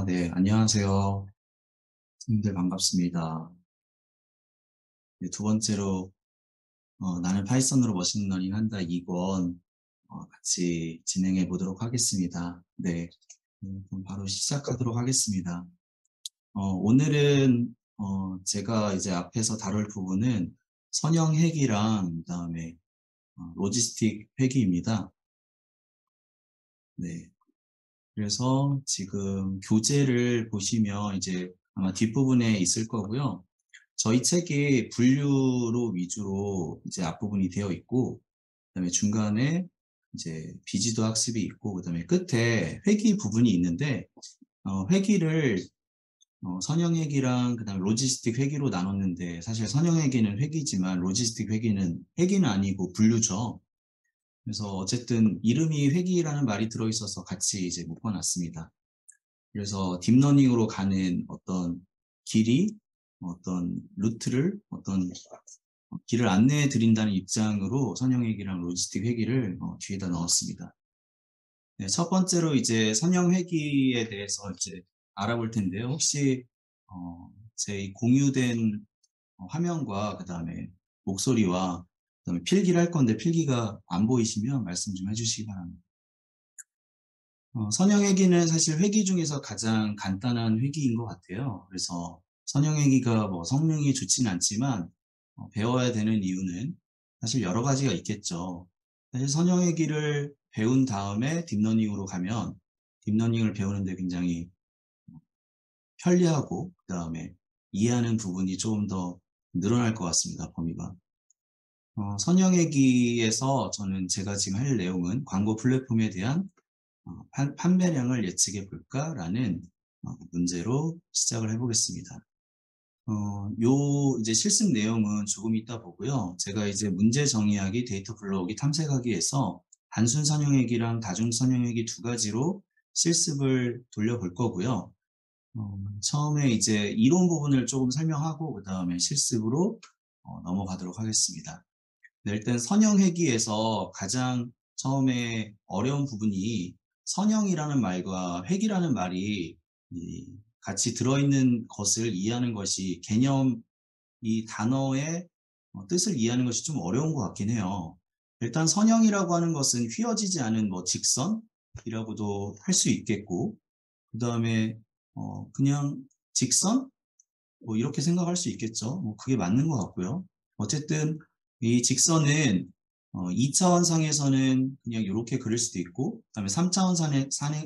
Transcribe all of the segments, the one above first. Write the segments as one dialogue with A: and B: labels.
A: 네, 안녕하세요. 선생님들 반갑습니다. 네, 두 번째로, 나는 파이썬으로 머신러닝 한다 2권, 같이 진행해 보도록 하겠습니다. 네, 그럼 바로 시작하도록 하겠습니다. 오늘은, 제가 이제 앞에서 다룰 부분은 선형 회귀랑, 그다음에, 로지스틱 회귀입니다. 네, 그래서 지금 교재를 보시면 이제 아마 뒷부분에 있을 거고요. 저희 책이 분류로 위주로 이제 앞부분이 되어 있고, 그다음에 중간에 이제 비지도 학습이 있고, 그다음에 끝에 회귀 부분이 있는데, 회귀를 선형 회귀랑 그다음에 로지스틱 회귀로 나눴는데, 사실 선형 회귀는 회귀지만 로지스틱 회귀는 아니고 분류죠. 그래서 어쨌든 이름이 회귀라는 말이 들어있어서 같이 이제 묶어놨습니다. 그래서 딥러닝으로 가는 어떤 길이, 어떤 루트를, 어떤 길을 안내해 드린다는 입장으로 선형 회귀랑 로지스틱 회귀를 뒤에다 넣었습니다. 네, 첫 번째로 이제 선형 회귀에 대해서 이제 알아볼 텐데요. 혹시 제 공유된 화면과 그다음에 목소리와 그다음에 필기를 할 건데 필기가 안 보이시면 말씀 좀 해주시기 바랍니다. 선형 회귀는 사실 회귀 중에서 가장 간단한 회귀인 것 같아요. 그래서 선형 회귀가 뭐 성능이 좋지는 않지만 배워야 되는 이유는 사실 여러 가지가 있겠죠. 사실 선형 회귀를 배운 다음에 딥러닝으로 가면 딥러닝을 배우는데 굉장히 편리하고 그다음에 이해하는 부분이 조금 더 늘어날 것 같습니다. 범위가. 선형 회귀에서 저는 제가 지금 할 내용은 광고 플랫폼에 대한 판매량을 예측해 볼까라는 문제로 시작을 해보겠습니다. 요 이제 실습 내용은 조금 이따 보고요. 제가 이제 문제 정의하기, 데이터 불러오기, 탐색하기에서 단순 선형회귀랑 다중 선형회귀 두 가지로 실습을 돌려볼 거고요. 처음에 이제 이론 부분을 조금 설명하고 그 다음에 실습으로 넘어가도록 하겠습니다. 네, 일단 선형회귀에서 가장 처음에 어려운 부분이 선형이라는 말과 회귀라는 말이 같이 들어있는 것을 이해하는 것이 개념, 이 단어의 뜻을 이해하는 것이 좀 어려운 것 같긴 해요. 일단 선형이라고 하는 것은 휘어지지 않은 뭐 직선이라고도 할 수 있겠고, 그 다음에 그냥 직선? 뭐 이렇게 생각할 수 있겠죠. 뭐 그게 맞는 것 같고요. 어쨌든 이 직선은 2차원 상에서는 그냥 이렇게 그릴 수도 있고, 그다음에 3차원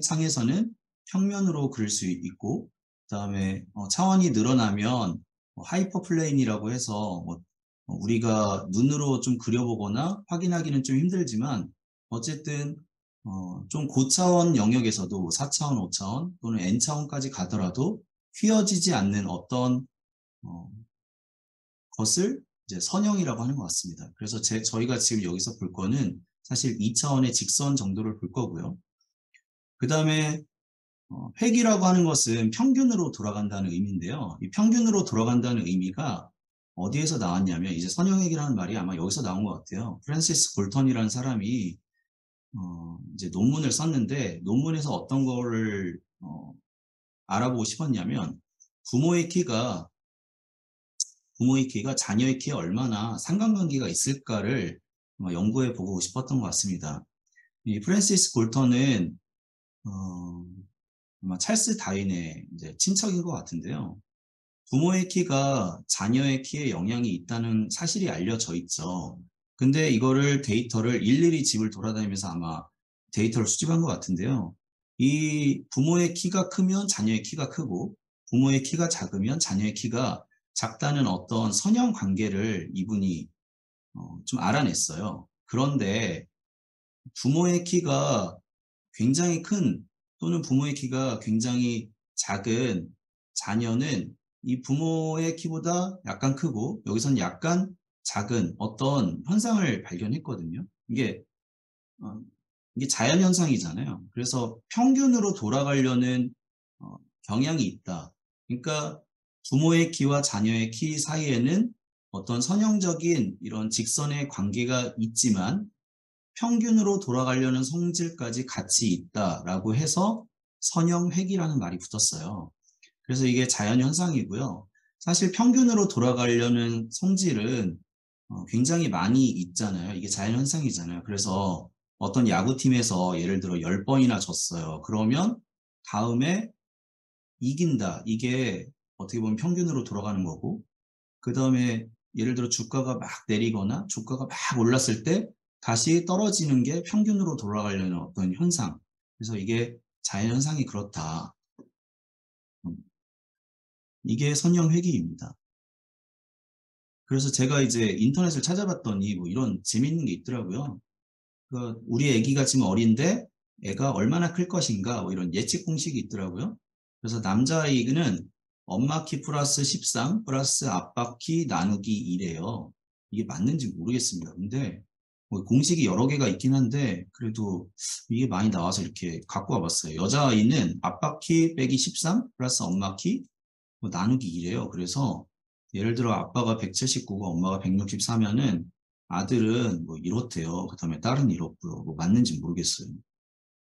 A: 상에서는 평면으로 그릴 수 있고, 그다음에 차원이 늘어나면 하이퍼플레인이라고 해서 뭐 우리가 눈으로 좀 그려보거나 확인하기는 좀 힘들지만 어쨌든 좀 고차원 영역에서도 4차원, 5차원 또는 n차원까지 가더라도 휘어지지 않는 어떤 어, 것을 이제 선형이라고 하는 것 같습니다. 그래서 저희가 지금 여기서 볼 거는 사실 2차원의 직선 정도를 볼 거고요. 그 다음에 회귀라고 하는 것은 평균으로 돌아간다는 의미인데요. 이 평균으로 돌아간다는 의미가 어디에서 나왔냐면 이제 선형회귀라는 말이 아마 여기서 나온 것 같아요. 프랜시스 골턴이라는 사람이 이제 논문을 썼는데 논문에서 어떤 거를 알아보고 싶었냐면 부모의 키가 부모의 키가 자녀의 키에 얼마나 상관관계가 있을까를 연구해 보고 싶었던 것 같습니다. 이 프랜시스 골턴은 아마 찰스 다윈의 이제 친척인 것 같은데요. 부모의 키가 자녀의 키에 영향이 있다는 사실이 알려져 있죠. 근데 이거를 데이터를 일일이 집을 돌아다니면서 아마 데이터를 수집한 것 같은데요. 이 부모의 키가 크면 자녀의 키가 크고 부모의 키가 작으면 자녀의 키가 작다는 어떤 선형 관계를 이분이 좀 알아냈어요. 그런데 부모의 키가 굉장히 큰 또는 부모의 키가 굉장히 작은 자녀는 이 부모의 키보다 약간 크고 여기서는 약간 작은 어떤 현상을 발견했거든요. 어, 이게 자연현상이잖아요. 그래서 평균으로 돌아가려는 경향이 있다. 그러니까 부모의 키와 자녀의 키 사이에는 어떤 선형적인 이런 직선의 관계가 있지만 평균으로 돌아가려는 성질까지 같이 있다라고 해서 선형회귀라는 말이 붙었어요. 그래서 이게 자연현상이고요. 사실 평균으로 돌아가려는 성질은 굉장히 많이 있잖아요. 이게 자연현상이잖아요. 그래서 어떤 야구팀에서 예를 들어 10번이나 졌어요. 그러면 다음에 이긴다. 이게 어떻게 보면 평균으로 돌아가는 거고, 그 다음에 예를 들어 주가가 막 내리거나 주가가 막 올랐을 때 다시 떨어지는 게 평균으로 돌아가려는 어떤 현상. 그래서 이게 자연현상이 그렇다. 이게 선형회귀입니다. 그래서 제가 이제 인터넷을 찾아봤더니 뭐 이런 재밌는 게 있더라고요. 우리 애기가 지금 어린데 애가 얼마나 클 것인가 뭐 이런 예측 공식이 있더라고요. 그래서 남자아이는 엄마 키 플러스 13 플러스 아빠 키 나누기 2래요. 이게 맞는지 모르겠습니다. 근데 뭐 공식이 여러 개가 있긴 한데 그래도 이게 많이 나와서 이렇게 갖고 와봤어요. 여자아이는 아빠 키 빼기 13 플러스 엄마 키 뭐 나누기 2래요. 그래서 예를 들어 아빠가 179고 엄마가 164면은 아들은 뭐 이렇대요. 그 다음에 딸은 이렇고요. 뭐 맞는지 모르겠어요.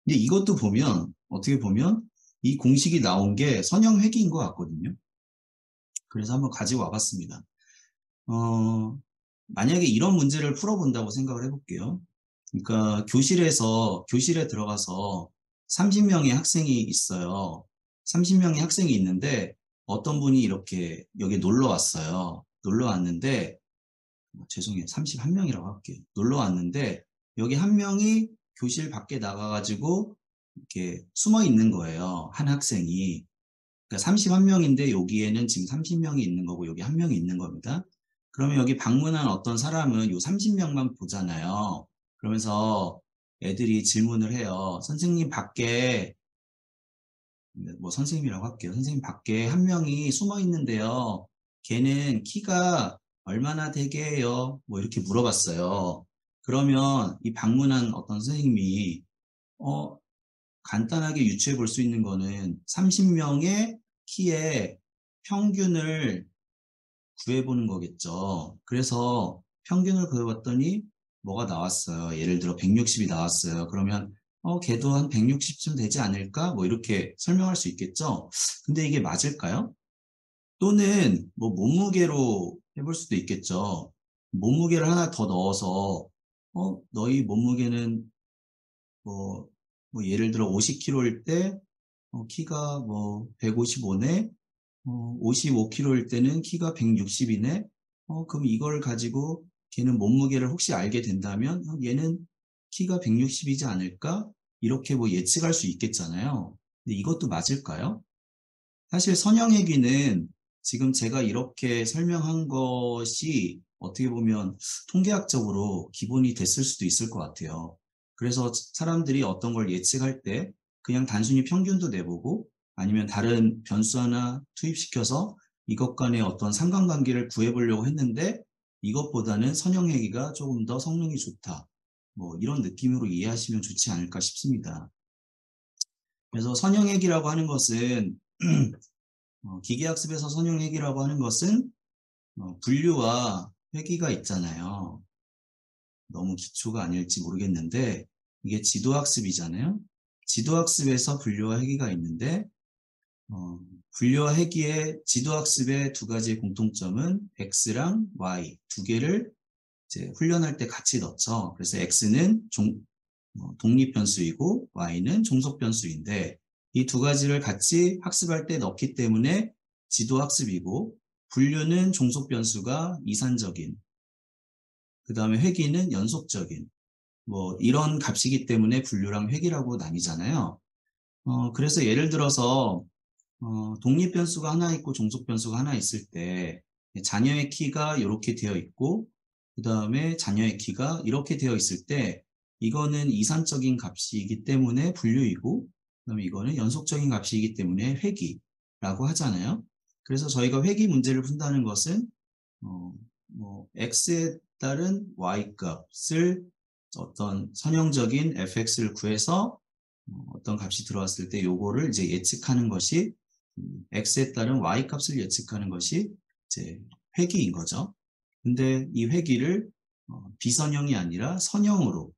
A: 근데 이것도 보면 어떻게 보면 이 공식이 나온 게 선형회귀인 것 같거든요. 그래서 한번 가지고 와봤습니다. 만약에 이런 문제를 풀어본다고 생각을 해볼게요. 그러니까 교실에 들어가서 30명의 학생이 있어요. 30명의 학생이 있는데 어떤 분이 이렇게 여기 놀러 왔어요. 놀러 왔는데 죄송해요. 31명이라고 할게요. 놀러 왔는데 여기 한 명이 교실 밖에 나가가지고 이렇게 숨어 있는 거예요. 한 학생이. 그러니까 31명인데 여기에는 지금 30명이 있는 거고 여기 한 명이 있는 겁니다. 그러면 여기 방문한 어떤 사람은 요 30명만 보잖아요. 그러면서 애들이 질문을 해요. 선생님 밖에 뭐 선생님이라고 할게요. 선생님 밖에 한 명이 숨어 있는데요. 걔는 키가 얼마나 되게요? 뭐 이렇게 물어봤어요. 그러면 이 방문한 어떤 선생님이 간단하게 유추해 볼 수 있는 거는 30명의 키의 평균을 구해보는 거겠죠. 그래서 평균을 구해봤더니 뭐가 나왔어요. 예를 들어 160이 나왔어요. 그러면 걔도 한 160쯤 되지 않을까? 뭐 이렇게 설명할 수 있겠죠. 근데 이게 맞을까요? 또는 뭐 몸무게로 해볼 수도 있겠죠. 몸무게를 하나 더 넣어서 너희 몸무게는 뭐, 뭐 예를 들어 50kg일 때 키가 뭐 155네, 55kg일 때는 키가 160이네. 그럼 이걸 가지고 걔는 몸무게를 혹시 알게 된다면 얘는 키가 160이지 않을까? 이렇게 뭐 예측할 수 있겠잖아요. 근데 이것도 맞을까요? 사실 선형외귀는 지금 제가 이렇게 설명한 것이 어떻게 보면 통계학적으로 기본이 됐을 수도 있을 것 같아요. 그래서 사람들이 어떤 걸 예측할 때 그냥 단순히 평균도 내보고 아니면 다른 변수 하나 투입시켜서 이것 간의 어떤 상관관계를 구해보려고 했는데 이것보다는 선형외귀가 조금 더 성능이 좋다. 뭐 이런 느낌으로 이해하시면 좋지 않을까 싶습니다. 그래서 선형외귀라고 하는 것은 기계학습에서 선형회귀라고 하는 것은 분류와 회귀가 있잖아요. 너무 기초가 아닐지 모르겠는데 이게 지도학습이잖아요. 지도학습에서 분류와 회귀가 있는데 분류와 회귀의 지도학습의 두 가지의 공통점은 X랑 Y 두 개를 이제 훈련할 때 같이 넣죠. 그래서 X는 독립변수이고 Y는 종속변수인데 이 두 가지를 같이 학습할 때 넣기 때문에 지도학습이고 분류는 종속변수가 이산적인 그 다음에 회귀는 연속적인 뭐 이런 값이기 때문에 분류랑 회귀라고 나뉘잖아요. 그래서 예를 들어서 독립변수가 하나 있고 종속변수가 하나 있을 때 자녀의 키가 이렇게 되어 있고 그 다음에 자녀의 키가 이렇게 되어 있을 때 이거는 이산적인 값이기 때문에 분류이고 그다음에 이거는 연속적인 값이기 때문에 회귀라고 하잖아요. 그래서 저희가 회귀 문제를 푼다는 것은 뭐 x에 따른 y 값을 어떤 선형적인 fx를 구해서 어떤 값이 들어왔을 때 요거를 이제 예측하는 것이 x에 따른 y 값을 예측하는 것이 이제 회귀인 거죠. 근데 이 회귀를 비선형이 아니라 선형으로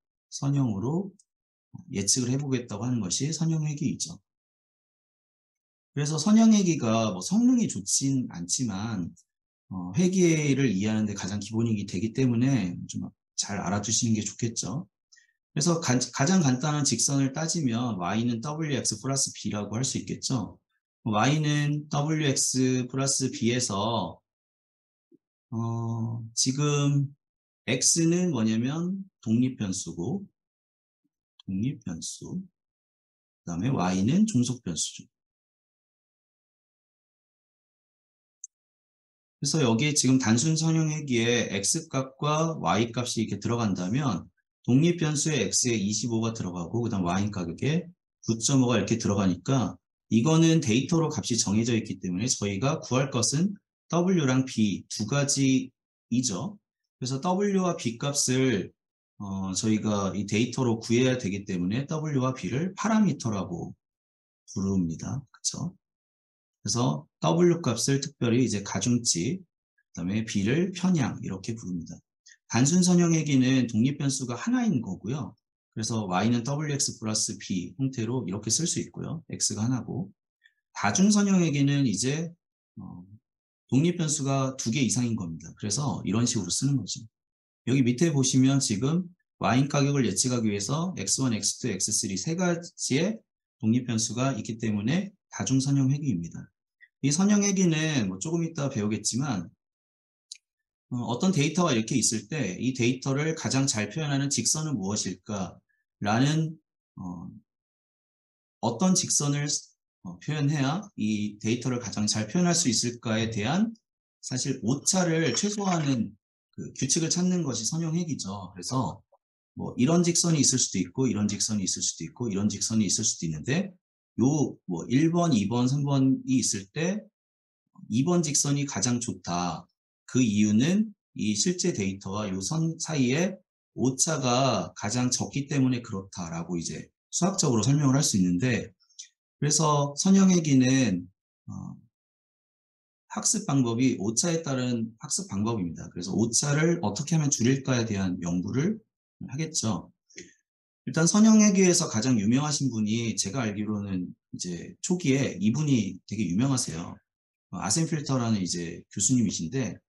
A: 예측을 해보겠다고 하는 것이 선형회귀이죠. 그래서 선형회기가 뭐 성능이 좋진 않지만 회계를 이해하는 데 가장 기본이 되기 때문에 좀 잘 알아두시는 게 좋겠죠. 그래서 가장 간단한 직선을 따지면 y는 wx 플러스 b라고 할 수 있겠죠. y는 wx 플러스 b에서 지금 x는 뭐냐면 독립변수고 독립변수, 그 다음에 y는 종속변수죠. 그래서 여기에 지금 단순 선형회기에 x값과 y값이 이렇게 들어간다면 독립변수의 x에 25가 들어가고 그 다음 y 가격에 9.5가 이렇게 들어가니까 이거는 데이터로 값이 정해져 있기 때문에 저희가 구할 것은 w랑 b 두 가지이죠. 그래서 w와 b 값을 저희가 이 데이터로 구해야 되기 때문에 w와 b를 파라미터라고 부릅니다. 그렇죠? 그래서 W 값을 특별히 이제 가중치, 그다음에 B를 편향 이렇게 부릅니다. 단순 선형회기는 독립변수가 하나인 거고요. 그래서 Y는 WX 플러스 B 형태로 이렇게 쓸 수 있고요. X가 하나고. 다중 선형회기는 이제 독립변수가 두 개 이상인 겁니다. 그래서 이런 식으로 쓰는 거죠. 여기 밑에 보시면 지금 와인 가격을 예측하기 위해서 X1, X2, X3 세 가지의 독립변수가 있기 때문에 다중 선형회기입니다. 이 선형회기는 뭐 조금 이따 배우겠지만 어떤 데이터가 이렇게 있을 때 이 데이터를 가장 잘 표현하는 직선은 무엇일까 라는 어떤 직선을 표현해야 이 데이터를 가장 잘 표현할 수 있을까에 대한 사실 오차를 최소화하는 그 규칙을 찾는 것이 선형회기죠. 그래서 뭐 이런 직선이 있을 수도 있고 이런 직선이 있을 수도 있고 이런 직선이 있을 수도 있는데 요 뭐 1번, 2번, 3번이 있을 때 2번 직선이 가장 좋다. 그 이유는 이 실제 데이터와 요 선 사이에 오차가 가장 적기 때문에 그렇다라고 이제 수학적으로 설명을 할 수 있는데 그래서 선형회기는 학습 방법이 오차에 따른 학습 방법입니다. 그래서 오차를 어떻게 하면 줄일까에 대한 연구를 하겠죠. 일단 선형회계에서 가장 유명하신 분이 제가 알기로는 이제 초기에 이분이 되게 유명하세요. 아센 필터라는 이제 교수님이신데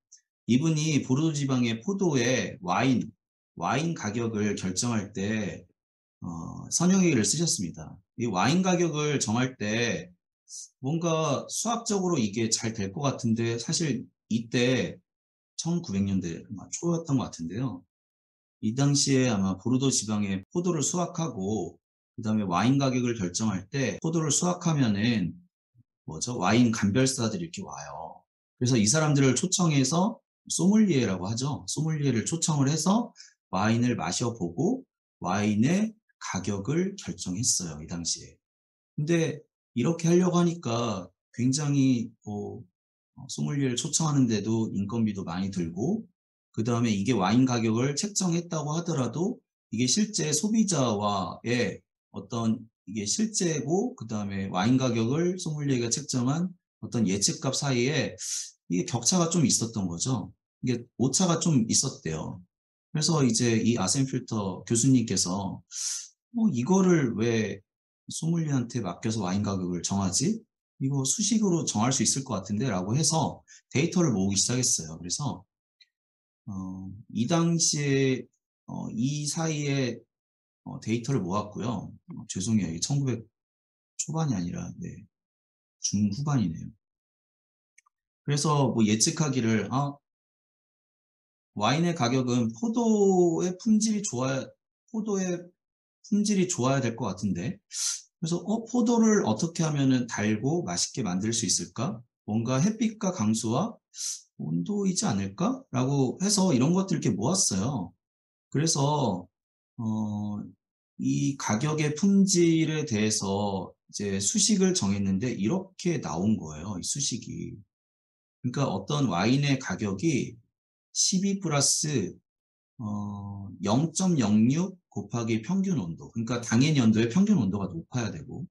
A: 이분이 보르도 지방의 포도의 와인 가격을 결정할 때 선형회계를 쓰셨습니다. 이 와인 가격을 정할 때 뭔가 수학적으로 이게 잘 될 것 같은데 사실 이때 1900년대 초였던 것 같은데요. 이 당시에 아마 보르도 지방의 포도를 수확하고 그 다음에 와인 가격을 결정할 때 포도를 수확하면은 뭐죠? 와인 감별사들이 이렇게 와요. 그래서 이 사람들을 초청해서 소믈리에라고 하죠. 소믈리에를 초청을 해서 와인을 마셔보고 와인의 가격을 결정했어요. 이 당시에. 근데 이렇게 하려고 하니까 굉장히 소믈리에를 초청하는데도 인건비도 많이 들고 그 다음에 이게 와인 가격을 책정했다고 하더라도 이게 실제 소비자와의 어떤 이게 실제고 그 다음에 와인 가격을 소믈리에가 책정한 어떤 예측값 사이에 이게 격차가 좀 있었던 거죠. 이게 오차가 좀 있었대요. 그래서 이제 이 아센 필터 교수님께서 이거를 왜 소믈리에한테 맡겨서 와인 가격을 정하지? 이거 수식으로 정할 수 있을 것 같은데 라고 해서 데이터를 모으기 시작했어요. 그래서 이 당시에 이 사이에 데이터를 모았고요. 죄송해요. 이게 1900 초반이 아니라 네, 중후반이네요. 그래서 뭐 예측하기를 와인의 가격은 포도의 품질이 좋아야 될 것 같은데 그래서 포도를 어떻게 하면은 달고 맛있게 만들 수 있을까? 뭔가 햇빛과 강수와 온도이지 않을까? 라고 해서 이런 것들 이렇게 모았어요. 그래서 이 가격의 품질에 대해서 이제 수식을 정했는데 이렇게 나온 거예요. 이 수식이. 그러니까 어떤 와인의 가격이 12 플러스 0.06 곱하기 평균 온도. 그러니까 당연 연도의 평균 온도가 높아야 되고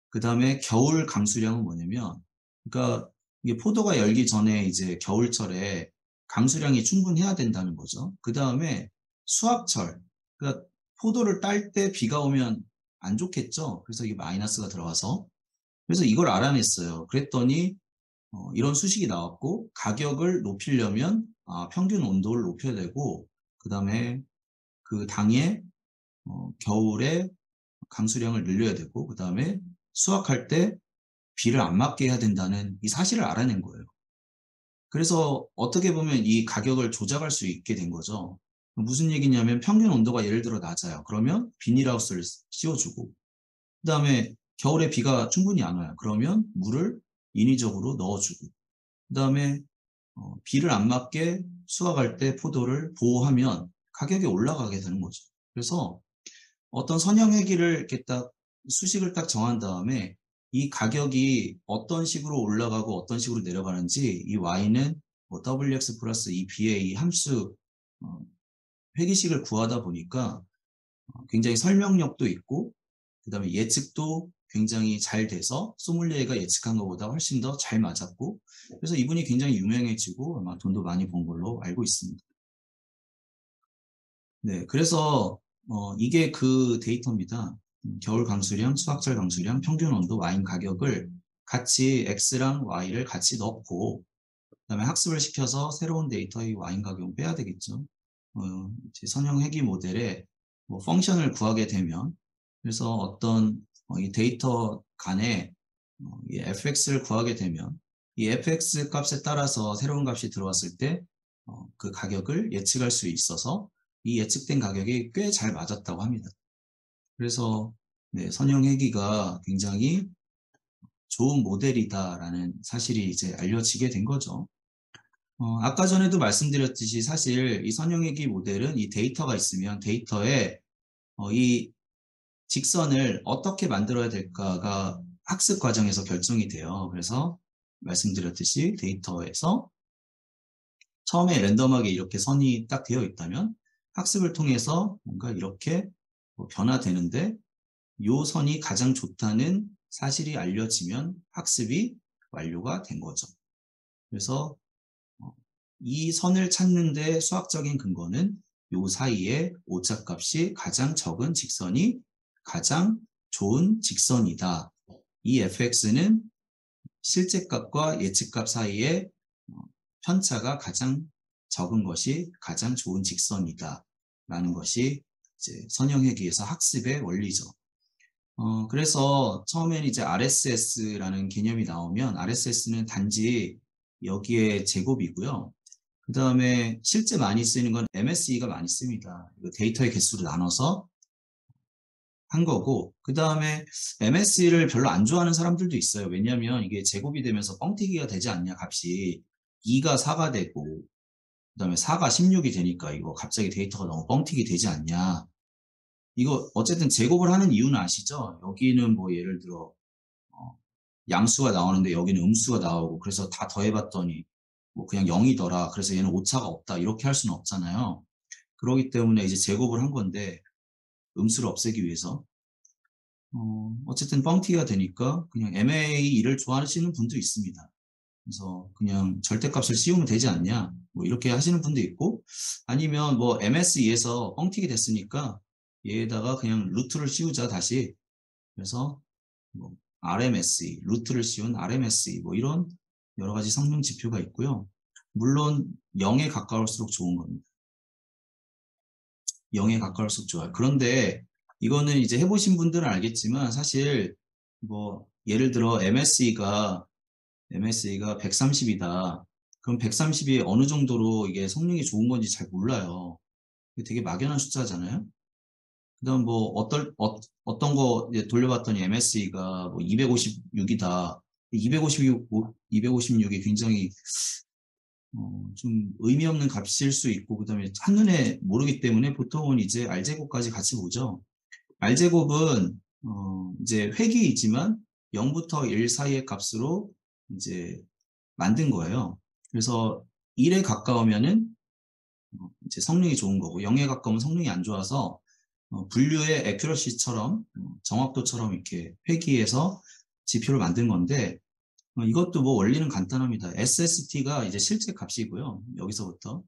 A: 그 다음에 겨울 강수량은 뭐냐면 그러니까 이게 포도가 열기 전에 이제 겨울철에 강수량이 충분해야 된다는 거죠. 그 다음에 수확철. 그러니까 포도를 딸 때 비가 오면 안 좋겠죠. 그래서 이게 마이너스가 들어가서 그래서 이걸 알아냈어요. 그랬더니 이런 수식이 나왔고, 가격을 높이려면 평균 온도를 높여야 되고, 그 다음에 그 당의 겨울에 강수량을 늘려야 되고, 그 다음에 수확할 때 비를 안 맞게 해야 된다는 이 사실을 알아낸 거예요. 그래서 어떻게 보면 이 가격을 조작할 수 있게 된 거죠. 무슨 얘기냐면 평균 온도가 예를 들어 낮아요. 그러면 비닐하우스를 씌워주고, 그 다음에 겨울에 비가 충분히 안 와요. 그러면 물을 인위적으로 넣어주고, 그 다음에 비를 안 맞게 수확할 때 포도를 보호하면 가격이 올라가게 되는 거죠. 그래서 어떤 선형회기를 이렇게 딱 수식을 딱 정한 다음에 이 가격이 어떤 식으로 올라가고 어떤 식으로 내려가는지 이 y는 뭐 wx 플러스 이 b의 이 함수 회기식을 구하다 보니까 굉장히 설명력도 있고, 그 다음에 예측도 굉장히 잘 돼서 소믈리에가 예측한 것보다 훨씬 더 잘 맞았고, 그래서 이분이 굉장히 유명해지고 아마 돈도 많이 번 걸로 알고 있습니다. 네, 그래서 이게 그 데이터입니다. 겨울 강수량, 수확철 강수량, 평균 온도, 와인 가격을 같이 X랑 Y를 같이 넣고, 그다음에 학습을 시켜서 새로운 데이터의 와인 가격을 빼야 되겠죠. 이제 선형 회귀 모델에 뭐 펑션을 구하게 되면, 그래서 어떤 이 데이터 간에 이 fx를 구하게 되면 이 fx 값에 따라서 새로운 값이 들어왔을 때 그 가격을 예측할 수 있어서 이 예측된 가격이 꽤 잘 맞았다고 합니다. 그래서 네, 선형 회귀가 굉장히 좋은 모델이다라는 사실이 이제 알려지게 된 거죠. 아까 전에도 말씀드렸듯이 사실 이 선형회귀 모델은 이 데이터가 있으면 데이터에 이 직선을 어떻게 만들어야 될까가 학습 과정에서 결정이 돼요. 그래서 말씀드렸듯이 데이터에서 처음에 랜덤하게 이렇게 선이 딱 되어 있다면 학습을 통해서 뭔가 이렇게 변화되는데 이 선이 가장 좋다는 사실이 알려지면 학습이 완료가 된 거죠. 그래서 이 선을 찾는데 수학적인 근거는 요 사이에 오차값이 가장 적은 직선이 가장 좋은 직선이다. 이 fx는 실제값과 예측값 사이에 편차가 가장 적은 것이 가장 좋은 직선이다. 라는 것이 이제 선형회귀에서 학습의 원리죠. 그래서 처음엔 이제 RSS라는 개념이 나오면 RSS는 단지 여기에 제곱이고요. 그 다음에 실제 많이 쓰이는 건 MSE가 많이 씁니다. 데이터의 개수를 나눠서 한 거고, 그 다음에 MSE를 별로 안 좋아하는 사람들도 있어요. 왜냐하면 이게 제곱이 되면서 뻥튀기가 되지 않냐, 값이. 2가 4가 되고, 그 다음에 4가 16이 되니까 이거 갑자기 데이터가 너무 뻥튀기 되지 않냐. 이거 어쨌든 제곱을 하는 이유는 아시죠? 여기는 뭐 예를 들어 양수가 나오는데 여기는 음수가 나오고, 그래서 다 더해봤더니 뭐 그냥 0이더라. 그래서 얘는 오차가 없다. 이렇게 할 수는 없잖아요. 그렇기 때문에 이제 제곱을 한 건데 음수를 없애기 위해서 어쨌든 뻥튀기가 되니까 그냥 MA2를 좋아하시는 분도 있습니다. 그래서 그냥 절대값을 씌우면 되지 않냐 뭐 이렇게 하시는 분도 있고, 아니면 뭐 MS2에서 뻥튀기 됐으니까 얘에다가 그냥 루트를 씌우자 다시. 그래서 뭐 RMSE, 루트를 씌운 RMSE 뭐 이런 여러 가지 성능 지표가 있고요. 물론 0에 가까울수록 좋은 겁니다. 0에 가까울수록 좋아요. 그런데 이거는 이제 해보신 분들은 알겠지만 사실 뭐 예를 들어 MSE가 130이다. 그럼 130이 어느 정도로 이게 성능이 좋은 건지 잘 몰라요. 이게 되게 막연한 숫자잖아요. 그다음 뭐 어떤 거 돌려봤더니 MSE가 뭐 256이다. 256이 굉장히 좀 의미 없는 값일 수 있고, 그다음에 한눈에 모르기 때문에 보통은 이제 R제곱까지 같이 보죠. R제곱은 이제 획이지만 0부터 1 사이의 값으로 이제 만든 거예요. 그래서 1에 가까우면은 이제 성능이 좋은 거고, 0에 가까우면 성능이 안 좋아서 분류의 애큐러시처럼 정확도처럼 이렇게 회귀해서 지표를 만든 건데, 이것도 뭐 원리는 간단합니다. SST가 이제 실제 값이고요. 여기서부터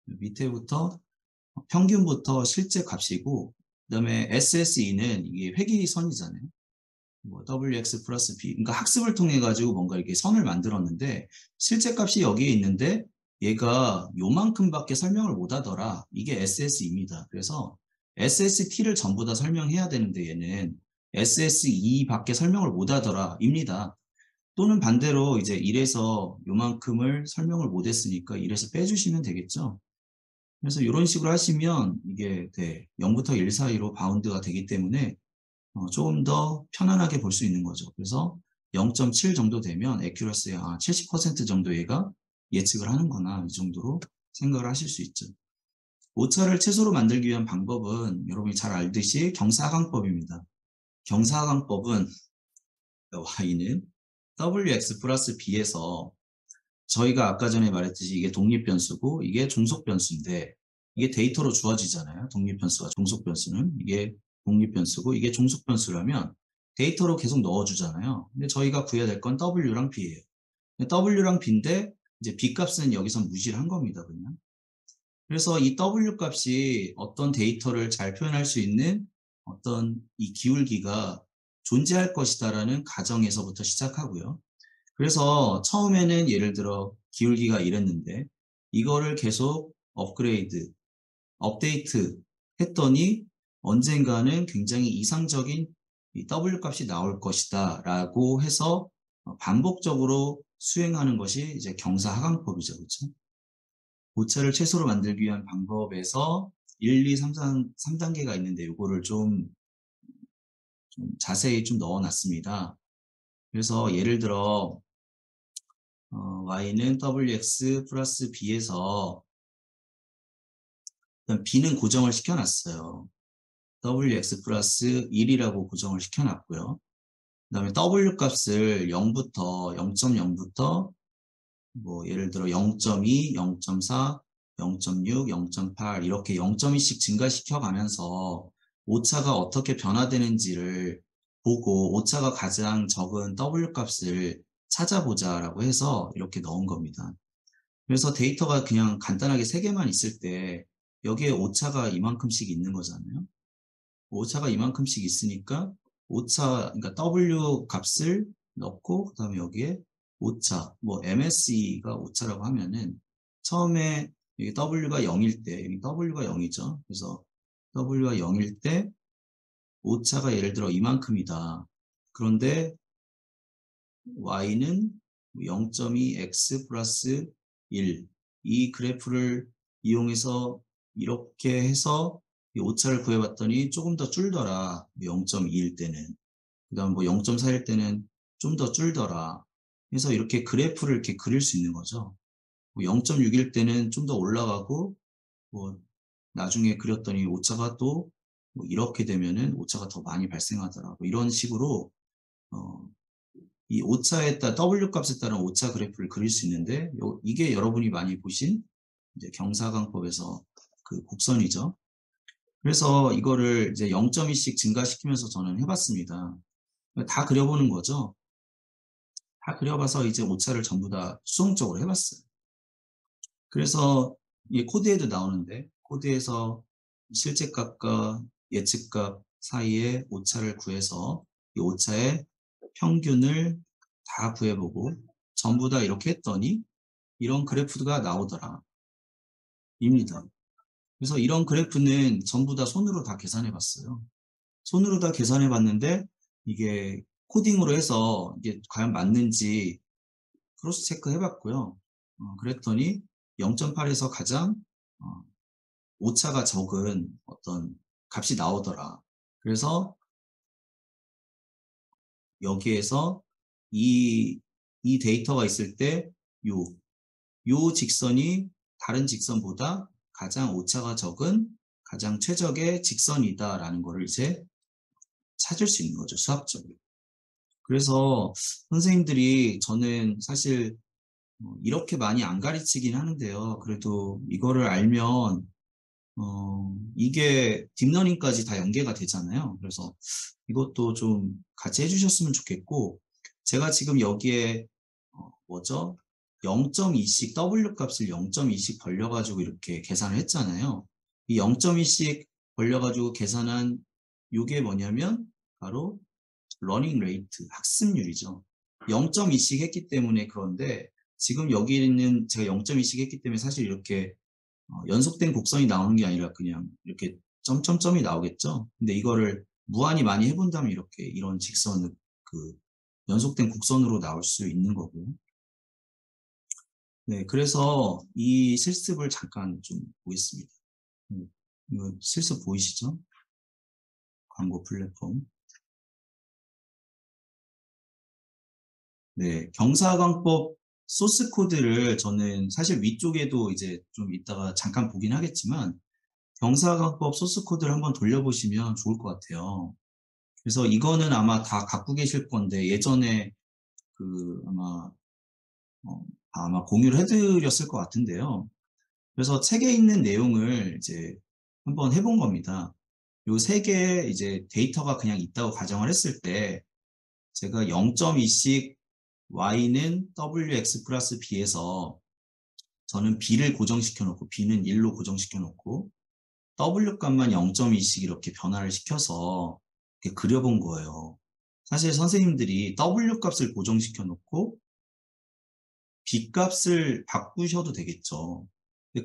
A: 밑에부터 평균부터 실제 값이고, 그다음에 SSE는 이게 회귀선이잖아요. 뭐 wx 플러스 b, 그러니까 학습을 통해 가지고 뭔가 이렇게 선을 만들었는데 실제 값이 여기에 있는데 얘가 요만큼밖에 설명을 못 하더라. 이게 SSE입니다. 그래서 SST를 전부 다 설명해야 되는데 얘는 SSE밖에 설명을 못 하더라 입니다. 또는 반대로 이제 1에서 요만큼을 설명을 못 했으니까 1에서 빼주시면 되겠죠. 그래서 이런 식으로 하시면 이게 0부터 1 사이로 바운드가 되기 때문에 조금 더 편안하게 볼 수 있는 거죠. 그래서 0.7 정도 되면 액큐러스의 70% 정도 얘가 예측을 하는구나 이 정도로 생각을 하실 수 있죠. 오차를 최소로 만들기 위한 방법은 여러분이 잘 알듯이 경사하강법입니다. 경사하강법은 y는 wx 플러스 b에서 저희가 아까 전에 말했듯이 이게 독립변수고 이게 종속변수인데 이게 데이터로 주어지잖아요. 독립변수와 종속변수는 이게 독립변수고 이게 종속변수라면 데이터로 계속 넣어주잖아요. 근데 저희가 구해야 될 건 w랑 b예요. w랑 b인데 이제 b 값은 여기서 무시를 한 겁니다. 그냥. 그래서 이 w 값이 어떤 데이터를 잘 표현할 수 있는 어떤 이 기울기가 존재할 것이다라는 가정에서부터 시작하고요. 그래서 처음에는 예를 들어 기울기가 이랬는데 이거를 계속 업데이트 했더니 언젠가는 굉장히 이상적인 이 W 값이 나올 것이다 라고 해서 반복적으로 수행하는 것이 이제 경사하강법이죠. 그렇죠? 오차를 최소로 만들기 위한 방법에서 1, 2, 3단계가 있는데 이거를 좀 자세히 좀 넣어놨습니다. 그래서 예를 들어 y는 wx 플러스 b에서 b는 고정을 시켜놨어요. wx 플러스 1이라고 고정을 시켜놨고요. 그 다음에 w 값을 0부터 0.0부터 뭐 예를 들어 0.2, 0.4, 0.6, 0.8 이렇게 0.2씩 증가시켜 가면서 오차가 어떻게 변화되는지를 보고 오차가 가장 적은 w 값을 찾아보자라고 해서 이렇게 넣은 겁니다. 그래서 데이터가 그냥 간단하게 3개만 있을 때 여기에 오차가 이만큼씩 있는 거잖아요. 오차가 이만큼씩 있으니까 오차, 그러니까 W 값을 넣고 그 다음에 여기에 오차, 뭐 MSE가 오차라고 하면은 처음에 여기 W가 0일 때, 여기 W가 0이죠. 그래서 W가 0일 때 오차가 예를 들어 이만큼이다. 그런데 Y는 0.2x 플러스 1. 이 그래프를 이용해서 이렇게 해서 이 오차를 구해봤더니 조금 더 줄더라. 0.2일 때는. 그 다음 뭐 0.4일 때는 좀 더 줄더라. 그래서 이렇게 그래프를 이렇게 그릴 수 있는 거죠. 0.6일 때는 좀 더 올라가고 뭐 나중에 그렸더니 오차가 또뭐 이렇게 되면은 오차가 더 많이 발생하더라. 뭐 이런 식으로 이 오차에 따라 W 값에 따른 오차 그래프를 그릴 수 있는데 이게 여러분이 많이 보신 이제 경사강법에서 그 곡선이죠. 그래서 이거를 이제 0.2씩 증가시키면서 저는 해봤습니다. 다 그려보는 거죠. 다 그려봐서 이제 오차를 전부 다 수동적으로 해봤어요. 그래서 이 코드에도 나오는데 코드에서 실제값과 예측값 사이에 오차를 구해서 이 오차의 평균을 다 구해보고 전부 다 이렇게 했더니 이런 그래프가 나오더라 입니다. 그래서 이런 그래프는 전부 다 손으로 다 계산해 봤어요. 손으로 다 계산해 봤는데 이게 코딩으로 해서 이게 과연 맞는지 크로스 체크 해봤고요. 그랬더니 0.8에서 가장 오차가 적은 어떤 값이 나오더라. 그래서 여기에서 이 데이터가 있을 때 요 직선이 다른 직선보다 가장 오차가 적은 가장 최적의 직선이다라는 거를 이제 찾을 수 있는 거죠, 수학적으로. 그래서 선생님들이 저는 사실 이렇게 많이 안 가르치긴 하는데요. 그래도 이거를 알면 이게 딥러닝까지 다 연계가 되잖아요. 그래서 이것도 좀 같이 해주셨으면 좋겠고 제가 지금 여기에 뭐죠? 0.2씩 W 값을 0.2씩 벌려가지고 이렇게 계산을 했잖아요. 이 0.2씩 벌려가지고 계산한 이게 뭐냐면 바로 러닝 레이트, 학습률이죠. 0.2씩 했기 때문에 그런데 지금 여기는 제가 0.2씩 했기 때문에 사실 이렇게 연속된 곡선이 나오는 게 아니라 그냥 이렇게 점점점이 나오겠죠. 근데 이거를 무한히 많이 해본다면 이렇게 이런 직선을 그 연속된 곡선으로 나올 수 있는 거고요. 네, 그래서 이 실습을 잠깐 좀 보겠습니다. 이거 실습 보이시죠? 광고 플랫폼. 네, 경사광법 소스 코드를 저는 사실 위쪽에도 이제 좀 이따가 잠깐 보긴 하겠지만 경사광법 소스 코드를 한번 돌려보시면 좋을 것 같아요. 그래서 이거는 아마 다 갖고 계실 건데 예전에 그 아마 공유를 해드렸을 것 같은데요. 그래서 책에 있는 내용을 이제 한번 해본 겁니다. 요 세 개의 이제 데이터가 그냥 있다고 가정을 했을 때 제가 0.2씩 y는 wx 플러스 b에서 저는 b를 고정시켜 놓고 b는 1로 고정시켜 놓고 w 값만 0.2씩 이렇게 변화를 시켜서 이렇게 그려본 거예요. 사실 선생님들이 w 값을 고정시켜 놓고 b 값을 바꾸셔도 되겠죠.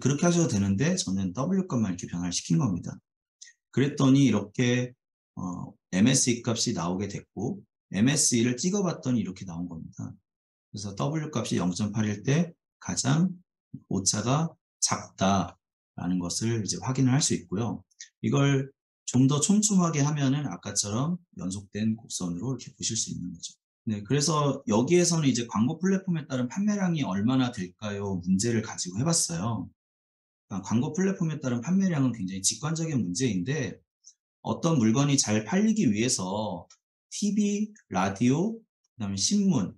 A: 그렇게 하셔도 되는데 저는 w 값만 이렇게 변화를 시킨 겁니다. 그랬더니 이렇게 MSE 값이 나오게 됐고 MSE를 찍어봤더니 이렇게 나온 겁니다. 그래서 W 값이 0.8일 때 가장 오차가 작다라는 것을 이제 확인을 할 수 있고요. 이걸 좀 더 촘촘하게 하면은 아까처럼 연속된 곡선으로 이렇게 보실 수 있는 거죠. 네, 그래서 여기에서는 이제 광고 플랫폼에 따른 판매량이 얼마나 될까요? 문제를 가지고 해봤어요. 광고 플랫폼에 따른 판매량은 굉장히 직관적인 문제인데 어떤 물건이 잘 팔리기 위해서 TV, 라디오, 그다음에 신문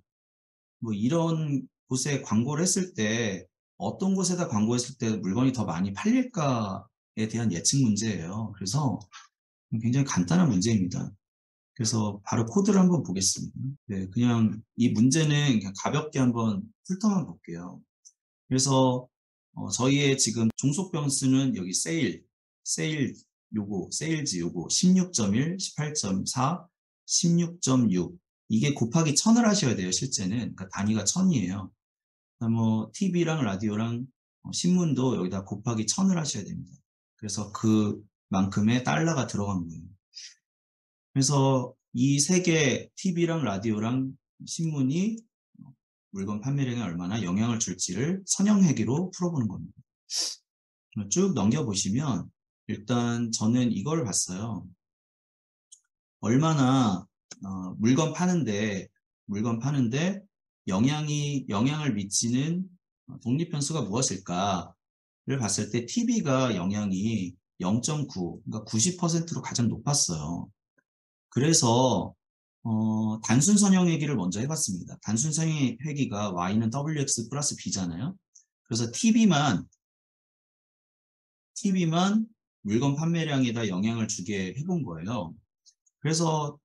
A: 뭐 이런 곳에 광고를 했을 때 어떤 곳에다 광고했을 때 물건이 더 많이 팔릴까에 대한 예측 문제예요. 그래서 굉장히 간단한 문제입니다. 그래서 바로 코드를 한번 보겠습니다. 네, 그냥 이 문제는 그냥 가볍게 한번 훑어만 볼게요. 그래서 저희의 지금 종속 변수는 여기 세일 요거, 세일즈 요거 16.1, 18.4, 16.6 이게 곱하기 1000을 하셔야 돼요. 실제는. 그러니까 단위가 1000이에요. 뭐 TV랑 라디오랑 신문도 여기다 곱하기 1000을 하셔야 됩니다. 그래서 그만큼의 달러가 들어간 거예요. 그래서 이 세 개 TV랑 라디오랑 신문이 물건 판매량에 얼마나 영향을 줄지를 선형회계로 풀어보는 겁니다. 쭉 넘겨보시면 일단 저는 이걸 봤어요. 얼마나 물건 파는데 영향을 미치는 독립변수가 무엇일까를 봤을 때 TV가 영향이 0.9, 그러니까 90%로 가장 높았어요. 그래서 단순 선형회기를 먼저 해봤습니다. 단순 선형회기가 y는 wx 플러스 b잖아요. 그래서 TV만 물건 판매량에다 영향을 주게 해본 거예요. 그래서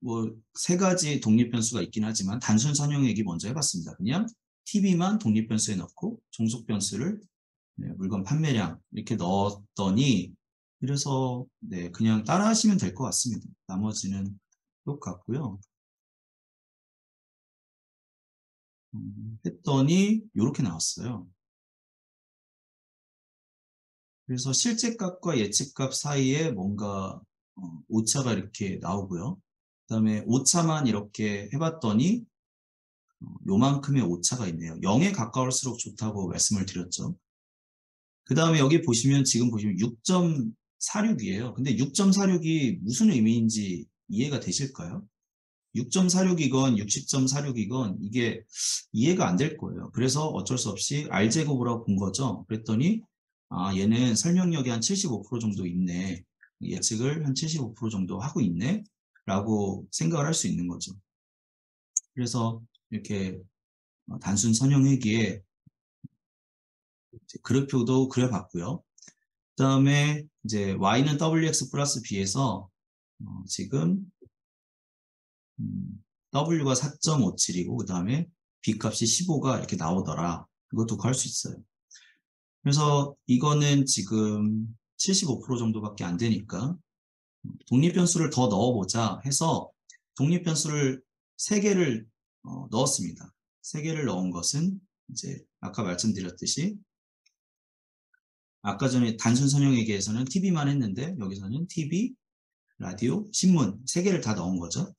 A: 뭐 세 가지 독립변수가 있긴 하지만 단순 선형액이 먼저 해봤습니다. 그냥 TV만 독립변수에 넣고 종속변수를 물건 판매량 이렇게 넣었더니 그래서 네, 그냥 따라 하시면 될 것 같습니다. 나머지는 똑같고요. 했더니 이렇게 나왔어요. 그래서 실제값과 예측값 사이에 뭔가 오차가 이렇게 나오고요. 그 다음에 오차만 이렇게 해봤더니 요만큼의 오차가 있네요. 0에 가까울수록 좋다고 말씀을 드렸죠. 그 다음에 여기 보시면 지금 보시면 6.46이에요. 근데 6.46이 무슨 의미인지 이해가 되실까요? 6.46이건 60.46이건 이게 이해가 안 될 거예요. 그래서 어쩔 수 없이 R제곱으로 본 거죠. 그랬더니 얘는 설명력이 한 75% 정도 있네. 예측을 한 75% 정도 하고 있네. 라고 생각을 할 수 있는 거죠. 그래서 이렇게 단순 선형회기에 그래프도 그려봤고요. 그 다음에 이제 y는 wx 플러스 b에서 지금 w가 4.57이고 그 다음에 b 값이 15가 이렇게 나오더라. 이것도 구할 수 있어요. 그래서 이거는 지금 75% 정도밖에 안 되니까 독립변수를 더 넣어보자 해서 독립 변수를 3개를 넣었습니다. 3개를 넣은 것은 이제 아까 말씀드렸듯이 아까 전에 단순 선형에게에서는 TV만 했는데 여기서는 TV, 라디오, 신문 3개를 다 넣은 거죠.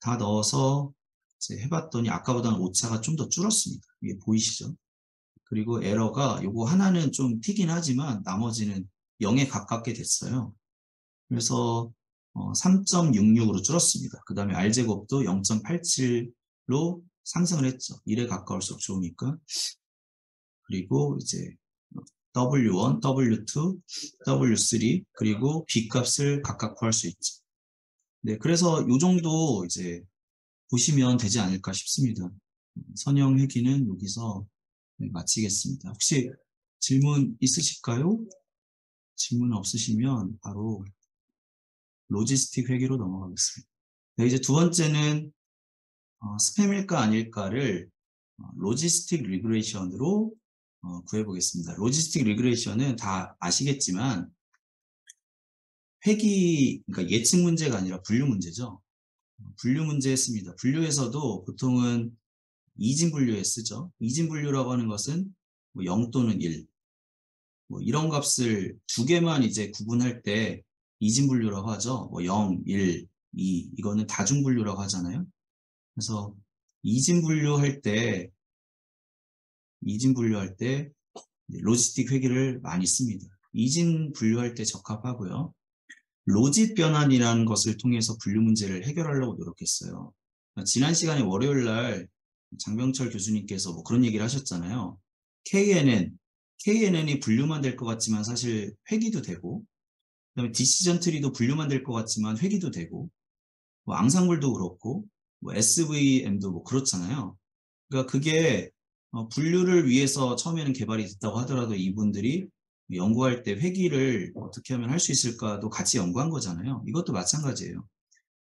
A: 다 넣어서 이제 해봤더니 아까보다는 오차가 좀 더 줄었습니다. 이게 보이시죠? 그리고 에러가 요거 하나는 좀 튀긴 하지만 나머지는 0에 가깝게 됐어요. 그래서 3.66으로 줄었습니다. 그 다음에 R제곱도 0.87로 상승을 했죠. 1에 가까울수록 좋으니까. 그리고 이제 W1, W2, W3 그리고 B 값을 각각 구할 수 있죠. 네, 그래서 요 정도 이제 보시면 되지 않을까 싶습니다. 선형 회귀는 여기서 마치겠습니다. 혹시 질문 있으실까요? 질문 없으시면 바로 로지스틱 회귀로 넘어가겠습니다. 네, 이제 두 번째는 스팸일까 아닐까를 로지스틱 리그레이션으로 구해보겠습니다. 로지스틱 리그레이션은 다 아시겠지만 회귀, 그러니까 예측 문제가 아니라 분류 문제죠. 분류 문제 했습니다. 분류에서도 보통은 이진 분류에 쓰죠. 이진 분류라고 하는 것은 뭐 0 또는 1, 뭐 이런 값을 두 개만 이제 구분할 때 이진 분류라고 하죠. 뭐 0, 1, 2 이거는 다중 분류라고 하잖아요. 그래서 이진 분류할 때 로지스틱 회귀를 많이 씁니다. 이진 분류할 때 적합하고요. 로짓 변환이라는 것을 통해서 분류 문제를 해결하려고 노력했어요. 지난 시간에 월요일 날 장병철 교수님께서 뭐 그런 얘기를 하셨잖아요. KNN이 분류만 될 것 같지만 사실 회귀도 되고, 그다음에 디시전 트리도 분류만 될 것 같지만 회귀도 되고, 뭐 앙상블도 그렇고, 뭐 SVM도 뭐 그렇잖아요. 그러니까 그게 분류를 위해서 처음에는 개발이 됐다고 하더라도 이분들이 연구할 때 회귀를 어떻게 하면 할 수 있을까도 같이 연구한 거잖아요. 이것도 마찬가지예요.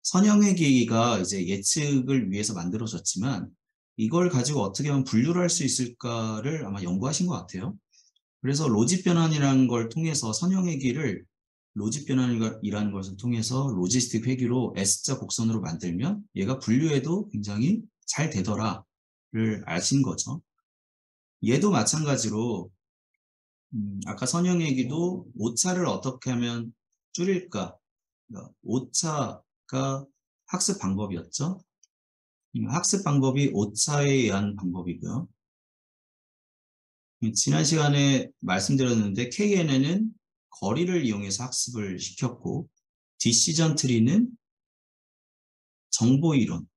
A: 선형회귀가 이제 예측을 위해서 만들어졌지만 이걸 가지고 어떻게 하면 분류를 할 수 있을까를 아마 연구하신 것 같아요. 그래서 로짓 변환이라는 걸 통해서 선형회귀를 로짓 변환이라는 것을 통해서 로지스틱 회귀로 S자 곡선으로 만들면 얘가 분류해도 굉장히 잘 되더라를 아신 거죠. 얘도 마찬가지로 아까 선형회귀도 오차를 어떻게 하면 줄일까? 그러니까 오차가 학습 방법이었죠. 학습 방법이 오차에 의한 방법이고요. 지난 시간에 말씀드렸는데 KNN은 거리를 이용해서 학습을 시켰고 디시전 트리는 정보 이론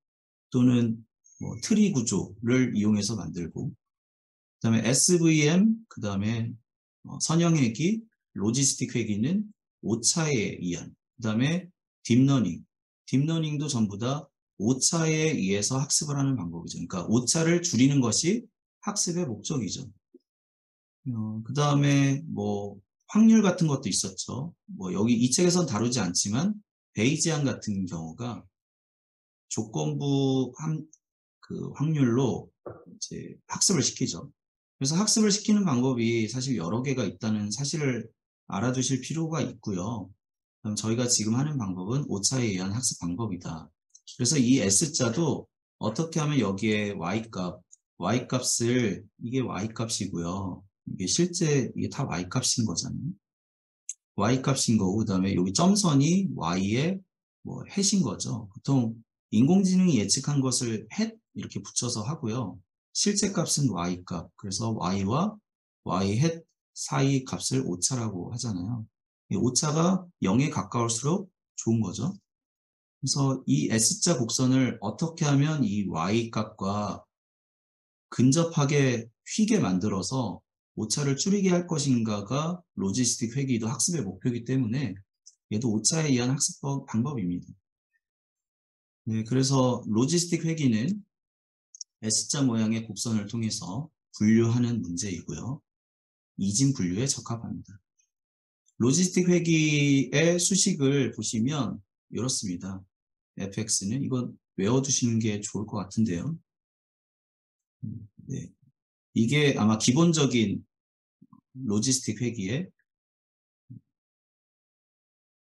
A: 또는 뭐 트리 구조를 이용해서 만들고 그다음에 SVM 그다음에 선형회귀, 로지스틱 회귀는 오차에 의한 그다음에 딥러닝도 전부 다 오차에 의해서 학습을 하는 방법이죠. 그러니까 오차를 줄이는 것이 학습의 목적이죠. 그 다음에 뭐 확률 같은 것도 있었죠. 뭐 여기 이 책에선 다루지 않지만 베이지안 같은 경우가 조건부 그 확률로 이제 학습을 시키죠. 그래서 학습을 시키는 방법이 사실 여러 개가 있다는 사실을 알아두실 필요가 있고요. 그럼 저희가 지금 하는 방법은 오차에 의한 학습 방법이다. 그래서 이 S자도 어떻게 하면 여기에 Y값을 이게 Y값이고요. 이게 실제 이게 다 Y값인 거잖아요. Y값인 거고 그다음에 여기 점선이 Y의 뭐 햇인 거죠. 보통 인공지능이 예측한 것을 햇 이렇게 붙여서 하고요. 실제 값은 Y값. 그래서 Y와 Y 햇 사이 값을 오차라고 하잖아요. 이 오차가 0에 가까울수록 좋은 거죠. 그래서 이 S자 곡선을 어떻게 하면 이 Y값과 근접하게 휘게 만들어서 오차를 줄이게 할 것인가가 로지스틱 회귀도 학습의 목표이기 때문에 얘도 오차에 의한 학습 방법입니다. 네, 그래서 로지스틱 회귀는 S자 모양의 곡선을 통해서 분류하는 문제이고요. 이진 분류에 적합합니다. 로지스틱 회귀의 수식을 보시면 이렇습니다. fx는 이건 외워두시는 게 좋을 것 같은데요. 네. 이게 아마 기본적인 로지스틱 회귀에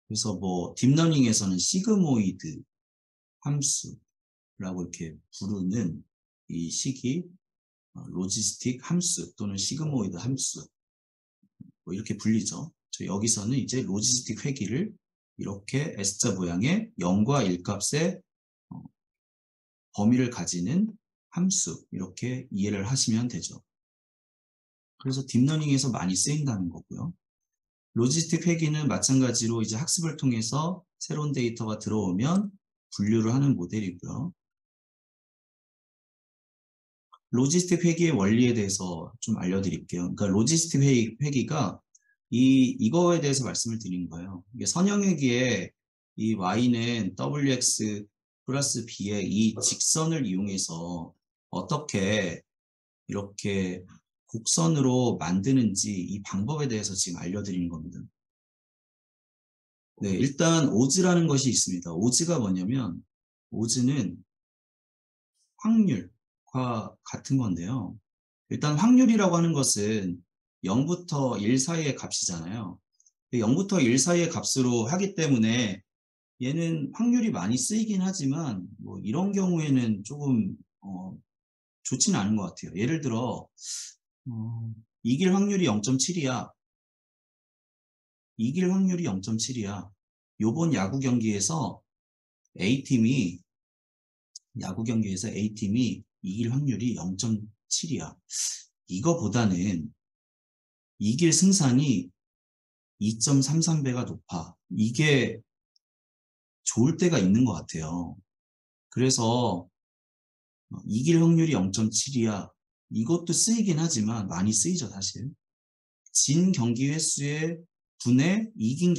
A: 그래서 뭐 딥러닝에서는 시그모이드 함수라고 이렇게 부르는 이 식이 로지스틱 함수 또는 시그모이드 함수 뭐 이렇게 불리죠. 여기서는 이제 로지스틱 회귀를 이렇게 S자 모양의 0과 1 값의 범위를 가지는 함수 이렇게 이해를 하시면 되죠. 그래서 딥러닝에서 많이 쓰인다는 거고요. 로지스틱 회귀는 마찬가지로 이제 학습을 통해서 새로운 데이터가 들어오면 분류를 하는 모델이고요. 로지스틱 회귀의 원리에 대해서 좀 알려드릴게요. 그러니까 로지스틱 회귀가 이거에 대해서 말씀을 드린 거예요. 이게 선형회귀에 이 y는 wx 플러스 b의 이 직선을 이용해서 어떻게 이렇게 곡선으로 만드는지 이 방법에 대해서 지금 알려드리는 겁니다. 네, 일단 오즈라는 것이 있습니다. 오즈가 뭐냐면 오즈는 확률과 같은 건데요. 일단 확률이라고 하는 것은 0부터 1 사이의 값이잖아요. 0부터 1 사이의 값으로 하기 때문에 얘는 확률이 많이 쓰이긴 하지만 뭐 이런 경우에는 조금 좋지는 않은 것 같아요. 예를 들어 이길 확률이 0.7이야. 이길 확률이 0.7이야. 요번 야구 경기에서 A팀이 이길 확률이 0.7이야. 이거보다는 이길 승산이 2.33배가 높아. 이게 좋을 때가 있는 것 같아요. 그래서 이길 확률이 0.7이야. 이것도 쓰이긴 하지만 많이 쓰이죠, 사실. 진 경기 횟수의 분의 이긴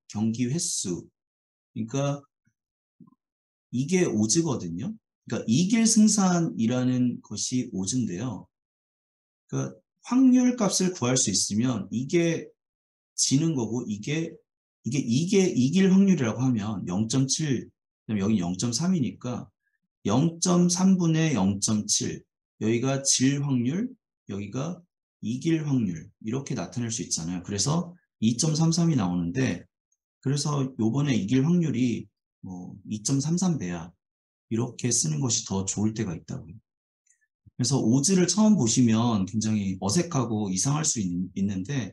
A: 경기 횟수. 그러니까 이게 오즈거든요. 그러니까 이길 승산이라는 것이 오즈인데요. 그러니까 확률 값을 구할 수 있으면 이게 지는 거고 이게 이길 확률이라고 하면 0.7, 그다음에 여기 0.3이니까 0.3분의 0.7, 여기가 질 확률, 여기가 이길 확률 이렇게 나타낼 수 있잖아요. 그래서 2.33이 나오는데 그래서 요번에 이길 확률이 뭐 2.33배야. 이렇게 쓰는 것이 더 좋을 때가 있다고요. 그래서 오즈를 처음 보시면 굉장히 어색하고 이상할 수 있는데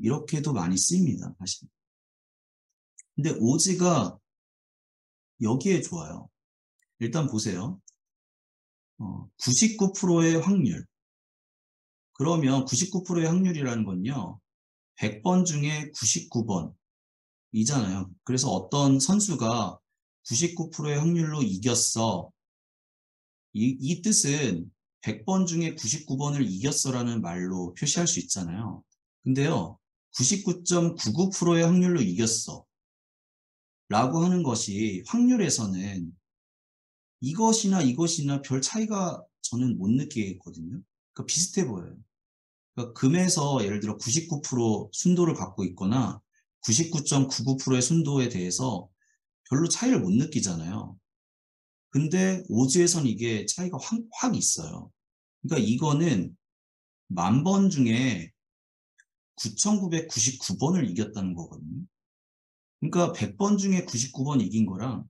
A: 이렇게도 많이 쓰입니다, 사실. 근데 오즈가 여기에 좋아요. 일단 보세요. 99%의 확률. 그러면 99%의 확률이라는 건요. 100번 중에 99번 이잖아요. 그래서 어떤 선수가 99%의 확률로 이겼어. 이 뜻은 100번 중에 99번을 이겼어라는 말로 표시할 수 있잖아요. 근데요. 99.99%의 확률로 이겼어. 라고 하는 것이 확률에서는 이것이나 별 차이가 저는 못 느끼겠거든요. 그러니까 비슷해 보여요. 그러니까 금에서 예를 들어 99% 순도를 갖고 있거나 99.99%의 순도에 대해서 별로 차이를 못 느끼잖아요. 근데 오즈에선 이게 차이가 확 있어요. 그러니까 이거는 10,000번 중에 9,999번을 이겼다는 거거든요. 그러니까 100번 중에 99번 이긴 거랑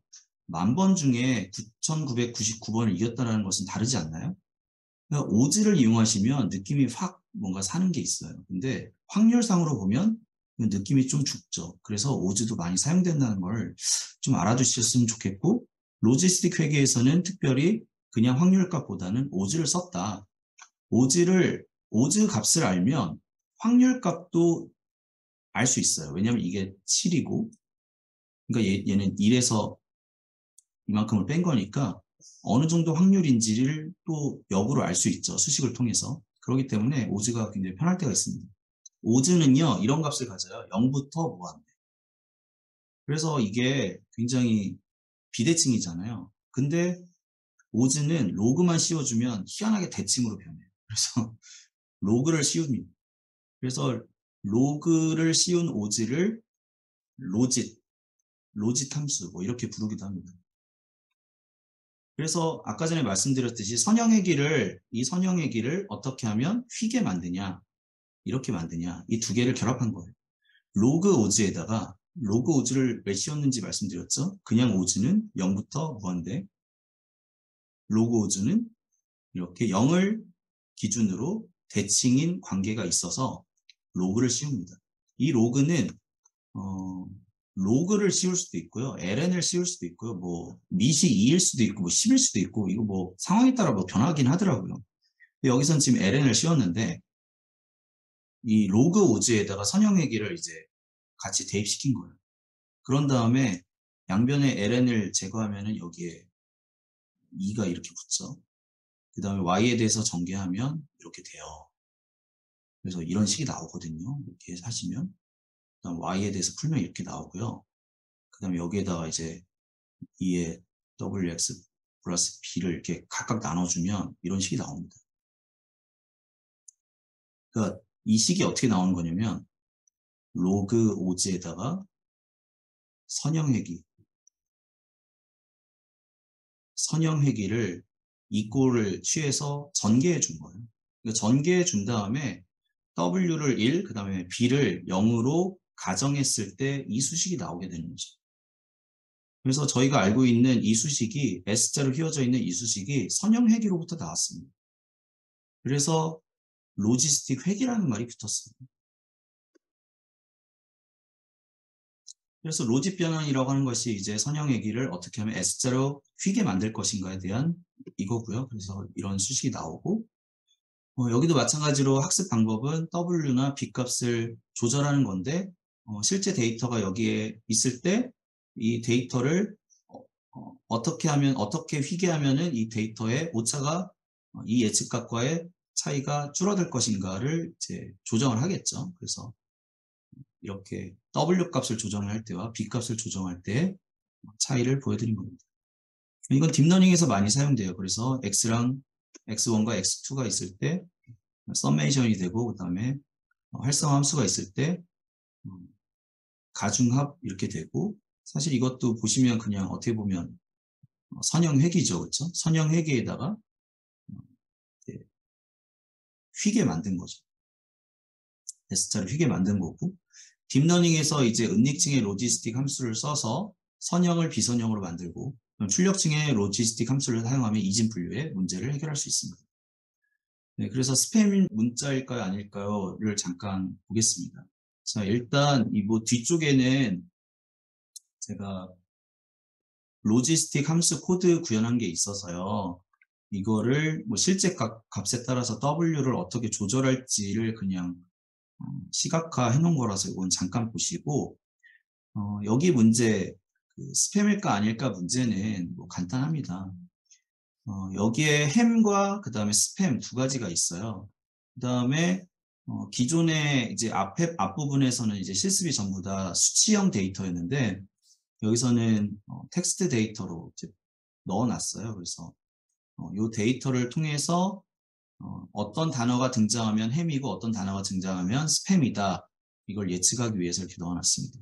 A: 10,000번 중에 9,999번을 이겼다는 것은 다르지 않나요? 그러니까 오즈를 이용하시면 느낌이 확 뭔가 사는 게 있어요. 근데 확률상으로 보면 느낌이 좀 죽죠. 그래서 오즈도 많이 사용된다는 걸 좀 알아두셨으면 좋겠고, 로지스틱 회계에서는 특별히 그냥 확률값보다는 오즈를 썼다. 오즈 값을 알면 확률값도 알 수 있어요. 왜냐하면 이게 7이고, 그러니까 얘는 1에서 이만큼을 뺀 거니까 어느 정도 확률인지를 또 역으로 알 수 있죠. 수식을 통해서. 그렇기 때문에 오즈가 굉장히 편할 때가 있습니다. 오즈는요, 이런 값을 가져요. 0부터 무한대. 그래서 이게 굉장히 비대칭이잖아요. 근데 오즈는 로그만 씌워주면 희한하게 대칭으로 변해요. 그래서 로그를 씌웁니다. 그래서 로그를 씌운 오즈를 로짓 함수 뭐 이렇게 부르기도 합니다. 그래서 아까 전에 말씀드렸듯이 이 선형의 길을 어떻게 하면 휘게 만드냐, 이렇게 만드냐, 이 두 개를 결합한 거예요. 로그 오즈에다가 로그 오즈를 왜 씌웠는지 말씀드렸죠? 그냥 오즈는 0부터 무한대, 로그 오즈는 이렇게 0을 기준으로 대칭인 관계가 있어서 로그를 씌웁니다. 이 로그는 로그를 씌울 수도 있고요, ln을 씌울 수도 있고요, 뭐 밑이 2일 수도 있고 뭐 10일 수도 있고, 이거 뭐 상황에 따라 뭐 변하긴 하더라고요. 근데 여기선 지금 ln을 씌웠는데 이 로그 오즈에다가 선형회기를 이제 같이 대입시킨 거예요. 그런 다음에 양변의 ln을 제거하면은 여기에 2가 이렇게 붙죠. 그 다음에 y에 대해서 전개하면 이렇게 돼요. 그래서 이런 식이 나오거든요. 이렇게 하시면. 그다음 y에 대해서 풀면 이렇게 나오고요. 그 다음에 여기에다가 이제 2의 wx 플러스 b를 이렇게 각각 나눠주면 이런 식이 나옵니다. 그러니까 이 식이 어떻게 나오는 거냐면 로그 오즈에다가 선형회기를 이꼴을 취해서 전개해 준 거예요. 그러니까 전개해 준 다음에 w를 1, 그 다음에 b를 0으로 가정했을 때 이 수식이 나오게 되는 거죠. 그래서 저희가 알고 있는 이 수식이 S자로 휘어져 있는 이 수식이 선형회기로부터 나왔습니다. 그래서 로지스틱 회기라는 말이 붙었습니다. 그래서 로직 변환이라고 하는 것이 이제 선형회기를 어떻게 하면 S자로 휘게 만들 것인가에 대한 이거고요. 그래서 이런 수식이 나오고, 여기도 마찬가지로 학습 방법은 W나 B 값을 조절하는 건데, 실제 데이터가 여기에 있을 때 이 데이터를 어떻게 휘게 하면은 이 데이터의 오차가 이 예측값과의 차이가 줄어들 것인가를 이제 조정을 하겠죠. 그래서 이렇게 W 값을 조정할 때와 B 값을 조정할 때 차이를 보여드린 겁니다. 이건 딥러닝에서 많이 사용돼요. 그래서 X랑 X1과 X2가 있을 때 서메이션이 되고, 그 다음에 활성화 함수가 있을 때 가중합 이렇게 되고, 사실 이것도 보시면 그냥 어떻게 보면 선형회기죠. 그렇죠? 선형회기에다가 휘게 만든 거죠. S자를 휘게 만든 거고, 딥러닝에서 이제 은닉층의 로지스틱 함수를 써서 선형을 비선형으로 만들고, 출력층의 로지스틱 함수를 사용하면 이진 분류의 문제를 해결할 수 있습니다. 네, 그래서 스팸 문자일까요, 아닐까요?를 잠깐 보겠습니다. 자, 일단 이 뭐 뒤쪽에는 제가 로지스틱 함수 코드 구현한 게 있어서요. 이거를 뭐 실제 값에 따라서 W를 어떻게 조절할지를 그냥 시각화 해놓은 거라서 이건 잠깐 보시고, 여기 문제, 그 스팸일까 아닐까 문제는 뭐 간단합니다. 여기에 햄과 그 다음에 스팸 두 가지가 있어요. 그 다음에 기존에 이제 앞부분에서는 이제 실습이 전부 다 수치형 데이터였는데, 여기서는 텍스트 데이터로 이제 넣어놨어요. 그래서 이 데이터를 통해서 어떤 단어가 등장하면 햄이고 어떤 단어가 등장하면 스팸이다. 이걸 예측하기 위해서 이렇게 넣어놨습니다.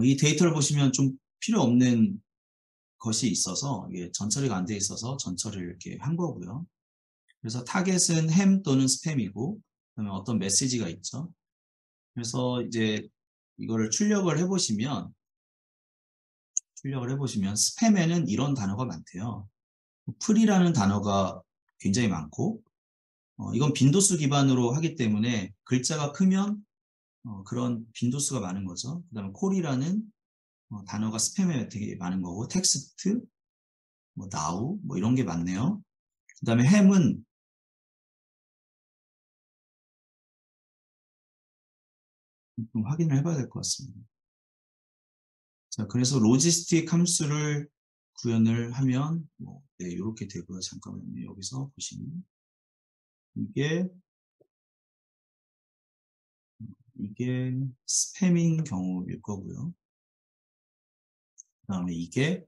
A: 이 데이터를 보시면 좀 필요 없는 것이 있어서 이게 전처리가 안 돼 있어서 전처리를 이렇게 한 거고요. 그래서 타겟은 햄 또는 스팸이고, 그다음에 어떤 메시지가 있죠. 그래서 이제 이거를 출력을 해보시면 스팸에는 이런 단어가 많대요. 풀이라는 단어가 굉장히 많고, 이건 빈도수 기반으로 하기 때문에 글자가 크면 그런 빈도수가 많은 거죠. 그 다음에 콜이라는 단어가 스팸에 되게 많은 거고, 텍스트, 뭐 now, 뭐 이런 게 많네요. 그 다음에 햄은 좀 확인을 해봐야 될 것 같습니다. 자, 그래서 로지스틱 함수를 구현을 하면 네, 이렇게 되고요. 잠깐만요. 여기서 보시면 이게 스팸인 경우일 거고요. 그 다음에 이게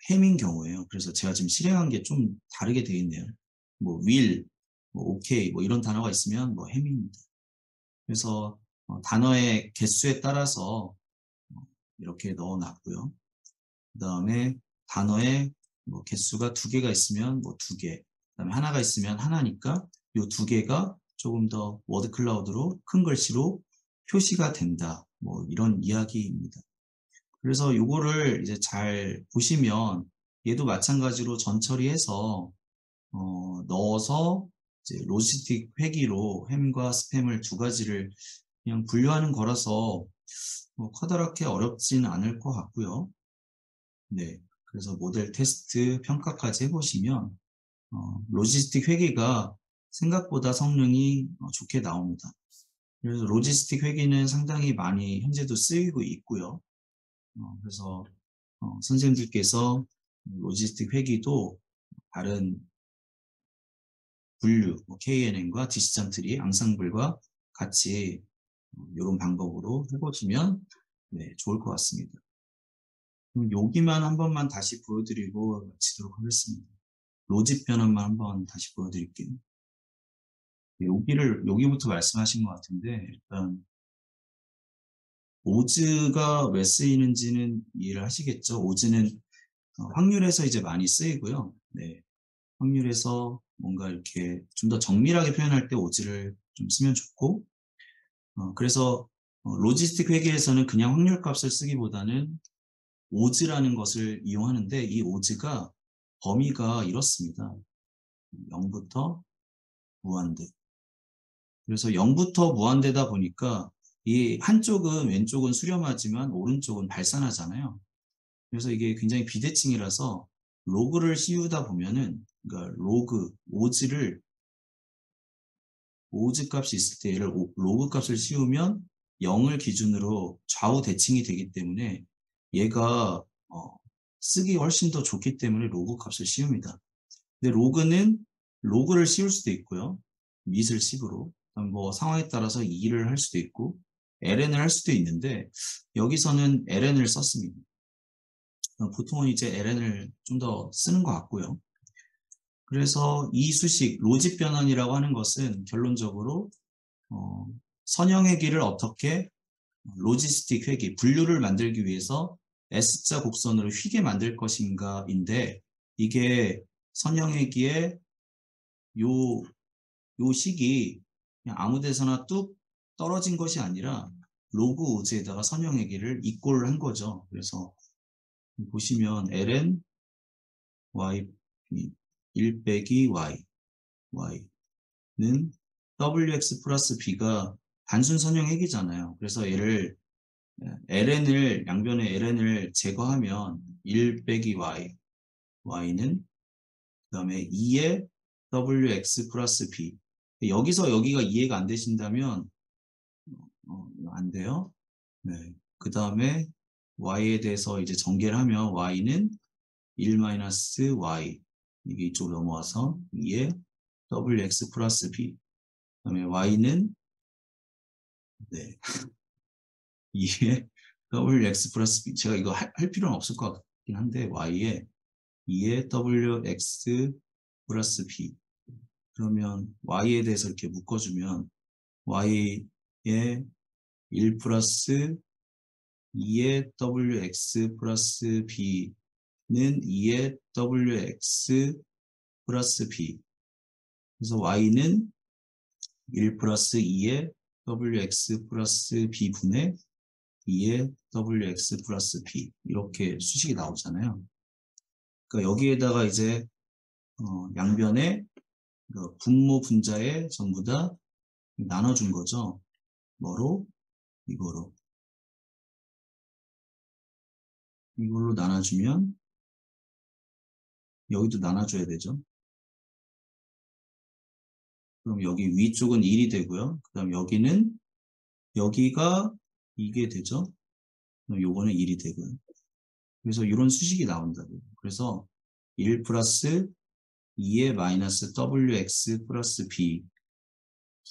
A: 햄인 경우예요. 그래서 제가 지금 실행한 게 좀 다르게 되어 있네요. 뭐 will, 뭐 okay, 뭐 이런 단어가 있으면 뭐 햄입니다. 그래서 단어의 개수에 따라서 이렇게 넣어놨고요. 그 다음에 단어의 뭐 개수가 2개가 있으면 뭐 2개, 그 다음에 하나가 있으면 하나니까 이 2개가 조금 더 워드 클라우드로 큰 글씨로 표시가 된다. 뭐 이런 이야기입니다. 그래서 요거를 이제 잘 보시면 얘도 마찬가지로 전처리해서 넣어서 이제 로지스틱 회기로 햄과 스팸을 두 가지를 그냥 분류하는 거라서 뭐 커다랗게 어렵지는 않을 것 같고요. 네, 그래서 모델 테스트 평가까지 해보시면 로지스틱 회계가 생각보다 성능이 좋게 나옵니다. 그래서 로지스틱 회계는 상당히 많이 현재도 쓰이고 있고요. 그래서 선생님들께서 로지스틱 회계도 다른 분류, KNN과 디시전 트리, 앙상블과 같이 이런 방법으로 해보시면 네, 좋을 것 같습니다. 그럼 여기만 한 번만 다시 보여드리고 마치도록 하겠습니다. 로직 변환만 한번 다시 보여드릴게요. 여기부터 말씀하신 것 같은데, 일단, 오즈가 왜 쓰이는지는 이해를 하시겠죠? 오즈는 확률에서 이제 많이 쓰이고요. 네. 확률에서 뭔가 이렇게 좀 더 정밀하게 표현할 때 오즈를 좀 쓰면 좋고, 그래서 로지스틱 회계에서는 그냥 확률 값을 쓰기보다는 오즈라는 것을 이용하는데, 이 오즈가 범위가 이렇습니다. 0부터 무한대. 그래서 0부터 무한대다 보니까 이 한쪽은 왼쪽은 수렴하지만 오른쪽은 발산하잖아요. 그래서 이게 굉장히 비대칭이라서 로그를 씌우다 보면은 그러니까 오즈 값이 있을 때 얘를 로그 값을 씌우면 0을 기준으로 좌우 대칭이 되기 때문에 얘가 쓰기 훨씬 더 좋기 때문에 로그 값을 씌웁니다. 근데 로그를 씌울 수도 있고요. 미술 식으로. 뭐 상황에 따라서 2를 할 수도 있고 ln을 할 수도 있는데 여기서는 ln을 썼습니다. 보통은 이제 ln을 좀 더 쓰는 것 같고요. 그래서 이 수식 로직 변환이라고 하는 것은 결론적으로 선형회기를 어떻게 로지스틱 회기, 분류를 만들기 위해서 S자 곡선으로 휘게 만들 것인가인데 이게 선형회기의 요 식이 그냥 아무 데서나 뚝 떨어진 것이 아니라 로그 오즈에다가 선형회기를 입고를 한 거죠. 그래서 보시면 ln y 1 빼기 y는 wx 플러스 b가 단순 선형회기잖아요. 그래서 얘를 양변의 ln을 제거하면 1 빼기 y는 그 다음에 2의 wx 플러스 b. 여기서 여기가 이해가 안 되신다면 안 돼요. 네. 그 다음에 y에 대해서 이제 전개를 하면 y는 1-y 이게 이쪽으로 넘어와서 2의 wx 플러스 b. 그 다음에 y는 네. 2의 wx 플러스 b. 제가 이거 할 필요는 없을 것 같긴 한데 y에 2의 wx 플러스 b. 그러면 y에 대해서 이렇게 묶어주면 y의 1 플러스 2의 wx 플러스 b는 2의 wx 플러스 b. 그래서 y는 1 플러스 2의 wx 플러스 b분의 2의 wx 플러스 b. 이렇게 수식이 나오잖아요. 그러니까 여기에다가 이제 양변에 분모 분자에 전부 다 나눠준 거죠. 뭐로? 이걸로 나눠주면 여기도 나눠줘야 되죠. 그럼 여기 위쪽은 1이 되고요. 그 다음 여기가 이게 되죠. 그럼 요거는 1이 되고요. 그래서 이런 수식이 나온다고요. 그래서 1 플러스 2의 마이너스 wx 플러스 b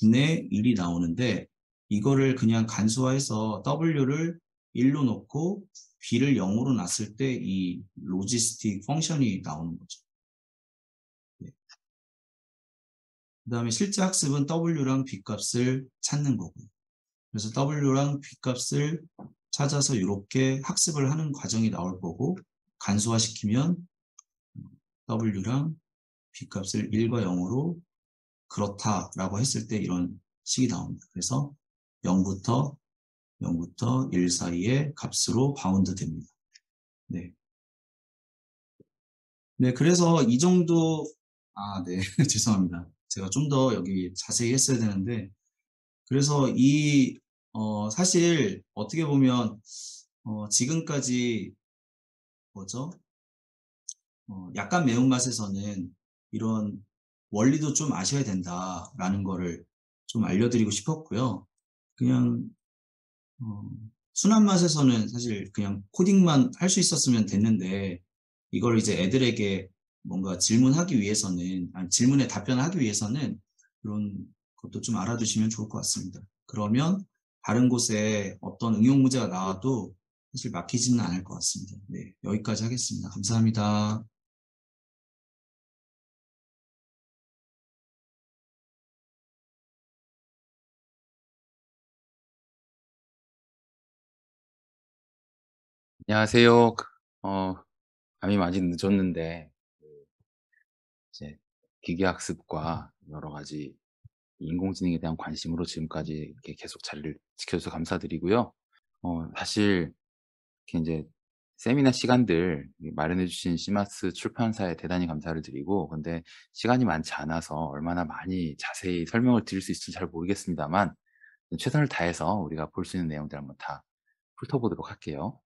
A: 분의 1이 나오는데 이거를 그냥 간수화해서 w를 1로 놓고 b를 0으로 놨을 때 이 로지스틱 펑션이 나오는 거죠. 네. 그 다음에 실제 학습은 w랑 b 값을 찾는 거고요. 그래서 w랑 b 값을 찾아서 이렇게 학습을 하는 과정이 나올 거고 간수화시키면 w랑 b 값을 1과 0으로 그렇다라고 했을 때 이런 식이 나옵니다. 그래서 0부터 0부터 1 사이의 값으로 바운드 됩니다. 네. 네, 그래서 이 정도, 네, 죄송합니다. 제가 좀 더 여기 자세히 했어야 되는데, 그래서 사실 어떻게 보면, 지금까지 뭐죠? 약간 매운맛에서는 이런 원리도 좀 아셔야 된다라는 거를 좀 알려드리고 싶었고요. 그냥 순한 맛에서는 사실 그냥 코딩만 할 수 있었으면 됐는데 이걸 이제 애들에게 뭔가 질문하기 위해서는 질문에 답변하기 위해서는 그런 것도 좀 알아두시면 좋을 것 같습니다. 그러면 다른 곳에 어떤 응용 문제가 나와도 사실 막히지는 않을 것 같습니다. 네, 여기까지 하겠습니다. 감사합니다.
B: 안녕하세요. 감이 많이 늦었는데, 그 이제 기계학습과 여러 가지 인공지능에 대한 관심으로 지금까지 이렇게 계속 자리를 지켜줘서 감사드리고요. 사실 이렇게 이제 세미나 시간들 마련해 주신 시마스 출판사에 대단히 감사를 드리고, 근데 시간이 많지 않아서 얼마나 많이 자세히 설명을 드릴 수 있을지 잘 모르겠습니다만, 최선을 다해서 우리가 볼 수 있는 내용들 한번 다 훑어보도록 할게요.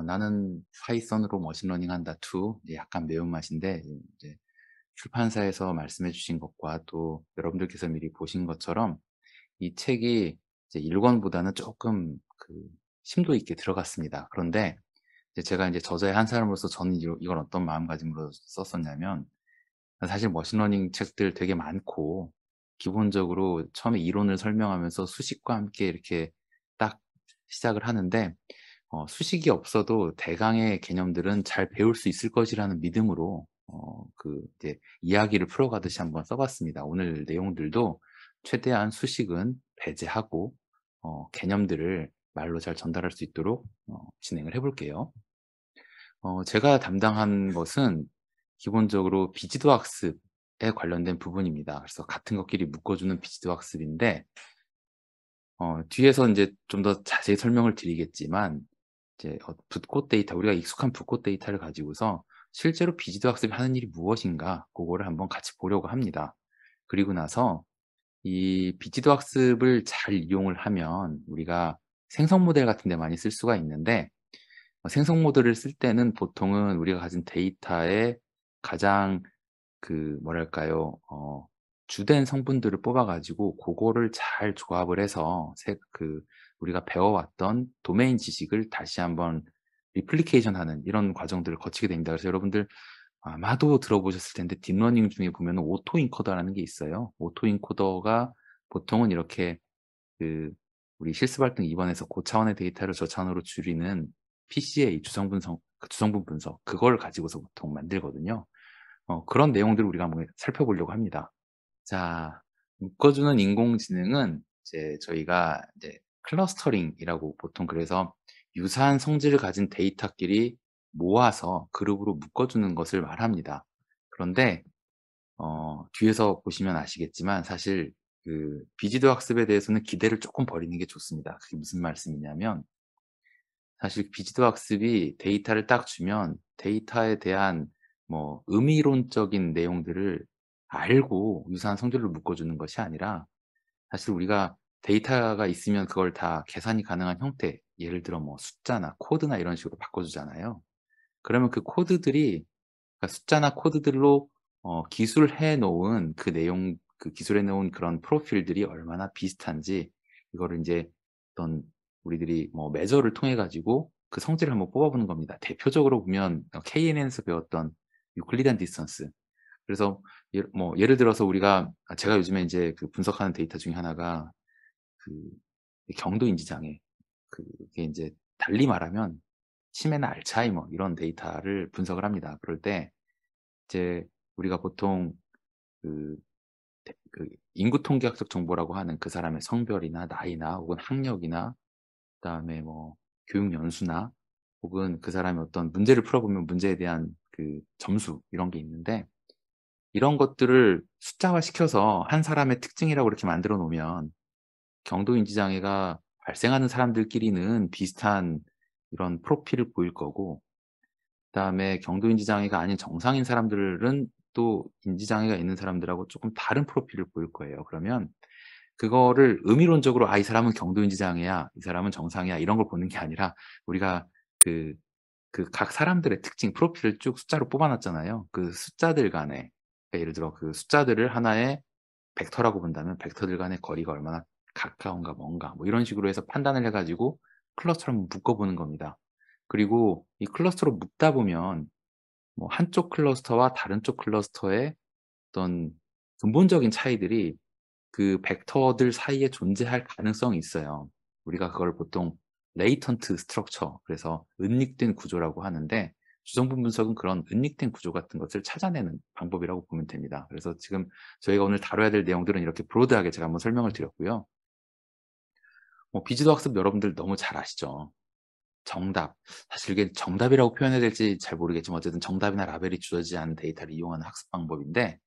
B: 나는 파이썬으로 머신러닝 한다 2, 이제 약간 매운맛인데, 이제 출판사에서 말씀해 주신 것과 또 여러분들께서 미리 보신 것처럼 이 책이 이제 1권보다는 조금 심도 있게 들어갔습니다. 그런데 이제 제가 이제 저자의 한 사람으로서 저는 이걸 어떤 마음가짐으로 썼었냐면, 사실 머신러닝 책들 되게 많고 기본적으로 처음에 이론을 설명하면서 수식과 함께 이렇게 딱 시작을 하는데, 수식이 없어도 대강의 개념들은 잘 배울 수 있을 것이라는 믿음으로 이제 이야기를 풀어가듯이 한번 써 봤습니다. 오늘 내용들도 최대한 수식은 배제하고 개념들을 말로 잘 전달할 수 있도록 진행을 해 볼게요. 제가 담당한 것은 기본적으로 비지도 학습에 관련된 부분입니다. 그래서 같은 것끼리 묶어주는 비지도 학습인데, 뒤에서 인제 좀 더 자세히 설명을 드리겠지만, 이제 붓꽃 데이터, 우리가 익숙한 붓꽃 데이터를 가지고서 실제로 비지도 학습이 하는 일이 무엇인가, 고거를 한번 같이 보려고 합니다. 그리고 나서 이 비지도 학습을 잘 이용을 하면 우리가 생성 모델 같은 데 많이 쓸 수가 있는데, 생성 모델을 쓸 때는 보통은 우리가 가진 데이터의 가장 뭐랄까요, 주된 성분들을 뽑아 가지고 고거를 잘 조합을 해서 우리가 배워왔던 도메인 지식을 다시 한번 리플리케이션 하는 이런 과정들을 거치게 됩니다. 그래서 여러분들 아마도 들어보셨을 텐데, 딥러닝 중에 보면은 오토 인코더라는 게 있어요. 오토 인코더가 보통은 이렇게 그 우리 실습 활동 2 번에서 고차원의 데이터를 저차원으로 줄이는 PCA 주성분 분석, 그걸 가지고서 보통 만들거든요. 그런 내용들을 우리가 한번 살펴보려고 합니다. 자, 묶어주는 인공지능은 이제 저희가 이제 클러스터링이라고, 보통 그래서 유사한 성질을 가진 데이터끼리 모아서 그룹으로 묶어주는 것을 말합니다. 그런데 뒤에서 보시면 아시겠지만 사실 비지도 학습에 대해서는 기대를 조금 버리는 게 좋습니다. 그게 무슨 말씀이냐면, 사실 비지도 학습이 데이터를 딱 주면 데이터에 대한 뭐 의미론적인 내용들을 알고 유사한 성질로 묶어주는 것이 아니라, 사실 우리가 데이터가 있으면 그걸 다 계산이 가능한 형태, 예를 들어 뭐 숫자나 코드나 이런 식으로 바꿔주잖아요. 그러면 그 코드들이, 그러니까 숫자나 코드들로 기술해 놓은 그 내용, 기술해 놓은 그런 프로필들이 얼마나 비슷한지, 이거를 인제 어떤 우리들이 뭐 매저를 통해 가지고 그 성질을 한번 뽑아 보는 겁니다. 대표적으로 보면 KNN에서 배웠던 유클리디안 디스턴스. 그래서 예를 들어서 우리가, 제가 요즘에 인제 분석하는 데이터 중에 하나가 그 경도 인지 장애, 그게 인제 달리 말하면 치매나 알츠하이머 이런 데이터를 분석을 합니다. 그럴 때 이제 우리가 보통 그 인구 통계학적 정보라고 하는 그 사람의 성별이나 나이나 혹은 학력이나, 그다음에 뭐 교육 연수나, 혹은 그 사람이 어떤 문제를 풀어보면 문제에 대한 점수, 이런 게 있는데, 이런 것들을 숫자화 시켜서 한 사람의 특징이라고 이렇게 만들어 놓으면 경도 인지 장애가 발생하는 사람들끼리는 비슷한 이런 프로필을 보일 거고, 그다음에 경도 인지 장애가 아닌 정상인 사람들은 또 인지 장애가 있는 사람들하고 조금 다른 프로필을 보일 거예요. 그러면 그거를 의미론적으로 '아 이 사람은 경도 인지 장애야. 이 사람은 정상이야.' 이런 걸 보는 게 아니라, 우리가 그 각 사람들의 특징 프로필을 쭉 숫자로 뽑아 놨잖아요. 그 숫자들 간에, 그러니까 예를 들어 그 숫자들을 하나의 벡터라고 본다면 벡터들 간의 거리가 얼마나 가까운가 먼가, 뭐 이런 식으로 해서 판단을 해 가지고 클러스터를 한번 묶어 보는 겁니다. 그리고 이 클러스터로 묶다 보면 뭐 한쪽 클러스터와 다른 쪽 클러스터의 어떤 근본적인 차이들이 그 벡터들 사이에 존재할 가능성이 있어요. 우리가 그걸 보통 레이턴트 스트럭처, 그래서 은닉된 구조라고 하는데, 주성분 분석은 그런 은닉된 구조 같은 것을 찾아내는 방법이라고 보면 됩니다. 그래서 지금 저희가 오늘 다뤄야 될 내용들은 이렇게 브로드하게 제가 한번 설명을 드렸고요. 비지도 학습 여러분들 너무 잘 아시죠? 정답. 사실 이게 정답이라고 표현해야 될지 잘 모르겠지만 어쨌든 정답이나 라벨이 주어지지 않은 데이터를 이용하는 학습 방법인데,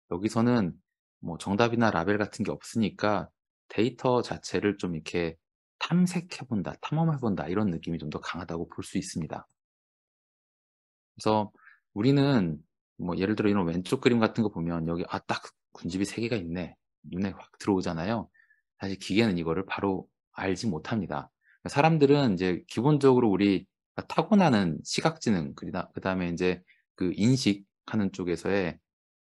B: 여기서는 뭐 정답이나 라벨 같은 게 없으니까 데이터 자체를 좀 이렇게 탐색해 본다, 탐험해 본다, 이런 느낌이 좀 더 강하다고 볼 수 있습니다. 그래서 우리는 뭐 예를 들어 이런 왼쪽 그림 같은 거 보면 여기 딱 군집이 3 개가 있네. 눈에 확 들어오잖아요. 사실 기계는 이거를 바로 알지 못합니다. 사람들은 이제 기본적으로 우리가 타고나는 시각지능, 그다음에 인제 그 인식하는 쪽에서의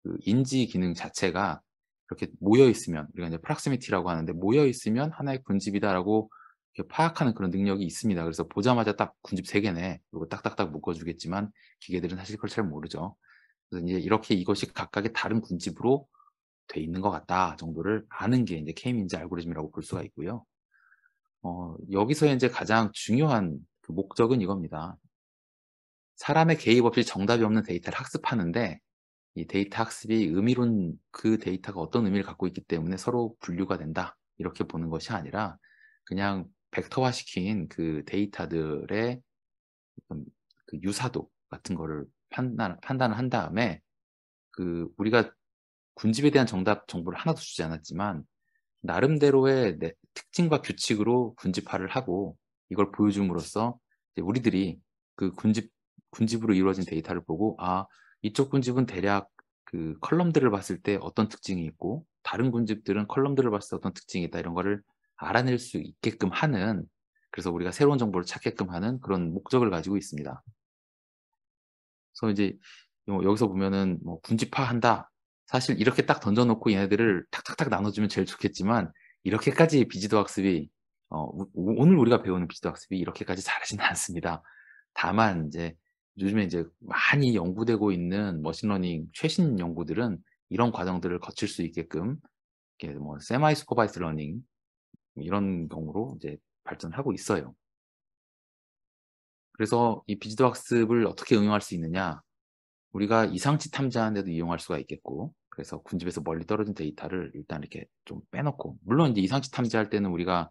B: 그 인지 기능 자체가 이렇게 모여 있으면, 우리가 이제 프락시미티라고 하는데, 모여 있으면 '하나의 군집이다.'라고 이렇게 파악하는 그런 능력이 있습니다. 그래서 보자마자 딱 '군집 3 개네.' 그리고 딱딱딱 묶어 주겠지만, 기계들은 사실 그걸 잘 모르죠. 그래서 인제 이렇게 이것이 각각의 다른 군집으로 돼 있는 것 같다 정도를 아는 게 인제 K-민지 알고리즘이라고 볼 수가 있고요. 여기서 인제 가장 중요한 그 목적은 이겁니다. 사람의 개입 없이 정답이 없는 데이터를 학습하는데, 이 데이터 학습이 의미론, 그 데이터가 어떤 의미를 갖고 있기 때문에 서로 분류가 된다, 이렇게 보는 것이 아니라, 그냥 벡터화시킨 그 데이터들의 어떤 그 유사도 같은 거를 판단을 한 다음에, 우리가 군집에 대한 정답 정보를 하나도 주지 않았지만 나름대로의 특징과 규칙으로 군집화를 하고, 이걸 보여줌으로써 이제 우리들이 그 군집으로 이루어진 데이터를 보고, '아 이쪽 군집은 대략 그 컬럼들을 봤을 때 어떤 특징이 있고, 다른 군집들은 컬럼들을 봤을 때 어떤 특징이 있다.' 이런 거를 알아낼 수 있게끔 하는, 그래서 우리가 새로운 정보를 찾게끔 하는 그런 목적을 가지고 있습니다. 그래서 이제 여기서 보면은 뭐 "군집화한다." 사실 이렇게 딱 던져 놓고 얘네들을 탁탁탁 나눠 주면 제일 좋겠지만, 이렇게까지 비지도 학습이 오늘 우리가 배우는 비지도 학습이 이렇게까지 잘하지는 않습니다. 다만 인제 요즘에 인제 많이 연구되고 있는 머신러닝 최신 연구들은 이런 과정들을 거칠 수 있게끔 이렇게 뭐 세마이 슈퍼바이즈드 러닝, 이런 경우로 이제 발전하고 있어요. 그래서 이 비지도 학습을 어떻게 응용할 수 있느냐, 우리가 이상치 탐지하는 데도 이용할 수가 있겠고, 그래서 군집에서 멀리 떨어진 데이터를 일단 이렇게 좀 빼놓고, 물론 이제 이상치 탐지할 때는 우리가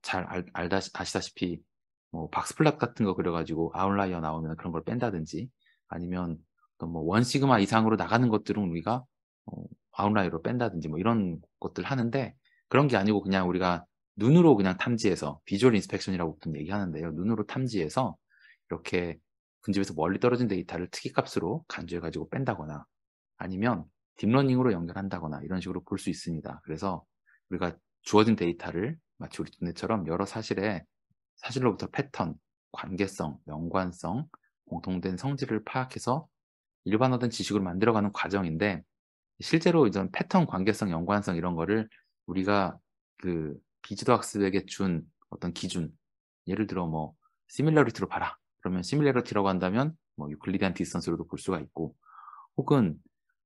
B: 잘 아시다시피 뭐 박스플랫 같은 거 그려 가지고 아웃라이어 나오면 그런 걸 뺀다든지, 아니면 어떤 뭐 1 시그마 이상으로 나가는 것들은 우리가 어 아웃라이어로 뺀다든지, 뭐 이런 것들 하는데, 그런 게 아니고 그냥 우리가 눈으로 그냥 탐지해서, 비주얼 인스펙션이라고 보통 얘기하는데요. 눈으로 탐지해서 이렇게 군집에서 멀리 떨어진 데이터를 특이값으로 간주해 가지고 뺀다거나, 아니면 딥러닝으로 연결한다거나, 이런 식으로 볼 수 있습니다. 그래서 우리가 주어진 데이터를 마치 우리 두뇌처럼 여러 사실로부터 패턴, 관계성, 연관성, 공통된 성질을 파악해서 일반화된 지식으로 만들어가는 과정인데, 실제로 이런 패턴, 관계성, 연관성, 이런 거를 우리가 비지도 학습에게 준 어떤 기준, 예를 들어 뭐 시밀러리티로 봐라, 그러면 시밀러리티라고 한다면 뭐 유클리디안 디스턴스로도 볼 수가 있고, 혹은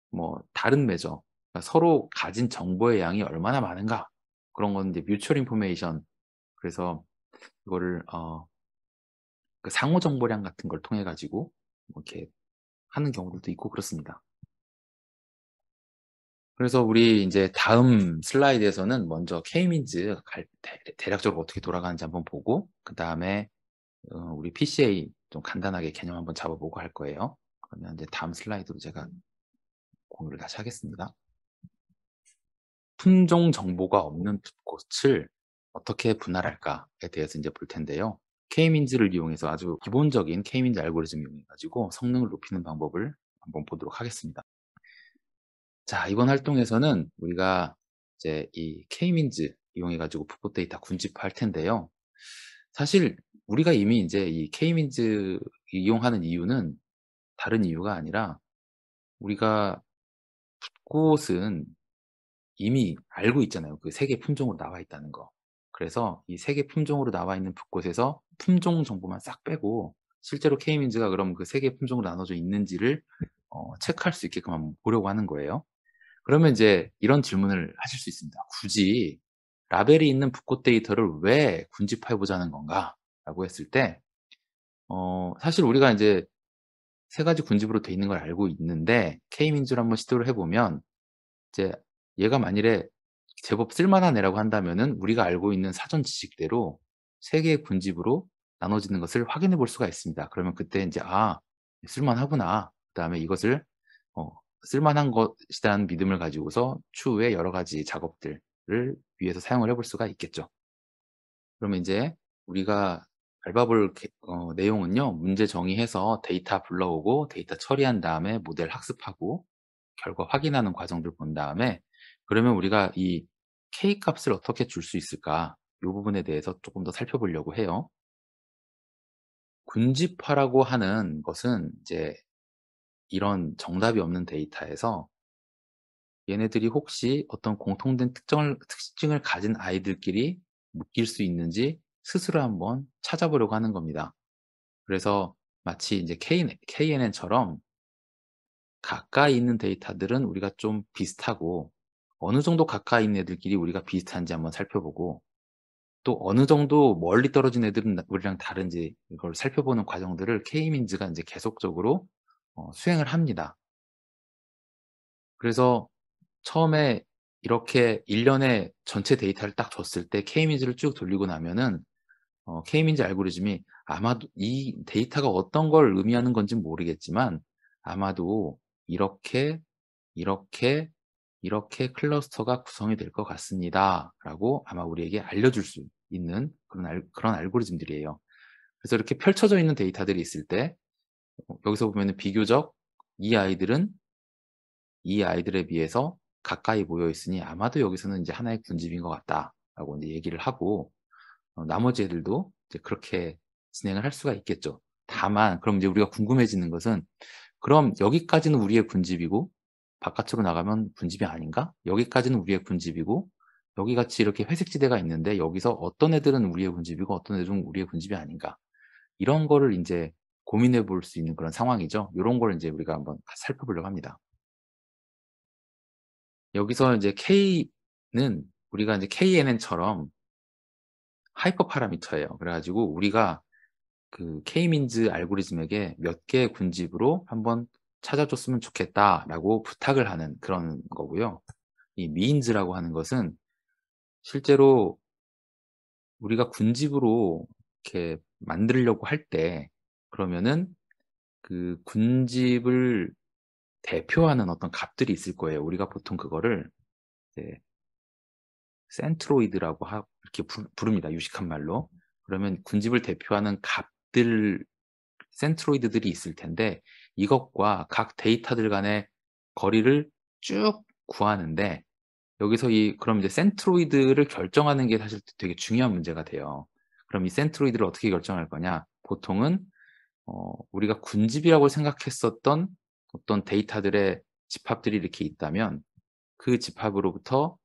B: 뭐 다른 메저, 그러니까 서로 가진 정보의 양이 얼마나 많은가, 그런 건 이제 뮤추얼 인포메이션, 그래서 이거를 그 상호 정보량 같은 걸 통해 가지고 뭐 이렇게 하는 경우들도 있고 그렇습니다. 그래서 우리 인제 다음 슬라이드에서는 먼저 K-민즈 대략적으로 어떻게 돌아가는지 한번 보고, 그다음에 우리 PCA 좀 간단하게 개념 한번 잡아 보고 할 거예요. 그러면 인제 다음 슬라이드로 제가 공유를 다시 하겠습니다. 품종 정보가 없는 붓꽃을 어떻게 분할할까에 대해서 이제 볼 텐데요. K-민즈를 이용해서 아주 기본적인 K-민즈 알고리즘 이용해 가지고 성능을 높이는 방법을 한번 보도록 하겠습니다. 자, 이번 활동에서는 우리가 이제 이 K-민즈 이용해 가지고 붓고 데이터 군집할 텐데요. 사실 우리가 이미 이제 이 K-민즈 이용하는 이유는 다른 이유가 아니라 우리가 붓곳은 이미 알고 있잖아요. 그 3개 품종으로 나와 있다는 거. 그래서 이 3개 품종으로 나와 있는 붓곳에서 품종 정보만 싹 빼고 실제로 K민즈가 그럼 그 3개 품종으로 나눠져 있는지를 체크할 수 있게끔 한번 보려고 하는 거예요. 그러면 이제 이런 질문을 하실 수 있습니다. "굳이 라벨이 있는 붓꽃 데이터를 왜 군집해 보자는 건가?"라고 했을 때 사실 우리가 인제 3 가지 군집으로 돼 있는 걸 알고 있는데 K민즈로 한번 시도를 해 보면 이제 얘가 만일에 제법 쓸만한 애라고 한다면은 우리가 알고 있는 사전 지식대로 3 개의 군집으로 나눠지는 것을 확인해 볼 수가 있습니다. 그러면 그때 인제 '아 쓸만하구나.' 그다음에 이것을 어 쓸만한 것이라는 믿음을 가지고서 추후에 여러 가지 작업들을 위해서 사용을 해볼 수가 있겠죠. 그러면 인제 우리가 밟아볼 내용은요. 문제 정의해서 데이터 불러오고 데이터 처리한 다음에 모델 학습하고 결과 확인하는 과정들 본 다음에 그러면 우리가 이 K 값을 어떻게 줄 수 있을까? 요 부분에 대해서 쪼끔 더 살펴보려고 해요. 군집화라고 하는 것은 이제 이런 정답이 없는 데이터에서 얘네들이 혹시 어떤 공통된 특징을 가진 아이들끼리 묶일 수 있는지 스스로 한번 찾아보려고 하는 겁니다. 그래서 마치 이제 KNN처럼 가까이 있는 데이터들은 우리가 좀 비슷하고 어느 정도 가까이 있는 애들끼리 우리가 비슷한지 한번 살펴보고 또 어느 정도 멀리 떨어진 애들은 우리랑 다른지 이걸 살펴보는 과정들을 K-민즈가 인제 계속적으로 수행을 합니다. 그래서 처음에 이렇게 1 년에 전체 데이터를 딱 줬을 때 K-민즈를 쭉 돌리고 나면은 K-민즈 알고리즘이 아마도 이 데이터가 어떤 걸 의미하는 건진 모르겠지만 아마도 이렇게, 이렇게, 이렇게 클러스터가 구성이 될 것 같습니다."라고 아마 우리에게 알려줄 수 있는 그런 알고리즘들이에요. 그래서 이렇게 펼쳐져 있는 데이터들이 있을 때 여기서 보면은 비교적 이 아이들은 이 아이들에 비해서 가까이 모여 있으니 아마도 여기서는 이제 하나의 군집인 것 같다라고 이제 얘기를 하고 나머지 애들도 이제 그렇게 진행을 할 수가 있겠죠. 다만 그럼 이제 우리가 궁금해지는 것은 '그럼 여기까지는 우리의 군집이고 바깥으로 나가면 군집이 아닌가? 여기까지는 우리의 군집이고 여기 같이 이렇게 회색 지대가 있는데 여기서 어떤 애들은 우리의 군집이고 어떤 애들은 우리의 군집이 아닌가?' 이런 거를 인제 고민해 볼 수 있는 그런 상황이죠. 요런 걸 인제 우리가 한번 살펴보려고 합니다. 여기서 이제 K는 우리가 인제 KNN처럼 하이퍼 파라미터예요. 그래 가지고 우리가 그 K-민즈 알고리즘에게 "몇 개의 군집으로 한번 찾아줬으면 좋겠다."라고 부탁을 하는 그런 거고요. 이 미인즈라고 하는 것은 실제로 우리가 군집으로 이렇게 만들려고 할 때 그러면은 그 군집을 대표하는 어떤 값들이 있을 거예요. 우리가 보통 그거를 이제 센트로이드라고 이렇게 부릅니다, 유식한 말로. 그러면 군집을 대표하는 값들 센트로이드들이 있을 텐데 이것과 각 데이터들 간의 거리를 쭉 구하는데 여기서 그럼 이제 센트로이드를 결정하는 게 사실 되게 중요한 문제가 돼요. 그럼 이 센트로이드를 어떻게 결정할 거냐? 보통은 우리가 군집이라고 생각했었던 어떤 데이터들의 집합들이 이렇게 있다면 그 집합으로부터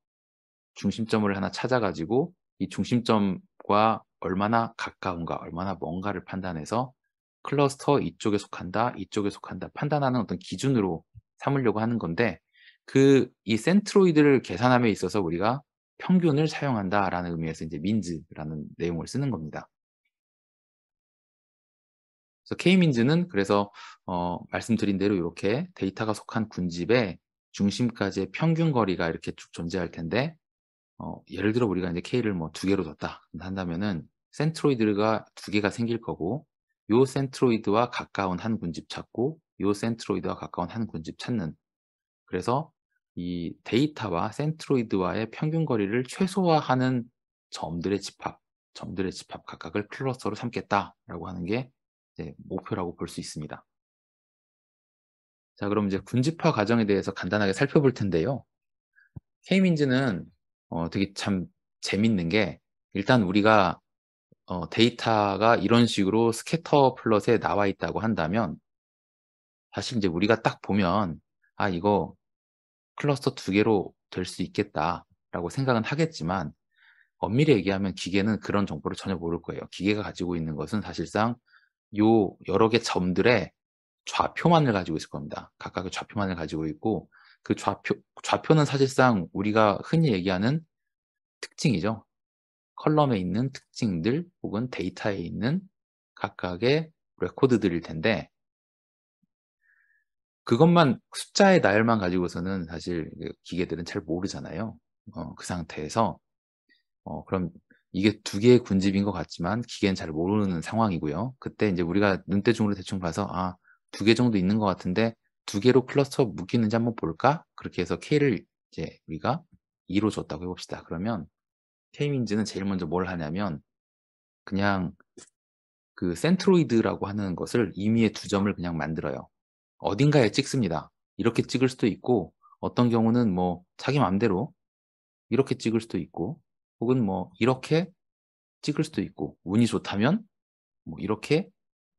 B: 중심점을 하나 찾아 가지고 이 중심점과 얼마나 가까운가 얼마나 먼가를 판단해서 클러스터 이쪽에 속한다, 이쪽에 속한다 판단하는 어떤 기준으로 삼으려고 하는 건데 이 센트로이드를 계산함에 있어서 우리가 평균을 사용한다라는 의미에서 이제 민즈라는 내용을 쓰는 겁니다. 그래서 K민즈는 그래서 말씀드린 대로 요렇게 데이터가 속한 군집의 중심까지의 평균 거리가 이렇게 쭉 존재할 텐데 예를 들어 우리가 이제 K를 뭐 2 개로 줬다 한다면은 센트로이드가 2 개가 생길 거고 요 센트로이드와 가까운 한 군집 찾고 요 센트로이드와 가까운 한 군집 찾는 그래서 이 데이터와 센트로이드와의 평균 거리를 최소화하는 점들의 집합 각각을 클러스터로 삼겠다라고 하는 게 이제 목표라고 볼 수 있습니다. 자, 그럼 이제 군집화 과정에 대해서 간단하게 살펴볼 텐데요. K민즈는 되게 참 재밌는 게, 일단 우리가 데이터가 이런 식으로 스캐터 플롯에 나와 있다고 한다면, 사실 이제 우리가 딱 보면 이거 클러스터 2개로 될 수 있겠다라고 생각은 하겠지만, 엄밀히 얘기하면 기계는 그런 정보를 전혀 모를 거예요. 기계가 가지고 있는 것은 사실상 요 여러 개 점들의 좌표만을 가지고 있을 겁니다. 각각의 좌표만을 가지고 있고, 그 좌표는 사실상 우리가 흔히 얘기하는 특징이죠. 컬럼에 있는 특징들 혹은 데이터에 있는 각각의 레코드들일 텐데, 그것만 숫자의 나열만 가지고서는 사실 기계들은 잘 모르잖아요. 그 상태에서 그럼 이게 2개의 군집인 것 같지만 기계는 잘 모르는 상황이고요. 그때 이제 우리가 눈대중으로 대충 봐서 2개 정도 있는 것 같은데 2개로 클러스터 묶이는지 한번 볼까? 그렇게 해서 K를 이제 우리가 2로 줬다고 해봅시다. 그러면 K민즈는 제일 먼저 뭘 하냐면, 그냥 그 센트로이드라고 하는 것을 임의의 2점을 그냥 만들어요. 어딘가에 찍습니다. 이렇게 찍을 수도 있고, 어떤 경우는 뭐 자기 맘대로 이렇게 찍을 수도 있고, 혹은 뭐 이렇게 찍을 수도 있고, 운이 좋다면 뭐 이렇게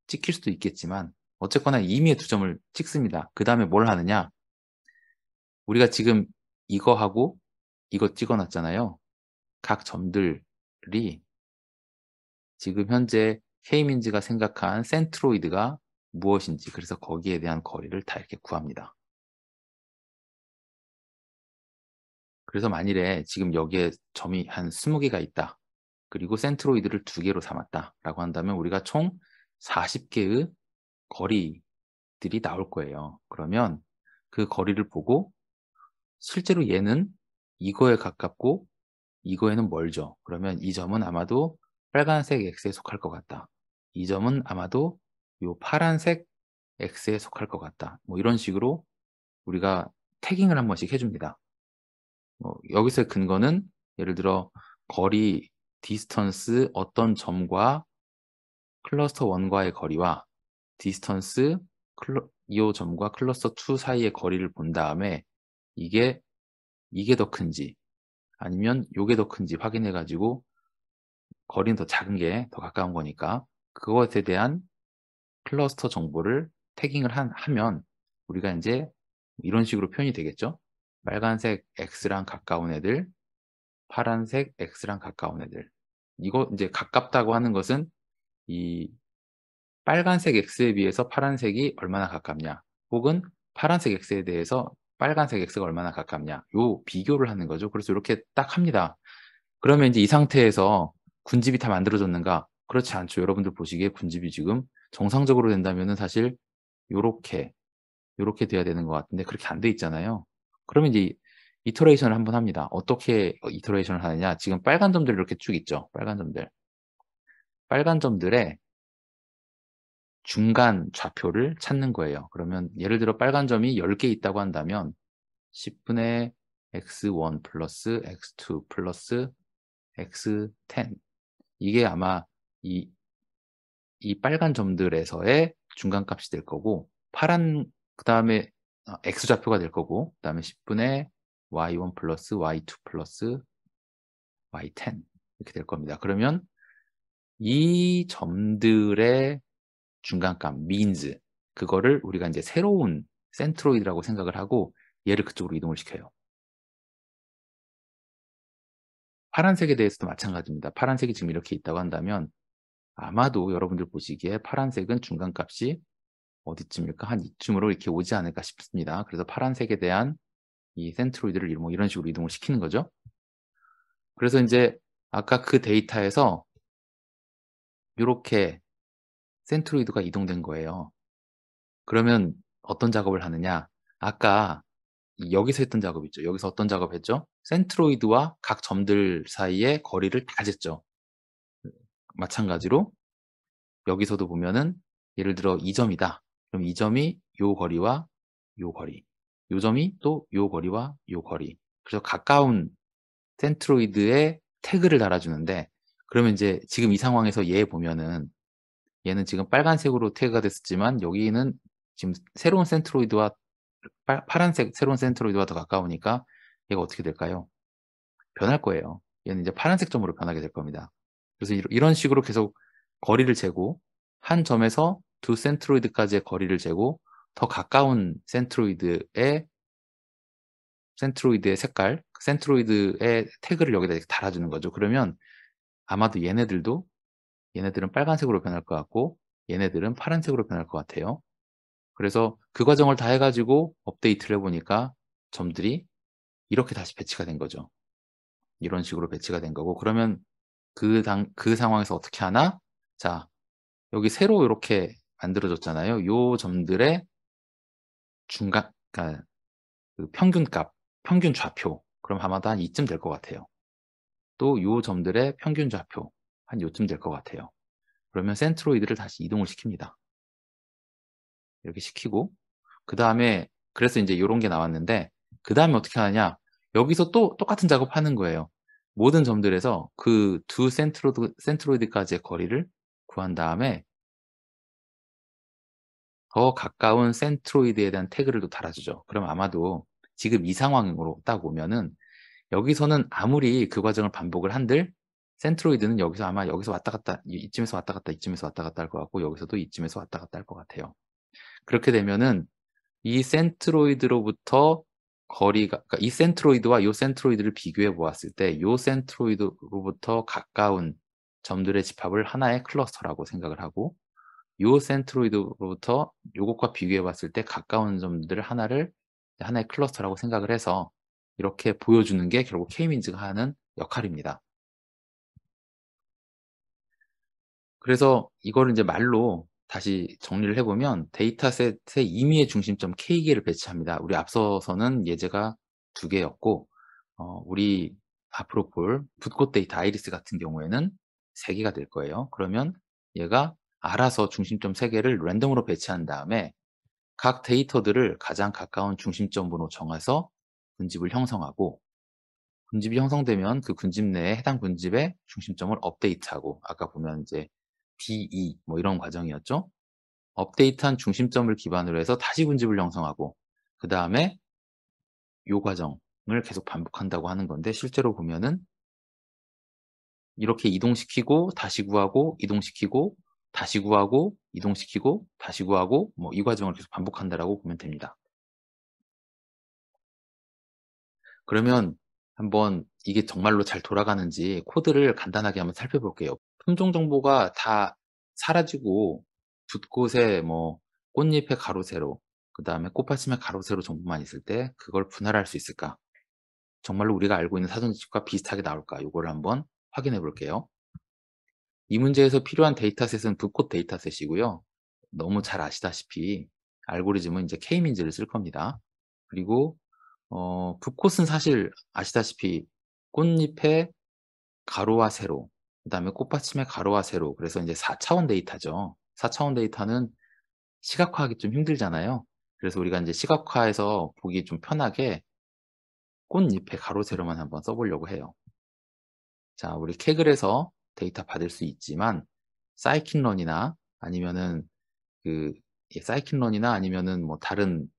B: 찍힐 수도 있겠지만, 어쨌거나 임의의 2점을 찍습니다. 그 다음에 뭘 하느냐, 우리가 지금 이거하고 이거 찍어 놨잖아요. 각 점들이 지금 현재 K민즈가 생각한 센트로이드가 무엇인지, 그래서 거기에 대한 거리를 다 이렇게 구합니다. 그래서 만일에 지금 여기에 점이 한 20개가 있다. 그리고 센트로이드를 2개로 삼았다 라고 한다면 우리가 총 40개의 거리들이 나올 거예요. 그러면 그 거리를 보고, 실제로 얘는 이거에 가깝고 이거에는 멀죠. 그러면 이 점은 아마도 빨간색 X에 속할 것 같다. 이 점은 아마도 요 파란색 X에 속할 것 같다. 뭐 이런 식으로 우리가 태깅을 한 번씩 해줍니다. 여기서의 근거는 예를 들어 거리, 디스턴스 어떤 점과 클러스터 1과의 거리와 디스턴스 이 점과 클러스터 2 사이의 거리를 본 다음에 이게 더 큰지 아니면 요게 더 큰지 확인해 가지고, 거리는 더 작은 게 더 가까운 거니까 그것에 대한 클러스터 정보를 태깅을 하면 우리가 이제 이런 식으로 표현이 되겠죠. 빨간색 X랑 가까운 애들, 파란색 X랑 가까운 애들. 이거 이제 가깝다고 하는 것은 이 빨간색 X에 비해서 파란색이 얼마나 가깝냐, 혹은 파란색 X에 대해서 빨간색 X가 얼마나 가깝냐, 요 비교를 하는 거죠. 그래서 이렇게 딱 합니다. 그러면 이제 이 상태에서 군집이 다 만들어졌는가? 그렇지 않죠. 여러분들 보시기에 군집이 지금 정상적으로 된다면은 사실 요렇게 돼야 되는 것 같은데 그렇게 안 돼 있잖아요. 그러면 이제 이터레이션을 한번 합니다. 어떻게 이터레이션을 하느냐? 지금 빨간 점들 이렇게 쭉 있죠. 빨간 점들. 빨간 점들의 중간 좌표를 찾는 거예요. 그러면 예를 들어 빨간 점이 10개 있다고 한다면 10분의 x1 플러스 x2 플러스 x10, 이게 아마 이 빨간 점들에서의 중간값이 될 거고, 그 다음에 x좌표가 될 거고, 그 다음에 10분의 y1 플러스 y2 플러스 y10 이렇게 될 겁니다. 그러면 이 점들의 중간값, means, 그거를 우리가 이제 새로운 센트로이드라고 생각을 하고 얘를 그쪽으로 이동을 시켜요. 파란색에 대해서도 마찬가지입니다. 파란색이 지금 이렇게 있다고 한다면 아마도 여러분들 보시기에 파란색은 중간값이 어디쯤일까? 한 이쯤으로 이렇게 오지 않을까 싶습니다. 그래서 파란색에 대한 이 센트로이드를 뭐 이런 식으로 이동을 시키는 거죠. 그래서 이제 아까 그 데이터에서 이렇게 센트로이드가 이동된 거예요. 그러면 어떤 작업을 하느냐? 아까 여기서 했던 작업 있죠. 여기서 어떤 작업 했죠? 센트로이드와 각 점들 사이의 거리를 다 쟀죠. 마찬가지로 여기서도 보면은 예를 들어 이 점이다. 그럼 이 점이 요 거리와 요 거리, 요 점이 또 요 거리와 요 거리. 그래서 가까운 센트로이드의 태그를 달아주는데, 그러면 이제 지금 이 상황에서 얘 보면은 얘는 지금 빨간색으로 태그가 됐었지만 여기는 지금 새로운 센트로이드와 파란색 새로운 센트로이드와 더 가까우니까 얘가 어떻게 될까요? 변할 거예요. 얘는 이제 파란색 점으로 변하게 될 겁니다. 그래서 이런 식으로 계속 거리를 재고, 한 점에서 두 센트로이드까지의 거리를 재고, 더 가까운 센트로이드의 색깔, 센트로이드의 태그를 여기다 이렇게 달아주는 거죠. 그러면 아마도 얘네들은 빨간색으로 변할 것 같고 얘네들은 파란색으로 변할 것 같아요. 그래서 그 과정을 다 해가지고 업데이트를 해보니까 점들이 이렇게 다시 배치가 된 거죠. 이런 식으로 배치가 된 거고, 그러면 그 상황에서 어떻게 하나? 자, 여기 새로 이렇게 만들어졌잖아요. 요 점들의 중간, 그러니까 그 평균값, 평균 좌표. 그럼 아마도 한 이쯤 될 것 같아요. 또 요 점들의 평균 좌표, 한 요쯤 될 것 같아요. 그러면 센트로이드를 다시 이동을 시킵니다. 이렇게 시키고, 그 다음에, 그래서 이제 이런 게 나왔는데, 그 다음에 어떻게 하느냐? 여기서 또 똑같은 작업하는 거예요. 모든 점들에서 그 두 센트로이드까지의 거리를 구한 다음에 더 가까운 센트로이드에 대한 태그를 또 달아주죠. 그럼 아마도 지금 이 상황으로 딱 오면은 여기서는 아무리 그 과정을 반복을 한들 센트로이드는 여기서 아마 여기서 왔다 갔다, 이쯤에서 왔다 갔다, 이쯤에서 왔다 갔다 할 것 같고, 여기서도 이쯤에서 왔다 갔다 할 것 같아요. 그렇게 되면은 이 센트로이드로부터 거리가, 그러니까 이 센트로이드와 이 센트로이드를 비교해 보았을 때 이 센트로이드로부터 가까운 점들의 집합을 하나의 클러스터라고 생각을 하고, 이 센트로이드로부터 요것과 비교해 봤을 때 가까운 점들을 하나의 클러스터라고 생각을 해서 이렇게 보여주는 게 결국 K-민즈가 하는 역할입니다. 그래서 이거를 이제 말로 다시 정리를 해보면 데이터셋의 임의의 중심점 K개를 배치합니다. 우리 앞서서는 예제가 2개였고, 우리 앞으로 볼 붓꽃 데이터 아이리스 같은 경우에는 3개가 될 거예요. 그러면 얘가 알아서 중심점 3개를 랜덤으로 배치한 다음에 각 데이터들을 가장 가까운 중심점으로 정해서 군집을 형성하고, 군집이 형성되면 그 군집 내에 해당 군집의 중심점을 업데이트하고, 아까 보면 이제 DE 뭐 이런 과정이었죠. 업데이트한 중심점을 기반으로 해서 다시 군집을 형성하고, 그 다음에 요 과정을 계속 반복한다고 하는 건데, 실제로 보면은 이렇게 이동시키고 다시 구하고 이동시키고 다시 구하고 이동시키고 다시 구하고, 뭐 이 과정을 계속 반복한다라고 보면 됩니다. 그러면 한번 이게 정말로 잘 돌아가는지 코드를 간단하게 한번 살펴볼게요. 품종 정보가 다 사라지고 붓꽃에 뭐 꽃잎에 가로 세로, 그 다음에 꽃받침에 가로 세로 정보만 있을 때 그걸 분할할 수 있을까? 정말로 우리가 알고 있는 사전 지식과 비슷하게 나올까? 이거를 한번 확인해 볼게요. 이 문제에서 필요한 데이터셋은 붓꽃 데이터셋이고요. 너무 잘 아시다시피 알고리즘은 이제 K-민즈를 쓸 겁니다. 그리고 붓꽃은 사실 아시다시피 꽃잎의 가로와 세로, 그 다음에 꽃받침의 가로와 세로, 그래서 이제 4차원 데이터죠. 4차원 데이터는 시각화하기 좀 힘들잖아요. 그래서 우리가 이제 시각화해서 보기 좀 편하게 꽃잎의 가로 세로만 한번 써보려고 해요. 자, 우리 케글에서 데이터 받을 수 있지만 사이킨런이나 아니면은 그 사이킨런이나 아니면은 뭐 다른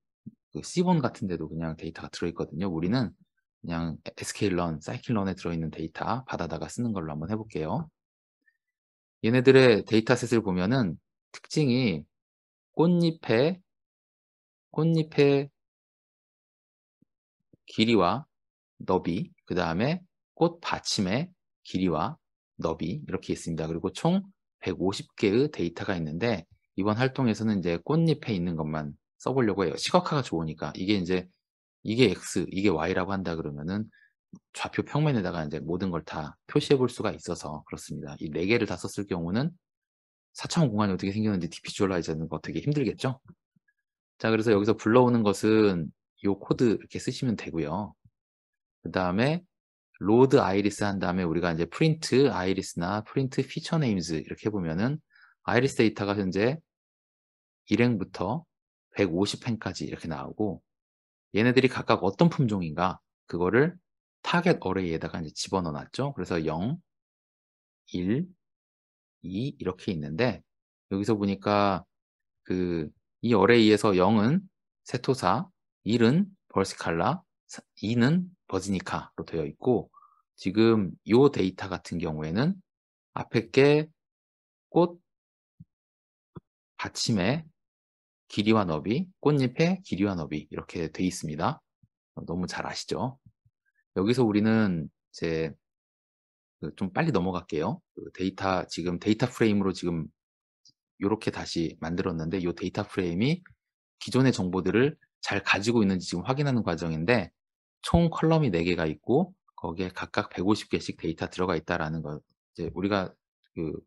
B: 그 C본 같은 데도 그냥 데이터가 들어있거든요. 우리는 그냥 sklearn, scikit-learn에 들어있는 데이터 받아다가 쓰는 걸로 한번 해볼게요. 얘네들의 데이터셋을 보면은 특징이 꽃잎의 길이와 너비, 그 다음에 꽃 받침의 길이와 너비 이렇게 있습니다. 그리고 총 150개의 데이터가 있는데 이번 활동에서는 이제 꽃잎에 있는 것만 써보려고 해요. 시각화가 좋으니까. 이게 X, 이게 Y라고 한다 그러면은 좌표 평면에다가 이제 모든 걸 다 표시해 볼 수가 있어서 그렇습니다. 이 4개를 다 썼을 경우는 4차원 공간이 어떻게 생겼는지 디비주얼라이즈 하는 거 되게 힘들겠죠? 자, 그래서 여기서 불러오는 것은 이 코드 이렇게 쓰시면 되고요. 그 다음에 로드 아이리스 한 다음에 우리가 이제 프린트 아이리스나 프린트 피처 네임즈 이렇게 해보면은 아이리스 데이터가 현재 1행부터 150행까지 이렇게 나오고, 얘네들이 각각 어떤 품종인가 그거를 타겟 어레이에다가 이제 집어넣어 놨죠. 그래서 0, 1, 2 이렇게 있는데 여기서 보니까 이 어레이에서 0은 세토사, 1은 벌시칼라, 2는 버지니카로 되어 있고 지금 요 데이터 같은 경우에는 앞에 게 꽃 받침의 길이와 너비, 꽃잎의 길이와 너비 이렇게 돼 있습니다. 너무 잘 아시죠? 여기서 우리는 이제 좀 빨리 넘어갈게요. 지금 데이터 프레임으로 지금 요렇게 다시 만들었는데 요 데이터 프레임이 기존의 정보들을 잘 가지고 있는지 지금 확인하는 과정인데 총 컬럼이 4개가 있고 거기에 각각 150개씩 데이터 들어가 있다라는 거 이제 우리가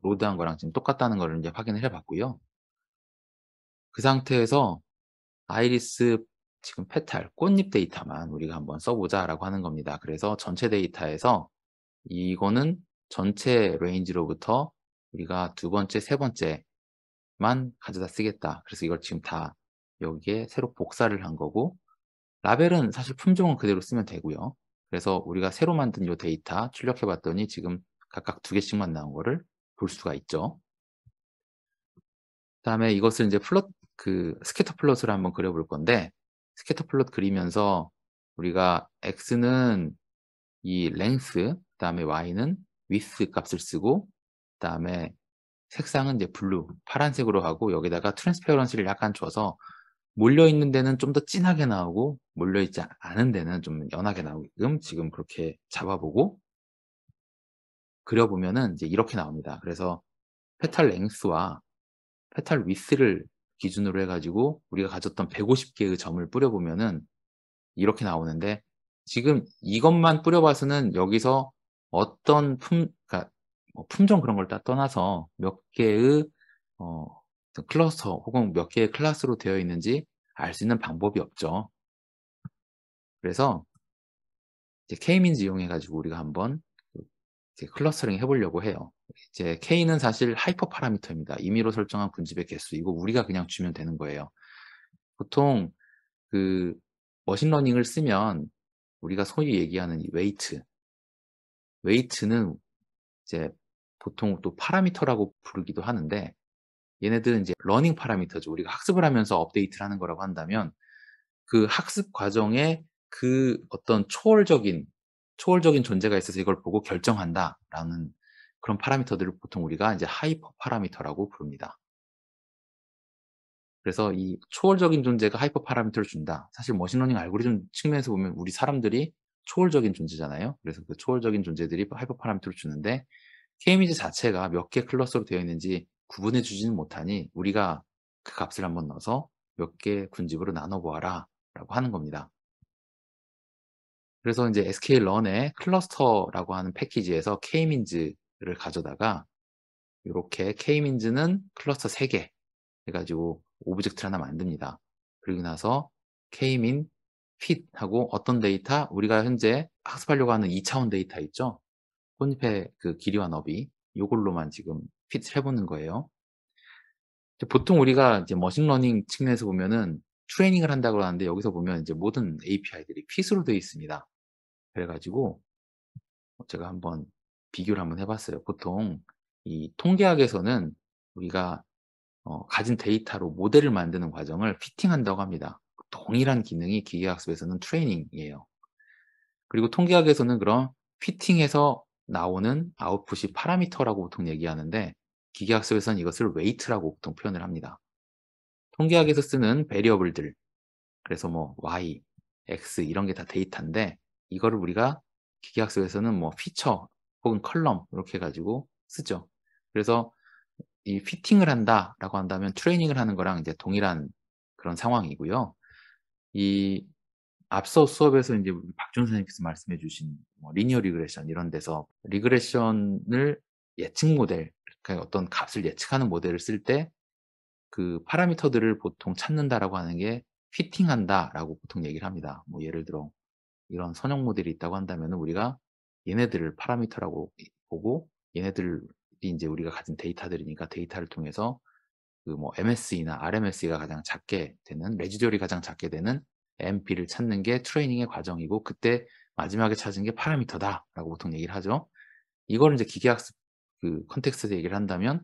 B: 로드한 거랑 지금 똑같다는 거를 이제 확인을 해 봤고요. 그 상태에서 아이리스 지금 페탈 꽃잎 데이터만 우리가 한번 써보자라고 하는 겁니다. 그래서 전체 데이터에서 이거는 전체 레인지로부터 우리가 두 번째, 세 번째만 가져다 쓰겠다. 그래서 이걸 지금 다 여기에 새로 복사를 한 거고 라벨은 사실 품종은 그대로 쓰면 되고요. 그래서 우리가 새로 만든 요 데이터 출력해 봤더니 지금 각각 2개씩만 나온 거를 볼 수가 있죠. 그다음에 이것을 이제 스캐터 플롯을 한번 그려 볼 건데 스캐터 플롯 그리면서 우리가 x는 이 length 그다음에 y는 width 값을 쓰고 그다음에 색상은 이제 블루 파란색으로 하고 여기다가 트랜스페어런시를 약간 줘서 몰려 있는 데는 좀 더 진하게 나오고 몰려 있지 않은 데는 좀 연하게 나오게끔 지금 그렇게 잡아 보고 그려 보면은 이제 이렇게 나옵니다. 그래서 페탈 랭스와 페탈 위스를 기준으로 해 가지고 우리가 가졌던 150개의 점을 뿌려 보면은 이렇게 나오는데 지금 이것만 뿌려 봐서는 여기서 어떤 그러니까 뭐 품종 그런 걸 다 떠나서 몇 개의 어 클러스터 혹은 몇 개의 클래스로 되어 있는지 알 수 있는 방법이 없죠. 그래서 이제 K-means 이용해 가지고 우리가 한번 이제 클러스터링 해 보려고 해요. 이제 K는 사실 하이퍼 파라미터입니다. 임의로 설정한 군집의 개수. 이거 우리가 그냥 주면 되는 거예요. 보통 그 머신러닝을 쓰면 우리가 소위 얘기하는 이 웨이트는 이제 보통 또 파라미터라고 부르기도 하는데 얘네들은 이제 러닝 파라미터죠. 우리가 학습을 하면서 업데이트를 하는 거라고 한다면 그 학습 과정에 어떤 초월적인 존재가 있어서 이걸 보고 결정한다라는 그런 파라미터들을 보통 우리가 이제 하이퍼 파라미터라고 부릅니다. 그래서 이 초월적인 존재가 하이퍼 파라미터를 준다. 사실 머신러닝 알고리즘 측면에서 보면 우리 사람들이 초월적인 존재잖아요. 그래서 그 초월적인 존재들이 하이퍼 파라미터를 주는데 K-means 자체가 몇 개 클러스로 되어 있는지 구분해 주지는 못하니 우리가 그 값을 한번 넣어서 몇 개 군집으로 나눠 보아라 라고 하는 겁니다. 그래서 이제 sklearn의 클러스터라고 하는 패키지에서 K-means를 가져다가 요렇게 K-means는 클러스터 3개 해 가지고 오브젝트를 하나 만듭니다. 그리고 나서 K-mean fit 하고 어떤 데이터 우리가 현재 학습하려고 하는 2차원 데이터 있죠? 꽃잎의 그 길이와 너비 요걸로만 지금 핏을 해 보는 거예요. 보통 우리가 이제 머신러닝 측면에서 보면은 트레이닝을 한다고 하는데 여기서 보면 이제 모든 API들이 핏으로 되어 있습니다. 그래 가지고 제가 한번 비교를 한번 해 봤어요. 보통 이 통계학에서는 우리가 가진 데이터로 모델을 만드는 과정을 피팅한다고 합니다. 동일한 기능이 기계학습에서는 트레이닝이에요. 그리고 통계학에서는 그럼 피팅해서 나오는 아웃풋이 파라미터라고 보통 얘기하는데 기계학습에서는 이것을 웨이트라고 보통 표현을 합니다. 통계학에서 쓰는 베리어블들 그래서 뭐 y, x 이런 게 다 데이터인데 이거를 우리가 기계학습에서는 뭐 피처 혹은 컬럼 이렇게 해 가지고 쓰죠. 그래서 이 피팅을 한다라고 한다면 트레이닝을 하는 거랑 이제 동일한 그런 상황이고요. 이 앞서 수업에서 인제 우리 박준 선생님께서 말씀해 주신 뭐 리니어 리그레션 이런 데서 리그레션을 예측 모델 그러니까 어떤 값을 예측하는 모델을 쓸 때 그 파라미터들을 보통 찾는다라고 하는 게 피팅한다라고 보통 얘기를 합니다. 뭐 예를 들어 이런 선형 모델이 있다고 한다면은 우리가 얘네들을 파라미터라고 보고 얘네들이 인제 우리가 가진 데이터들이니까 데이터를 통해서 그 뭐 MSE나 RMSE가 가장 작게 되는 레지듀얼이 가장 작게 되는 MP를 찾는 게 트레이닝의 과정이고 그때 마지막에 찾은 게 파라미터다라고 보통 얘기를 하죠. 이거를 이제 기계학습 그 컨텍스트에서 얘기를 한다면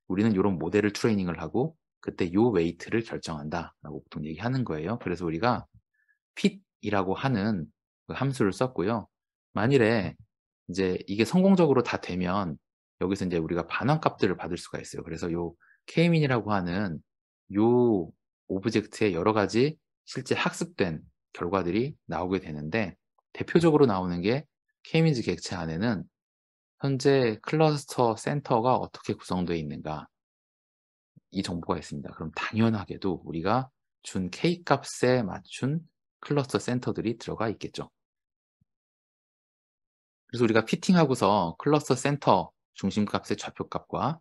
B: 우리는 요런 모델을 트레이닝을 하고 그때 요 웨이트를 결정한다라고 보통 얘기하는 거예요. 그래서 우리가 fit이라고 하는 그 함수를 썼고요. 만일에 이제 이게 성공적으로 다 되면 여기서 이제 우리가 반환값들을 받을 수가 있어요. 그래서 요 K민이라고 하는 요 오브젝트에 여러 가지 실제 학습된 결과들이 나오게 되는데 대표적으로 나오는 게 K민즈 객체 안에는 현재 클러스터 센터가 어떻게 구성되어 있는가 이 정보가 있습니다. 그럼 당연하게도 우리가 준 K 값에 맞춘 클러스터 센터들이 들어가 있겠죠. 그래서 우리가 피팅하고서 클러스터 센터 중심값의 좌표값과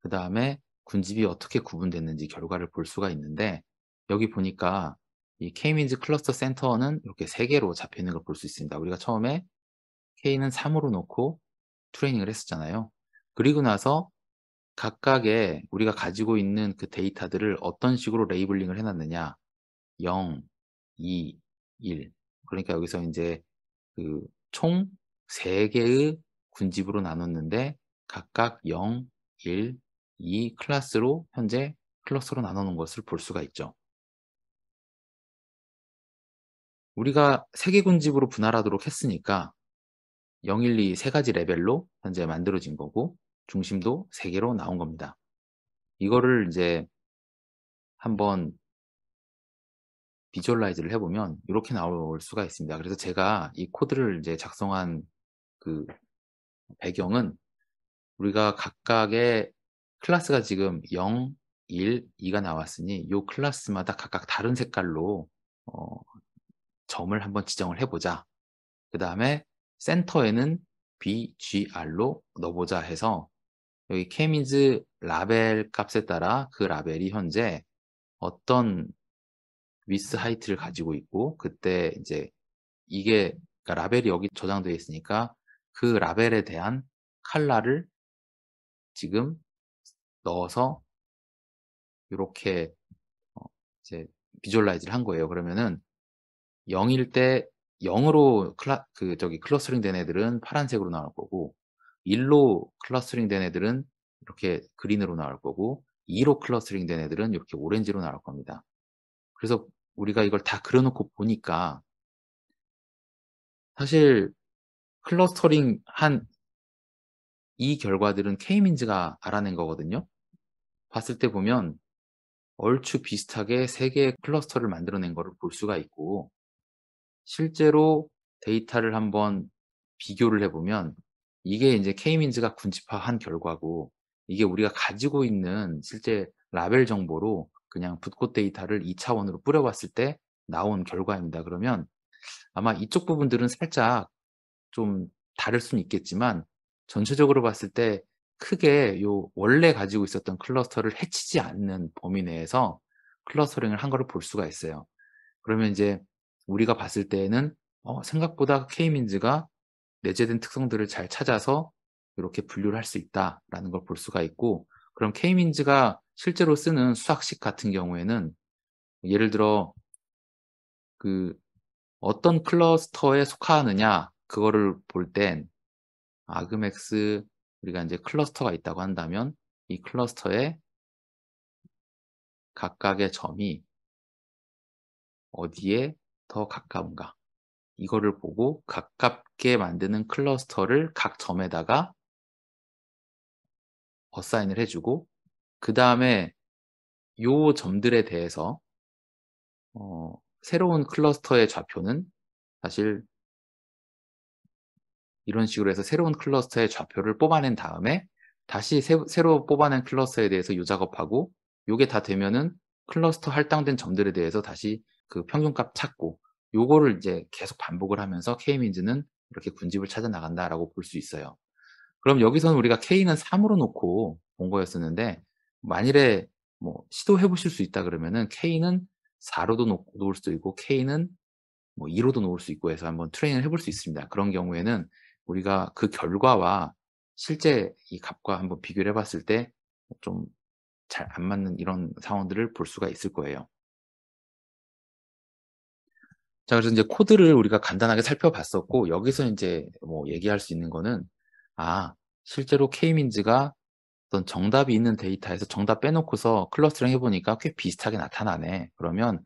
B: 그 다음에 군집이 어떻게 구분됐는지 결과를 볼 수가 있는데 여기 보니까 이 K민즈 클러스터 센터는 이렇게 3개로 잡혀 있는 걸 볼 수 있습니다. 우리가 처음에 K는 3으로 놓고 트레이닝을 했었잖아요. 그리고 나서 각각의 우리가 가지고 있는 그 데이터들을 어떤 식으로 레이블링을 해놨느냐 0, 2, 1 그러니까 여기서 이제 그 총 3개의 군집으로 나눴는데 각각 0, 1, 2 클래스로 현재 클러스로 나눠 놓은 것을 볼 수가 있죠. 우리가 3개 군집으로 분할하도록 했으니까 0, 1, 2 세 가지 레벨로 현재 만들어진 거고 중심도 3개로 나온 겁니다. 이거를 이제 한번 비주얼라이즈를 해보면 이렇게 나올 수가 있습니다. 그래서 제가 이 코드를 이제 작성한 그 배경은 우리가 각각의 클래스가 지금 0, 1, 2가 나왔으니 이 클래스마다 각각 다른 색깔로 어, 점을 한번 지정을 해보자. 그 다음에 센터에는 BGR로 넣어보자 해서 여기 Kmeans 라벨 값에 따라 그 라벨이 현재 어떤 위스 하이트를 가지고 있고 그때 이제 이게 그러니까 라벨이 여기 저장되어 있으니까 그 라벨에 대한 컬러를 지금 넣어서 요렇게 이제 비주얼라이즈를 한 거예요. 그러면은 0일 때 0으로 클러스터링 된 애들은 파란색으로 나올 거고 1로 클러스터링 된 애들은 이렇게 그린으로 나올 거고 2로 클러스터링 된 애들은 이렇게 오렌지로 나올 겁니다. 그래서 우리가 이걸 다 그려 놓고 보니까 사실 클러스터링 한 이 결과들은 K민즈가 알아낸 거거든요. 봤을 때 보면 얼추 비슷하게 3개의 클러스터를 만들어낸 거를 볼 수가 있고 실제로 데이터를 한번 비교를 해 보면 이게 인제 K민즈가 군집화한 결과고 이게 우리가 가지고 있는 실제 라벨 정보로 그냥 붓꽃 데이터를 2 차원으로 뿌려 봤을 때 나온 결과입니다. 그러면 아마 이쪽 부분들은 살짝 좀 다를 수는 있겠지만 전체적으로 봤을 때 크게 요 원래 가지고 있었던 클러스터를 해치지 않는 범위 내에서 클러스터링을 한 거를 볼 수가 있어요. 그러면 이제 우리가 봤을 때에는 생각보다 K민즈가 내재된 특성들을 잘 찾아서 이렇게 분류를 할 수 있다라는 걸 볼 수가 있고 그럼 K민즈가 실제로 쓰는 수학식 같은 경우에는 예를 들어 그 어떤 클러스터에 속하느냐 그거를 볼 땐 argmax 우리가 이제 클러스터가 있다고 한다면 이 클러스터에 각각의 점이 어디에 더 가까운가 이거를 보고 가깝게 만드는 클러스터를 각 점에다가 어사인을 해 주고 그다음에 요 점들에 대해서 새로운 클러스터의 좌표는 사실 이런 식으로 해서 새로운 클러스터의 좌표를 뽑아낸 다음에 다시 새로 뽑아낸 클러스터에 대해서 요 작업하고 요게 다 되면은 클러스터 할당된 점들에 대해서 다시 그 평균값 찾고 요거를 이제 계속 반복을 하면서 K민즈는 이렇게 군집을 찾아 나간다라고 볼 수 있어요. 그럼 여기서는 우리가 K는 3으로 놓고 본 거였었는데 만일에 뭐 시도해 보실 수 있다 그러면은 K는 4로도 놓을 수도 있고 K는 뭐 2로도 놓을 수 있고 해서 한번 트레이닝을 해볼 수 있습니다. 그런 경우에는 우리가 그 결과와 실제 이 값과 한번 비교를 해 봤을 때 좀 잘 안 맞는 이런 상황들을 볼 수가 있을 거예요. 자, 그래서 이제 코드를 우리가 간단하게 살펴봤었고, 여기서 이제 뭐 얘기할 수 있는 거는, 아, 실제로 K민즈가 어떤 정답이 있는 데이터에서 정답 빼놓고서 클러스터링 해보니까 꽤 비슷하게 나타나네. 그러면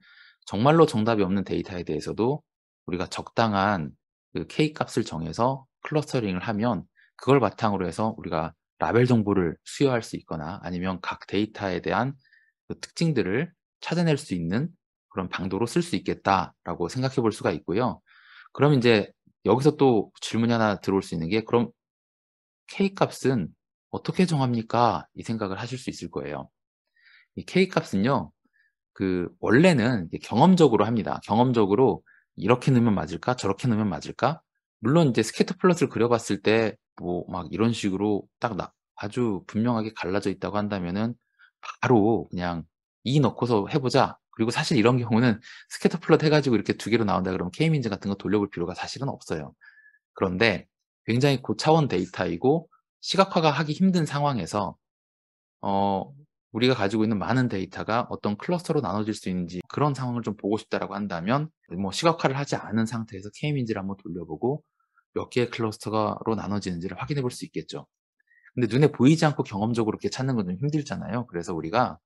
B: 정말로 정답이 없는 데이터에 대해서도 우리가 적당한 그 K 값을 정해서 클러스터링을 하면, 그걸 바탕으로 해서 우리가 라벨 정보를 수여할 수 있거나 아니면 각 데이터에 대한 그 특징들을 찾아낼 수 있는 그런 방도로 쓸 수 있겠다라고 생각해 볼 수가 있고요. 그럼 인제 여기서 또 질문이 하나 들어올 수 있는 게, 그럼 K 값은 어떻게 정합니까? 이 생각을 하실 수 있을 거예요. 이 K 값은요, 그 원래는 이제 경험적으로 합니다. 경험적으로 '이렇게 넣으면 맞을까? 저렇게 넣으면 맞을까?' 물론 인제 스캐터 플롯을 그려 봤을 때 뭐 막 이런 식으로 딱 아주 분명하게 갈라져 있다고 한다면은 바로 그냥 '이 넣고서 해 보자.' 그리고 사실 이런 경우는 스캐터 플롯 해 가지고 이렇게 두 개로 나온다 그러면 K-민즈 같은 거 돌려볼 필요가 사실은 없어요. 그런데 굉장히 고차원 데이터이고 시각화가 하기 힘든 상황에서 어 우리가 가지고 있는 많은 데이터가 어떤 클러스터로 나눠질 수 있는지, 그런 상황을 좀 보고 싶다라고 한다면 뭐 시각화를 하지 않은 상태에서 K-민즈를 한번 돌려보고 몇 개의 클러스터로 나눠지는지를 확인해 볼 수 있겠죠. 근데 눈에 보이지 않고 경험적으로 이렇게 찾는 건 좀 힘들잖아요. 그래서 우리가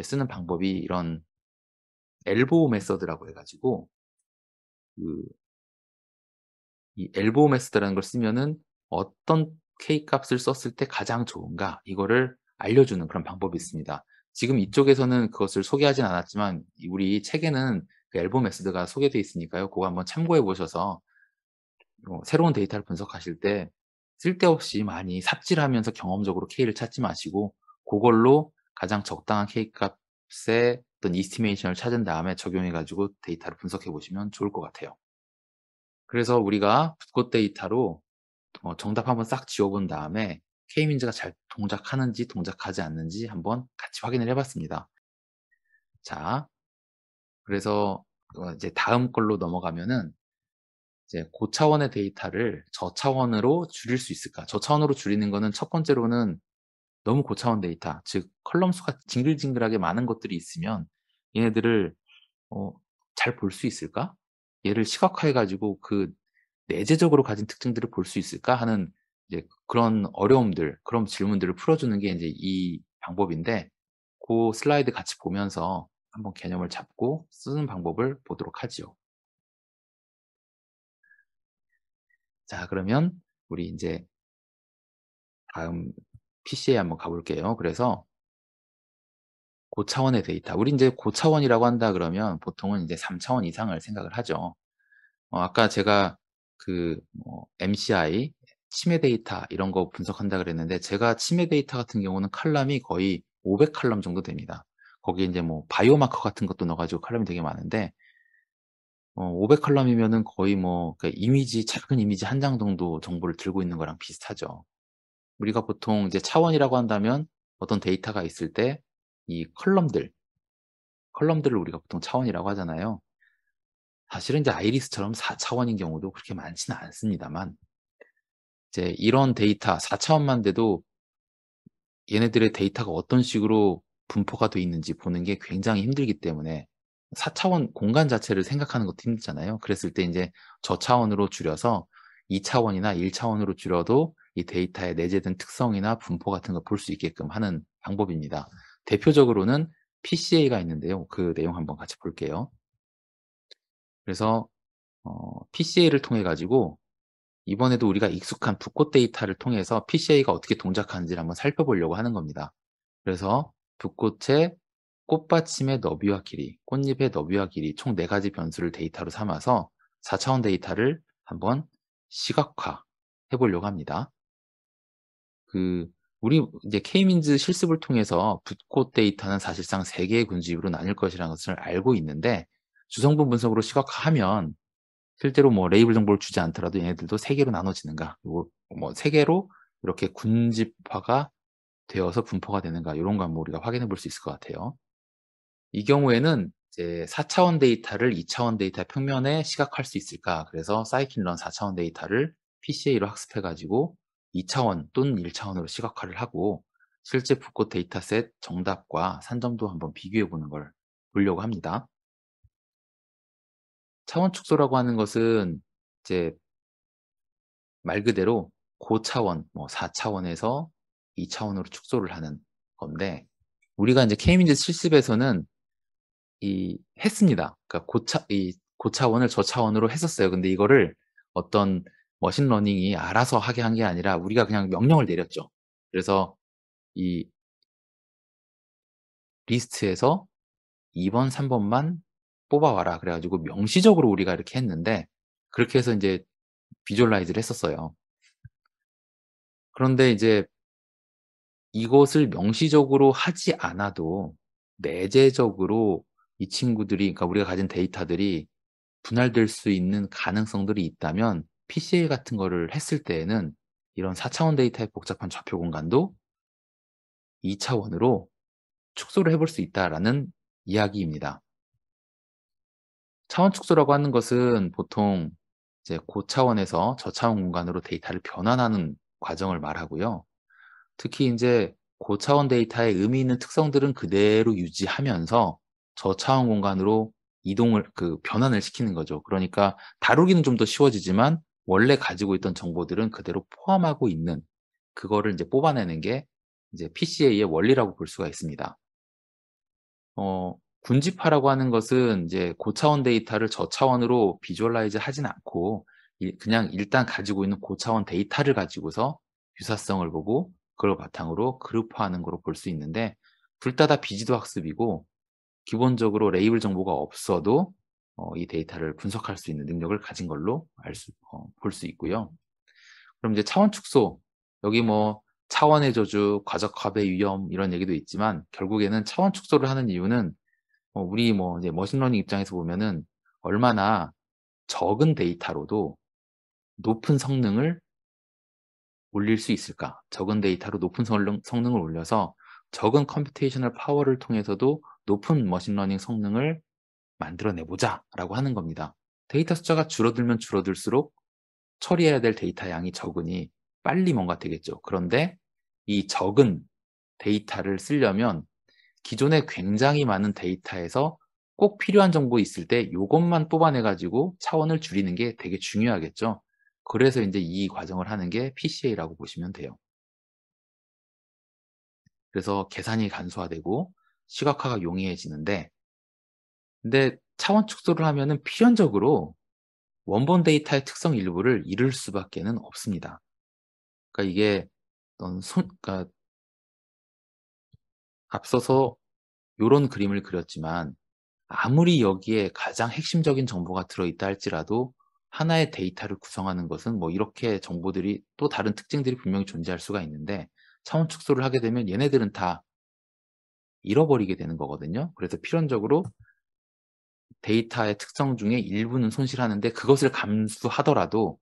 B: 쓰는 방법이 이런 엘보우 메서드라고 해 가지고, 그 이 엘보우 메서드라는 걸 쓰면은 어떤 K 값을 썼을 때 가장 좋은가, 이거를 알려주는 그런 방법이 있습니다. 지금 이쪽에서는 그것을 소개하진 않았지만 우리 책에는 그 엘보우 메서드가 소개되어 있으니까요. 그거 한번 참고해 보셔서 새로운 데이터를 분석하실 때 쓸데없이 많이 삽질하면서 경험적으로 K를 찾지 마시고, 고걸로 가장 적당한 K 값의 어떤 이스티메이션을 찾은 다음에 적용해 가지고 데이터를 분석해 보시면 좋을 것 같아요. 그래서 우리가 붓고 데이터로 정답 한번 싹 지워 본 다음에 K-민즈가 잘 동작하는지 동작하지 않는지 한번 같이 확인을 해 봤습니다. 자, 그래서 이제 다음 걸로 넘어가면은, 이제 고차원의 데이터를 저차원으로 줄일 수 있을까? 저차원으로 줄이는 거는 첫 번째로는 너무 고차원 데이터, 즉 컬럼 수가 징글징글하게 많은 것들이 있으면 얘네들을 어 잘 볼 수 있을까? 얘를 시각화해 가지고 그 내재적으로 가진 특징들을 볼 수 있을까 하는 이제 그런 어려움들, 그런 질문들을 풀어주는 게 인제 이 방법인데, 고 슬라이드 같이 보면서 한번 개념을 잡고 쓰는 방법을 보도록 하지요. 자, 그러면 우리 인제 다음 PC에 한번 가 볼게요. 그래서 고차원의 데이터. 우리 인제 고차원이라고 한다 그러면 보통은 인제 3 차원 이상을 생각을 하죠. 아까 제가 그 뭐 MCI, 치매 데이터 이런 거 분석한다 그랬는데, 제가 치매 데이터 같은 경우는 칼럼이 거의 500 칼럼 정도 됩니다. 거기에 인제 뭐 바이오마커 같은 것도 넣어 가지고 칼럼이 되게 많은데, 500 칼럼이면은 거의 뭐 그 이미지, 작은 이미지 한 장 정도 정보를 들고 있는 거랑 비슷하죠. 우리가 보통 이제 차원이라고 한다면 어떤 데이터가 있을 때 이 컬럼들을 우리가 보통 차원이라고 하잖아요. 사실은 이제 아이리스처럼 4 차원인 경우도 그렇게 많지는 않습니다만, 이제 이런 데이터 4 차원만 돼도 얘네들의 데이터가 어떤 식으로 분포가 돼 있는지 보는 게 굉장히 힘들기 때문에 4 차원 공간 자체를 생각하는 것도 힘들잖아요. 그랬을 때 인제 저차원으로 줄여서 2 차원이나 1 차원으로 줄여도 이 데이터의 내재된 특성이나 분포 같은 걸 볼 수 있게끔 하는 방법입니다. 대표적으로는 PCA가 있는데요. 그 내용 한번 같이 볼게요. 그래서 PCA를 통해 가지고 이번에도 우리가 익숙한 붓꽃 데이터를 통해서 PCA가 어떻게 동작하는지를 한번 살펴보려고 하는 겁니다. 그래서 붓꽃의 꽃받침의 너비와 길이, 꽃잎의 너비와 길이 총 4 가지 변수를 데이터로 삼아서 4 차원 데이터를 한번 시각화해 보려고 합니다. 그 우리 이제 K민즈 실습을 통해서 붓꽃 데이터는 사실상 3 개의 군집으로 나뉠 것이라는 것을 알고 있는데, 주성분 분석으로 시각화하면 실제로 뭐 레이블 정보를 주지 않더라도 얘네들도 3 개로 나눠지는가, 그리고 뭐 3 개로 이렇게 군집화가 되어서 분포가 되는가, 요런 거 한번 우리가 확인해 볼 수 있을 것 같아요. 이 경우에는 이제 4 차원 데이터를 2 차원 데이터 평면에 시각화할 수 있을까? 그래서 scikit-learn 4 차원 데이터를 PCA로 학습해 가지고 2 차원 또는 1 차원으로 시각화를 하고 실제 붓꽃 데이터셋 정답과 산점도 한번 비교해 보는 걸 보려고 합니다. 차원 축소라고 하는 것은 이제 말 그대로 고차원, 뭐 4차원에서 2차원으로 축소를 하는 건데, 우리가 이제 K민즈 실습에서는 했습니다. 그러니까 고차원을 저차원으로 했었어요. 근데 이거를 어떤 머신러닝이 알아서 하게 한 게 아니라 우리가 그냥 명령을 내렸죠. 그래서 이 리스트에서 2 번, 3 번만 뽑아 와라 그래 가지고 명시적으로 우리가 이렇게 했는데, 그렇게 해서 인제 비주얼라이즈를 했었어요. 그런데 이제 이것을 명시적으로 하지 않아도 내재적으로 이 친구들이, 그러니까 우리가 가진 데이터들이 분할될 수 있는 가능성들이 있다면 PCA 같은 거를 했을 때에는 이런 4차원 데이터의 복잡한 좌표 공간도 2차원으로 축소를 해볼 수 있다라는 이야기입니다. 차원 축소라고 하는 것은 보통 이제 고차원에서 저차원 공간으로 데이터를 변환하는 과정을 말하고요. 특히 인제 고차원 데이터의 의미 있는 특성들은 그대로 유지하면서 저차원 공간으로 변환을 시키는 거죠. 그러니까 다루기는 좀 더 쉬워지지만 원래 가지고 있던 정보들은 그대로 포함하고 있는, 그거를 인제 뽑아내는 게 이제 PCA의 원리라고 볼 수가 있습니다. 군집화라고 하는 것은 이제 고차원 데이터를 저차원으로 비주얼라이즈 하진 않고 그냥 일단 가지고 있는 고차원 데이터를 가지고서 유사성을 보고 그걸 바탕으로 그룹화하는 거로 볼 수 있는데, 둘 다 비지도 학습이고 기본적으로 레이블 정보가 없어도 이 데이터를 분석할 수 있는 능력을 가진 걸로 볼 수 있고요. 그럼 이제 차원 축소, 여기 뭐 차원의 저주, 과적합의 위험 이런 얘기도 있지만 결국에는 차원 축소를 하는 이유는 우리 뭐 이제 머신러닝 입장에서 보면은 얼마나 적은 데이터로도 높은 성능을 올릴 수 있을까? 적은 데이터로 높은 성능을 올려서 적은 컴퓨테이셔널 파워를 통해서도 높은 머신러닝 성능을 만들어내 보자라고 하는 겁니다. 데이터 숫자가 줄어들면 줄어들수록 처리해야 될 데이터 양이 적으니 빨리 뭔가 되겠죠. 그런데 이 적은 데이터를 쓰려면 기존에 굉장히 많은 데이터에서 꼭 필요한 정보 있을 때 요것만 뽑아내 가지고 차원을 줄이는 게 되게 중요하겠죠. 그래서 인제 이 과정을 하는 게 PCA라고 보시면 돼요. 그래서 계산이 간소화되고 시각화가 용이해지는데, 근데 차원 축소를 하면은 필연적으로 원본 데이터의 특성 일부를 잃을 수밖에는 없습니다. 그러니까 이게 그러니까 앞서서 요런 그림을 그렸지만 아무리 여기에 가장 핵심적인 정보가 들어있다 할지라도 하나의 데이터를 구성하는 것은 뭐 이렇게 정보들이 또 다른 특징들이 분명히 존재할 수가 있는데, 차원 축소를 하게 되면 얘네들은 다 잃어버리게 되는 거거든요. 그래서 필연적으로 데이터의 특성 중에 일부는 손실하는데, 그것을 감수하더라도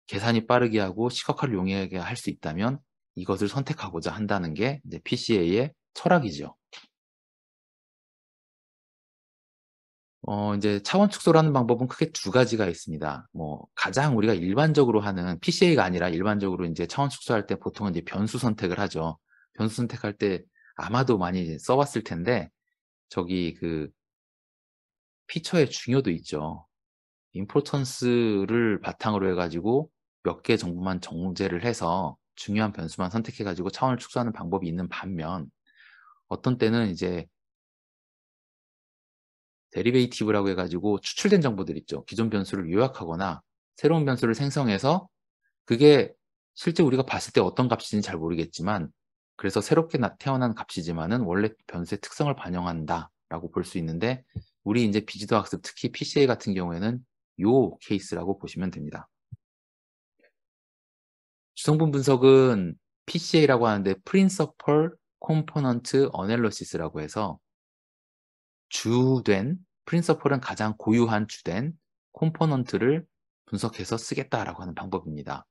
B: 계산이 빠르게 하고 시각화를 용이하게 할 수 있다면 이것을 선택하고자 한다는 게 이제 PCA의 철학이죠. 인제 차원 축소를 하는 방법은 크게 두 가지가 있습니다. 뭐 가장 우리가 일반적으로 하는, PCA가 아니라 일반적으로 인제 차원 축소할 때 보통은 이제 변수 선택을 하죠. 변수 선택할 때 아마도 많이 써 봤을 텐데, 저기 피처의 중요도 있죠. importance를 바탕으로 해 가지고 몇 개 정보만 정제를 해서 중요한 변수만 선택해 가지고 차원을 축소하는 방법이 있는 반면, 어떤 때는 이제 데리베이티브라고 해 가지고 추출된 정보들 있죠. 기존 변수를 요약하거나 새로운 변수를 생성해서, 그게 실제 우리가 봤을 때 어떤 값인지는 잘 모르겠지만 그래서 새롭게 태어난 값이지만은 원래 변수의 특성을 반영한다라고 볼 수 있는데, 우리 인제 비지도 학습 특히 PCA 같은 경우에는 요 케이스라고 보시면 됩니다. 주성분 분석은 PCA라고 하는데 Principal Component Analysis라고 해서 주된, principal은 가장 고유한 주된 컴포넌트를 분석해서 쓰겠다라고 하는 방법입니다.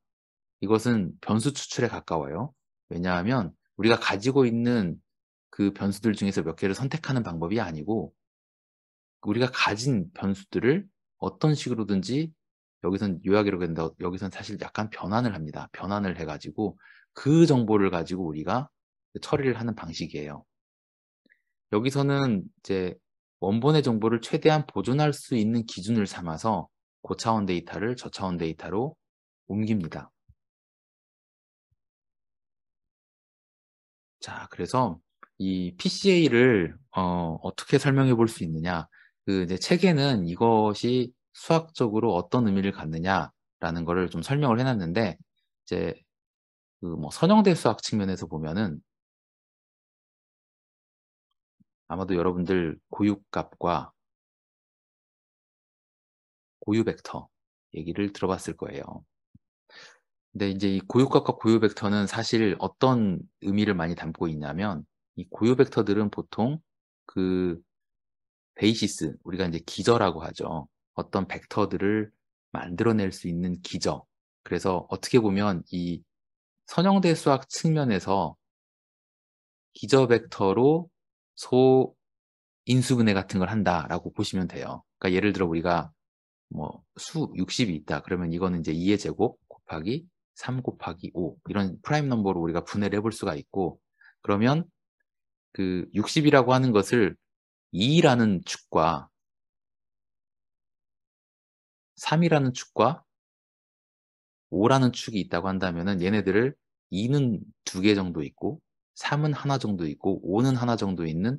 B: 이것은 변수 추출에 가까워요. 왜냐하면 우리가 가지고 있는 그 변수들 중에서 몇 개를 선택하는 방법이 아니고, 우리가 가진 변수들을 어떤 식으로든지, 여기선 요약이라고 했는데 여기선 사실 약간 변환을 합니다. 변환을 해 가지고 그 정보를 가지고 우리가 처리를 하는 방식이에요. 여기서는 이제 원본의 정보를 최대한 보존할 수 있는 기준을 삼아서 고차원 데이터를 저차원 데이터로 옮깁니다. 자, 그래서 이 PCA를 어떻게 설명해 볼 수 있느냐? 그 이제 책에는 이것이 수학적으로 어떤 의미를 갖느냐라는 거를 좀 설명을 해놨는데, 이제 그 뭐 선형대 수학 측면에서 보면은 아마도 여러분들 고유값과 고유 벡터 얘기를 들어봤을 거예요. 근데 이제 이 고유값과 고유 벡터는 사실 어떤 의미를 많이 담고 있냐면, 이 고유 벡터들은 보통 그 베이시스, 우리가 이제 기저라고 하죠. 어떤 벡터들을 만들어낼 수 있는 기저. 그래서 어떻게 보면 이 선형대 수학 측면에서 기저 벡터로 소 인수분해 같은 걸 한다라고 보시면 돼요. 그러니까 예를 들어 우리가 뭐 수 60이 있다. 그러면 이거는 이제 2의 제곱 곱하기 3 곱하기 5 이런 프라임 넘버로 우리가 분해를 해볼 수가 있고, 그러면 그 60이라고 하는 것을 2라는 축과 3이라는 축과 5라는 축이 있다고 한다면은 얘네들을 2는 2개 정도 있고 3은 하나 정도 있고 5는 하나 정도 있는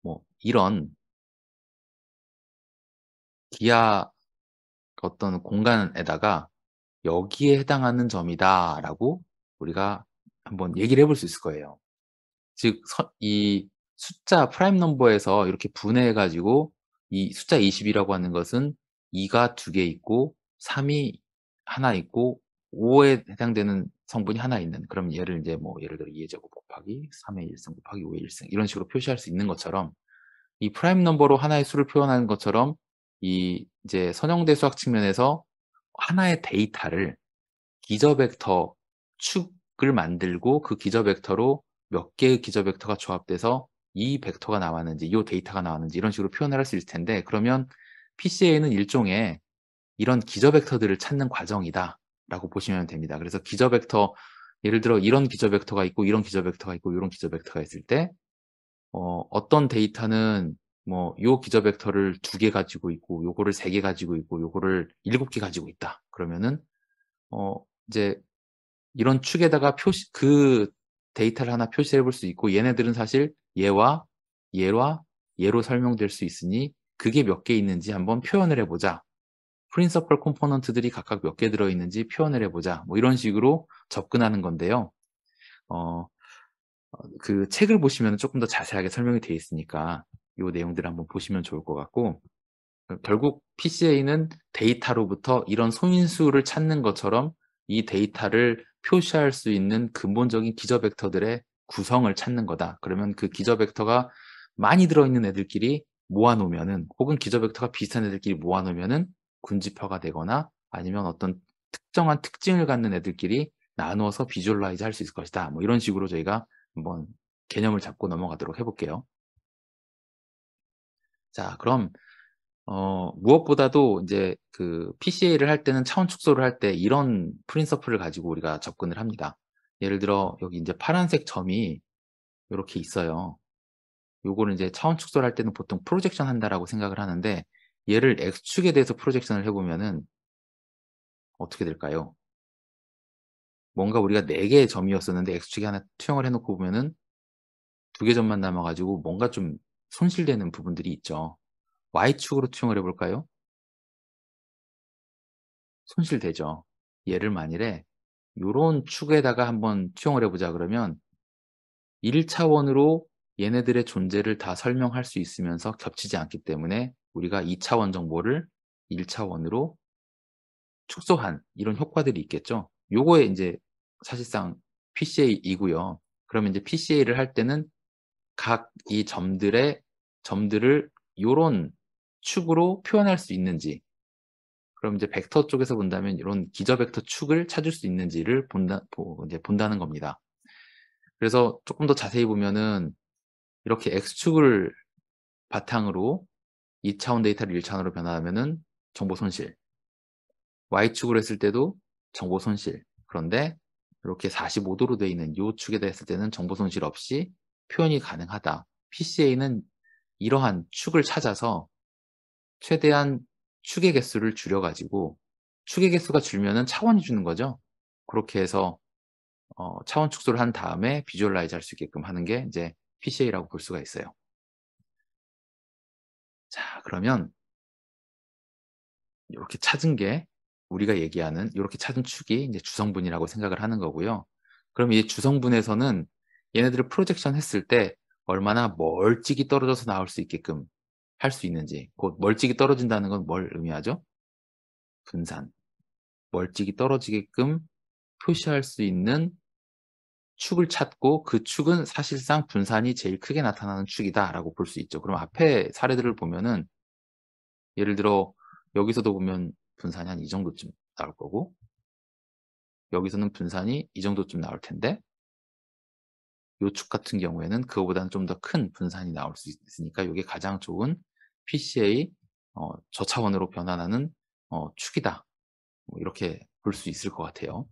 B: 뭐 이런 기하 어떤 공간에다가 여기에 해당하는 점이다라고 우리가 한번 얘기를 해볼 수 있을 거예요. 즉, 이 숫자 프라임 넘버에서 이렇게 분해해 가지고 이 숫자 20이라고 하는 것은 2가 2개 있고 3이 하나 있고 5에 해당되는 성분이 하나 있는, 그럼 얘를 이제 뭐 예를 들어 2의 제곱 곱하기 3의 1승 곱하기 5의 1승 이런 식으로 표시할 수 있는 것처럼, 이 프라임 넘버로 하나의 수를 표현하는 것처럼 이 이제 선형대 수학 측면에서 하나의 데이터를 기저 벡터 축을 만들고 그 기저 벡터로 몇 개의 기저 벡터가 조합돼서 이 벡터가 나왔는지 이 데이터가 나왔는지 이런 식으로 표현을 할 수 있을 텐데, 그러면 PCA는 일종의 이런 기저 벡터들을 찾는 과정이다라고 보시면 됩니다. 그래서 기저 벡터, 예를 들어 이런 기저 벡터가 있고 이런 기저 벡터가 있고 이런 기저 벡터가 있을 때 어떤 데이터는 뭐 요 기저 벡터를 2개 가지고 있고 요거를 3개 가지고 있고 요거를 7개 가지고 있다. 그러면은 어 이제 이런 축에다가 그 데이터를 하나 표시해 볼 수 있고, 얘네들은 사실 얘와 얘와 얘로 설명될 수 있으니 그게 몇 개 있는지 한번 표현을 해보자. 프린서플 컴포넌트들이 각각 몇 개 들어있는지 표현을 해보자. 뭐 이런 식으로 접근하는 건데요. 어, 그 책을 보시면 조금 더 자세하게 설명이 되어 있으니까 이 내용들을 한번 보시면 좋을 것 같고, 결국 PCA는 데이터로부터 이런 소인수를 찾는 것처럼 이 데이터를 표시할 수 있는 근본적인 기저 벡터들의 구성을 찾는 거다. 그러면 그 기저 벡터가 많이 들어있는 애들끼리 모아놓으면은, 혹은 기저 벡터가 비슷한 애들끼리 모아놓으면은 군집화가 되거나 아니면 어떤 특정한 특징을 갖는 애들끼리 나누어서 비주얼라이즈 할 수 있을 것이다. 뭐 이런 식으로 저희가 한번 개념을 잡고 넘어가도록 해볼게요. 자, 그럼 무엇보다도 이제 그 PCA를 할 때는 차원 축소를 할 때 이런 프린서플을 가지고 우리가 접근을 합니다. 예를 들어 여기 이제 파란색 점이 이렇게 있어요. 요거를 이제 차원 축소를 할 때는 보통 프로젝션 한다라고 생각을 하는데, 얘를 X축에 대해서 프로젝션을 해보면은 어떻게 될까요? 뭔가 우리가 4개의 점이었었는데 X축에 하나 투영을 해놓고 보면은 2개 점만 남아가지고 뭔가 좀 손실되는 부분들이 있죠. Y축으로 투영을 해볼까요? 손실되죠. 얘를 만일에 요런 축에다가 한번 투영을 해보자 그러면 1차원으로 얘네들의 존재를 다 설명할 수 있으면서 겹치지 않기 때문에 우리가 2차원 정보를 1차원으로 축소한 이런 효과들이 있겠죠. 요거에 이제 사실상 PCA이고요. 그러면 이제 PCA를 할 때는 각 이 점들을 요런 축으로 표현할 수 있는지, 그럼 이제 벡터 쪽에서 본다면 이런 기저 벡터 축을 찾을 수 있는지를 본다는 겁니다. 그래서 조금 더 자세히 보면은 이렇게 X축을 바탕으로 2차원 데이터를 1차원으로 변화하면은 정보 손실, Y축으로 했을 때도 정보 손실. 그런데 이렇게 45도로 되어 있는 이 축에다 했을 때는 정보 손실 없이 표현이 가능하다. PCA는 이러한 축을 찾아서 최대한 축의 개수를 줄여 가지고 축의 개수가 줄면은 차원이 주는 거죠. 그렇게 해서 차원 축소를 한 다음에 비주얼라이즈 할 수 있게끔 하는 게 이제 PCA라고 볼 수가 있어요. 자, 그러면 요렇게 찾은 게 우리가 얘기하는 요렇게 찾은 축이 이제 주성분이라고 생각을 하는 거고요. 그럼 이 주성분에서는 얘네들을 프로젝션 했을 때 얼마나 멀찍이 떨어져서 나올 수 있게끔 할 수 있는지, 곧 멀찍이 떨어진다는 건 뭘 의미하죠? 분산. 멀찍이 떨어지게끔 표시할 수 있는 축을 찾고 그 축은 사실상 분산이 제일 크게 나타나는 축이다라고 볼 수 있죠. 그럼 앞에 사례들을 보면은 예를 들어 여기서도 보면 분산이 한 이 정도쯤 나올 거고, 여기서는 분산이 이 정도쯤 나올 텐데, 요 축 같은 경우에는 그거보다는 좀 더 큰 분산이 나올 수 있으니까 요게 가장 좋은 PCA 저차원으로 변환하는 축이다. 뭐 이렇게 볼 수 있을 것 같아요.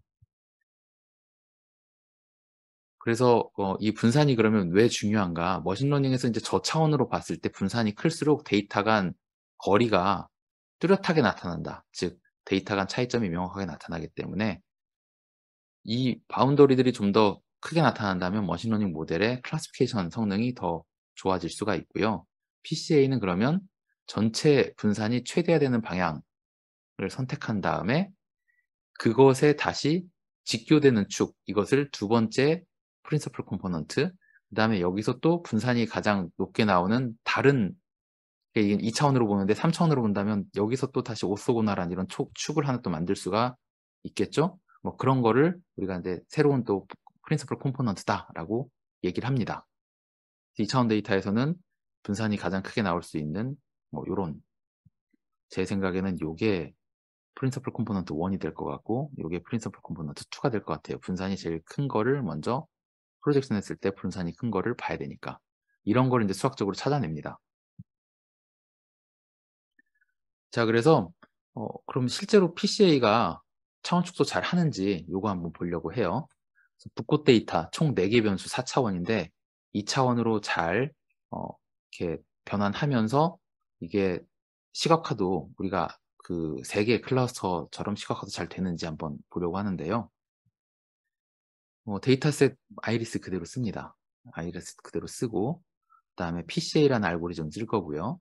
B: 그래서 이 분산이 그러면 왜 중요한가? 머신러닝에서 이제 저차원으로 봤을 때 분산이 클수록 데이터 간 거리가 뚜렷하게 나타난다. 즉 데이터 간 차이점이 명확하게 나타나기 때문에 이 바운더리들이 좀 더 크게 나타난다면 머신러닝 모델의 클래시피케이션 성능이 더 좋아질 수가 있고요. PCA는 그러면 전체 분산이 최대화되는 방향을 선택한 다음에 그것에 다시 직교되는 축, 이것을 두 번째 프린시플 컴포넌트, 그다음에 여기서 또 분산이 가장 높게 나오는 다른, 이게 2차원으로 보는데 3차원으로 본다면 여기서 또 다시 오소고나란 이런 축을 하나 또 만들 수가 있겠죠. 뭐 그런 거를 우리가 이제 새로운 또 프린시플 컴포넌트다라고 얘기를 합니다. 2차원 데이터에서는 분산이 가장 크게 나올 수 있는 뭐 요런, 제 생각에는 요게 프린시플 컴포넌트 1이 될 것 같고 요게 프린시플 컴포넌트 2가 될 것 같아요. 분산이 제일 큰 거를 먼저 프로젝션 했을 때 분산이 큰 거를 봐야 되니까. 이런 거를 이제 수학적으로 찾아냅니다. 자, 그래서 그럼 실제로 PCA가 차원 축소 잘 하는지 요거 한번 보려고 해요. 붓꽃 데이터 총 4개 변수 4차원인데 2차원으로 잘 이렇게 변환하면서 이게 시각화도 우리가 그 3개의 클러스터처럼 시각화도 잘 되는지 한번 보려고 하는데요. 데이터셋 아이리스 그대로 씁니다. 아이리스 그대로 쓰고 그다음에 PCA라는 알고리즘 쓸 거고요.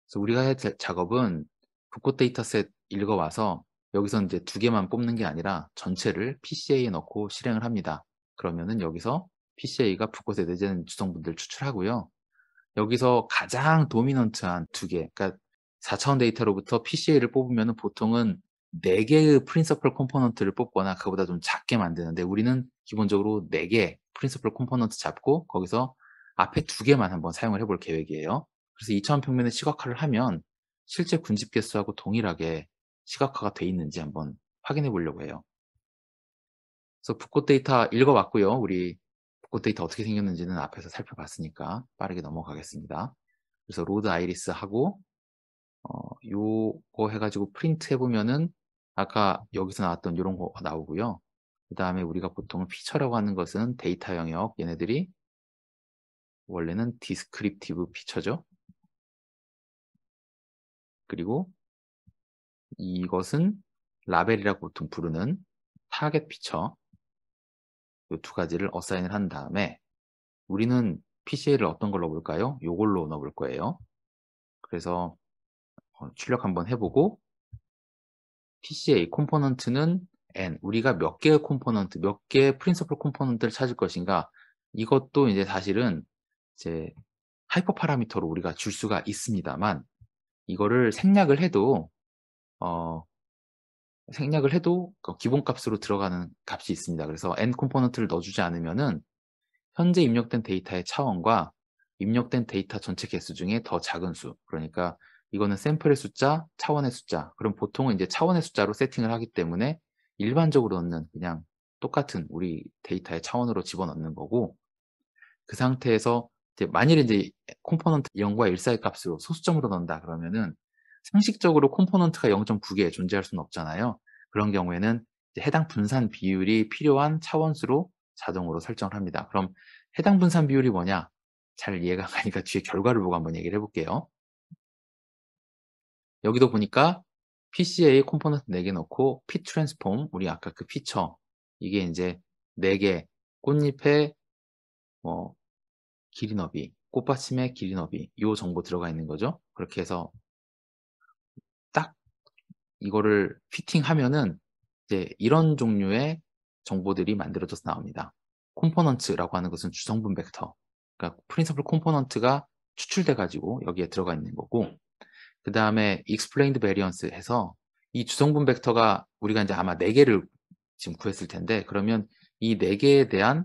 B: 그래서 우리가 할 작업은 붓꽃 데이터셋 읽어와서 여기서 이제 2개만 뽑는 게 아니라 전체를 PCA에 넣고 실행을 합니다. 그러면은 여기서 PCA가 붓꽃에 내재된 주성분들 추출하고요. 여기서 가장 도미넌트한 2개, 그러니까 4차원 데이터로부터 PCA를 뽑으면은 보통은 4개의 프린서플 컴포넌트를 뽑거나 그거보다 좀 작게 만드는데 우리는 기본적으로 4개 프린서플 컴포넌트 잡고 거기서 앞에 2개만 한번 사용을 해볼 계획이에요. 그래서 2차원 평면에 시각화를 하면 실제 군집 개수하고 동일하게 시각화가 돼 있는지 한번 확인해 보려고 해요. 그래서 붓꽃 데이터 읽어봤고요. 우리 붓꽃 데이터 어떻게 생겼는지는 앞에서 살펴봤으니까 빠르게 넘어가겠습니다. 그래서 로드 아이리스 하고 요거 해가지고 프린트 해보면은 아까 여기서 나왔던 요런 거 나오고요. 그 다음에 우리가 보통 피처라고 하는 것은 데이터 영역, 얘네들이 원래는 디스크립티브 피처죠. 그리고 이것은 라벨이라고 보통 부르는 타겟 피처, 요 2가지를 어사인을 한 다음에 우리는 PCA를 어떤 걸로 넣어볼까요? 요걸로 넣어볼 거예요. 그래서 출력 한번 해보고 PCA 컴포넌트는 N, 우리가 몇 개의 컴포넌트, 몇 개의 프린서플 컴포넌트를 찾을 것인가, 이것도 이제 사실은 이제 하이퍼 파라미터로 우리가 줄 수가 있습니다만 이거를 생략을 해도 그 기본값으로 들어가는 값이 있습니다. 그래서 N 컴포넌트를 넣어주지 않으면은 현재 입력된 데이터의 차원과 입력된 데이터 전체 개수 중에 더 작은 수, 그러니까 이거는 샘플의 숫자, 차원의 숫자, 그럼 보통은 이제 차원의 숫자로 세팅을 하기 때문에 일반적으로 넣는 그냥 똑같은 우리 데이터의 차원으로 집어넣는 거고, 그 상태에서 이제 만일에 이제 컴포넌트 0과 1 사이 값으로 소수점으로 넣는다 그러면은 상식적으로 컴포넌트가 0.9개 존재할 수는 없잖아요. 그런 경우에는 이제 해당 분산 비율이 필요한 차원수로 자동으로 설정을 합니다. 그럼 해당 분산 비율이 뭐냐? 잘 이해가 안 가니까 뒤에 결과를 보고 한번 얘기를 해볼게요. 여기도 보니까 PCA 컴포넌트 4개 넣고 P 트랜스폼, 우리 아까 그 피처, 이게 이제 4개, 꽃잎의 뭐 길이 너비, 꽃받침의 길이 너비, 요 정보 들어가 있는 거죠. 그렇게 해서 딱 이거를 피팅하면은 이제 이런 종류의 정보들이 만들어져서 나옵니다. 컴포넌트라고 하는 것은 주성분 벡터, 그러니까 프린서플 컴포넌트가 추출돼 가지고 여기에 들어가 있는 거고, 그 다음에 explained variance 해서 이 주성분 벡터가 우리가 이제 아마 4개를 지금 구했을 텐데, 그러면 이 4개에 대한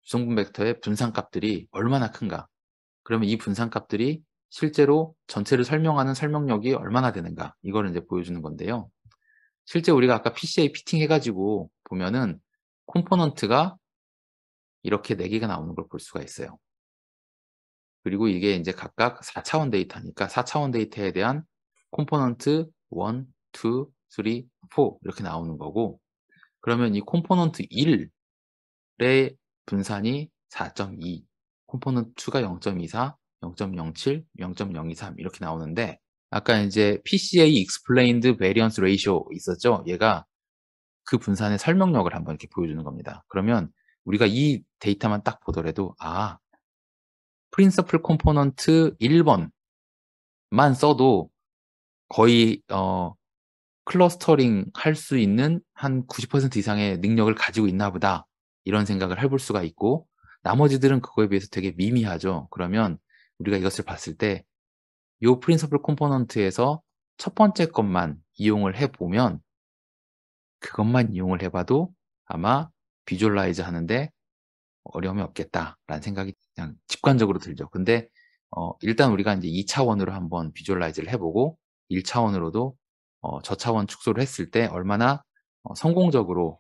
B: 주성분 벡터의 분산값들이 얼마나 큰가, 그러면 이 분산값들이 실제로 전체를 설명하는 설명력이 얼마나 되는가, 이거를 이제 보여주는 건데요. 실제 우리가 아까 PCA 피팅 해가지고 보면은 컴포넌트가 이렇게 4개가 나오는 걸 볼 수가 있어요. 그리고 이게 이제 각각 4차원 데이터니까 4차원 데이터에 대한 컴포넌트 1, 2, 3, 4 이렇게 나오는 거고, 그러면 이 컴포넌트 1의 분산이 4.2, 컴포넌트 2가 0.24, 0.07, 0.023 이렇게 나오는데, 아까 이제 PCA Explained Variance Ratio 있었죠? 얘가 그 분산의 설명력을 한번 이렇게 보여주는 겁니다. 그러면 우리가 이 데이터만 딱 보더라도, 아, 프린서플 컴포넌트 1번만 써도 거의 클러스터링 할 수 있는 한 90% 이상의 능력을 가지고 있나 보다, 이런 생각을 해볼 수가 있고, 나머지들은 그거에 비해서 되게 미미하죠. 그러면 우리가 이것을 봤을 때 이 프린서플 컴포넌트에서 첫 번째 것만 이용을 해보면, 그것만 이용을 해봐도 아마 비주얼라이즈 하는데 어려움이 없겠다라는 생각이 그냥 직관적으로 들죠. 근데 일단 우리가 이제 2차원으로 한번 비주얼라이즈를 해보고 1차원으로도 저차원 축소를 했을 때 얼마나 성공적으로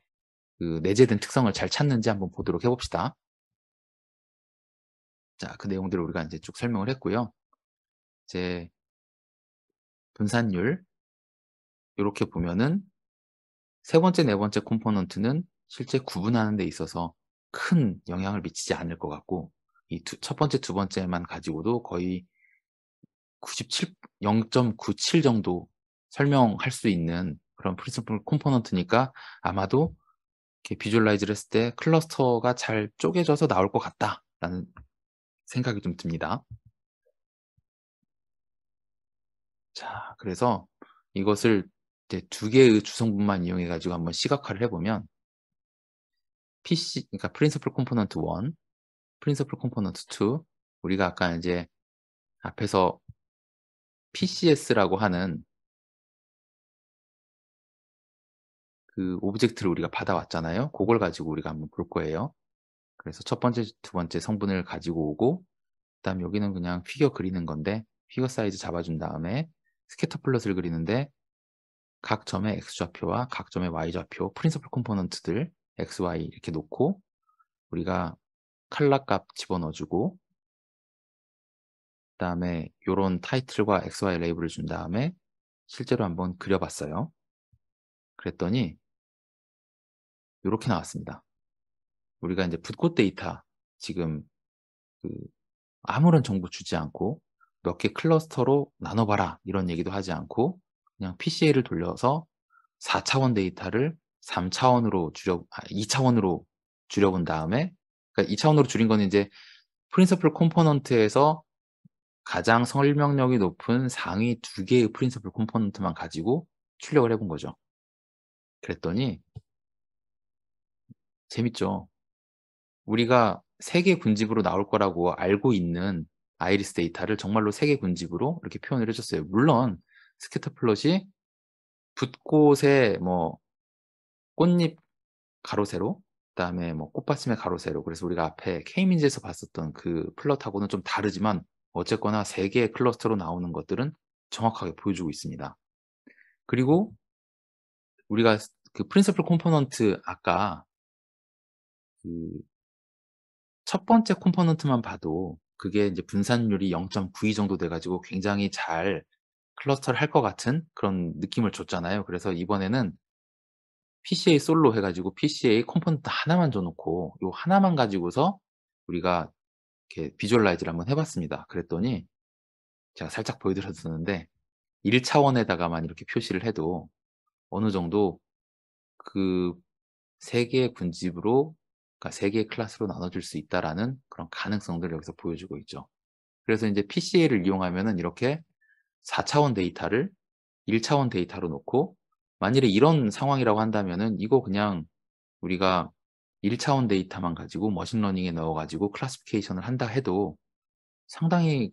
B: 그 내재된 특성을 잘 찾는지 한번 보도록 해봅시다. 자, 그 내용들을 우리가 이제 쭉 설명을 했고요. 이제 분산율 이렇게 보면은 세 번째, 네 번째 컴포넌트는 실제 구분하는 데 있어서 큰 영향을 미치지 않을 것 같고, 이 첫 번째, 두 번째만 가지고도 거의 97, 0.97 정도 설명할 수 있는 그런 프린시플 컴포넌트니까 아마도 이렇게 비주얼라이즈를 했을 때 클러스터가 잘 쪼개져서 나올 것 같다라는 생각이 좀 듭니다. 자, 그래서 이것을 이제 2개의 주성분만 이용해 가지고 한번 시각화를 해보면, PC, 그러니까 프린시플 컴포넌트 1, 프린시플 컴포넌트 2, 우리가 아까 이제 앞에서 PCS라고 하는 그 오브젝트를 우리가 받아왔잖아요. 그걸 가지고 우리가 한번 볼 거예요. 그래서 첫 번째, 두 번째 성분을 가지고 오고, 그다음 여기는 그냥 피겨 그리는 건데, 피겨 사이즈 잡아준 다음에 스캐터 플롯을 그리는데 각 점의 x좌표와 각 점의 y좌표 프린시플 컴포넌트들 x, y 이렇게 놓고 우리가 칼라 값 집어넣어주고, 그다음에 요런 타이틀과 x, y 레이블을 준 다음에 실제로 한번 그려봤어요. 그랬더니 이렇게 나왔습니다. 우리가 이제 붓꽃 데이터 지금 그 아무런 정보 주지 않고 몇 개 클러스터로 나눠봐라 이런 얘기도 하지 않고 그냥 PCA를 돌려서 4차원 데이터를 3차원으로 2차원으로 줄여본 다음에, 그러니까 2차원으로 줄인 건 이제 프린서플 컴포넌트에서 가장 설명력이 높은 상위 2개의 프린서플 컴포넌트만 가지고 출력을 해본 거죠. 그랬더니 재밌죠. 우리가 3개 군집으로 나올 거라고 알고 있는 아이리스 데이터를 정말로 3개 군집으로 이렇게 표현을 해줬어요. 물론 스캐터 플롯이 붓꽃의 뭐 꽃잎 가로 세로, 그다음에 뭐 꽃받침의 가로 세로, 그래서 우리가 앞에 K민즈에서 봤었던 그 플롯하고는 좀 다르지만 어쨌거나 3개의 클러스터로 나오는 것들은 정확하게 보여주고 있습니다. 그리고 우리가 그 프린시플 컴포넌트 아까 그 첫 번째 컴포넌트만 봐도 그게 이제 분산율이 0.92 정도 돼가지고 굉장히 잘 클러스터를 할 것 같은 그런 느낌을 줬잖아요. 그래서 이번에는 PCA 솔로 해가지고 PCA 컴포넌트 하나만 줘놓고 요 하나만 가지고서 우리가 이렇게 비주얼라이즈를 한번 해 봤습니다. 그랬더니 제가 살짝 보여드렸었는데 1차원에다가만 이렇게 표시를 해도 어느 정도 그 3 개의 군집으로, 그러니까 3 개의 클래스로 나눠질 수 있다라는 그런 가능성들을 여기서 보여주고 있죠. 그래서 인제 PCA를 이용하면은 이렇게 4차원 데이터를 1차원 데이터로 놓고, 만일에 이런 상황이라고 한다면은 이거 그냥 우리가 1차원 데이터만 가지고 머신러닝에 넣어 가지고 클래시피케이션을 한다 해도 상당히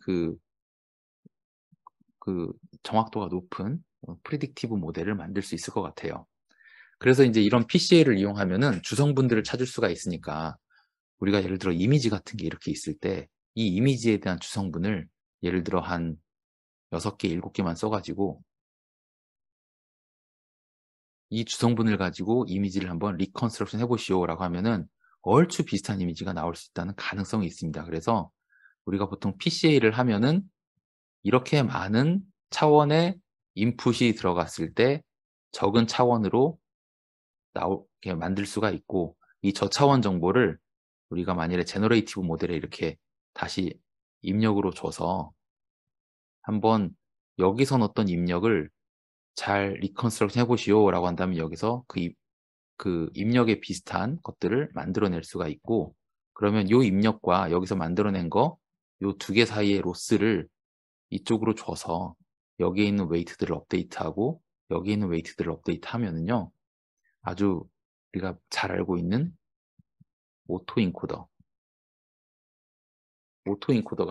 B: 정확도가 높은 프리딕티브 모델을 만들 수 있을 것 같아요. 그래서 인제 이런 PCA를 이용하면은 주성분들을 찾을 수가 있으니까, 우리가 예를 들어 이미지 같은 게 이렇게 있을 때 이 이미지에 대한 주성분을 예를 들어 한 6 개, 7 개만 써 가지고 이 주성분을 가지고 이미지를 한번 리컨스트럭션 해 보시오라고 하면은 얼추 비슷한 이미지가 나올 수 있다는 가능성이 있습니다. 그래서 우리가 보통 PCA를 하면은 이렇게 많은 차원의 인풋이 들어갔을 때 적은 차원으로 나오게 만들 수가 있고, 이 저차원 정보를 우리가 만일에 제너레이티브 모델에 이렇게 다시 입력으로 줘서 한번 여기선 어떤 입력을 잘 리컨스트럭션 해 보시오라고 한다면 여기서 그 입력에 비슷한 것들을 만들어낼 수가 있고, 그러면 요 입력과 여기서 만들어낸 거 요 2개 사이의 로스를 이쪽으로 줘서 여기에 있는 웨이트들을 업데이트하고 여기에 있는 웨이트들을 업데이트하면은요, 아주 우리가 잘 알고 있는 오토 인코더가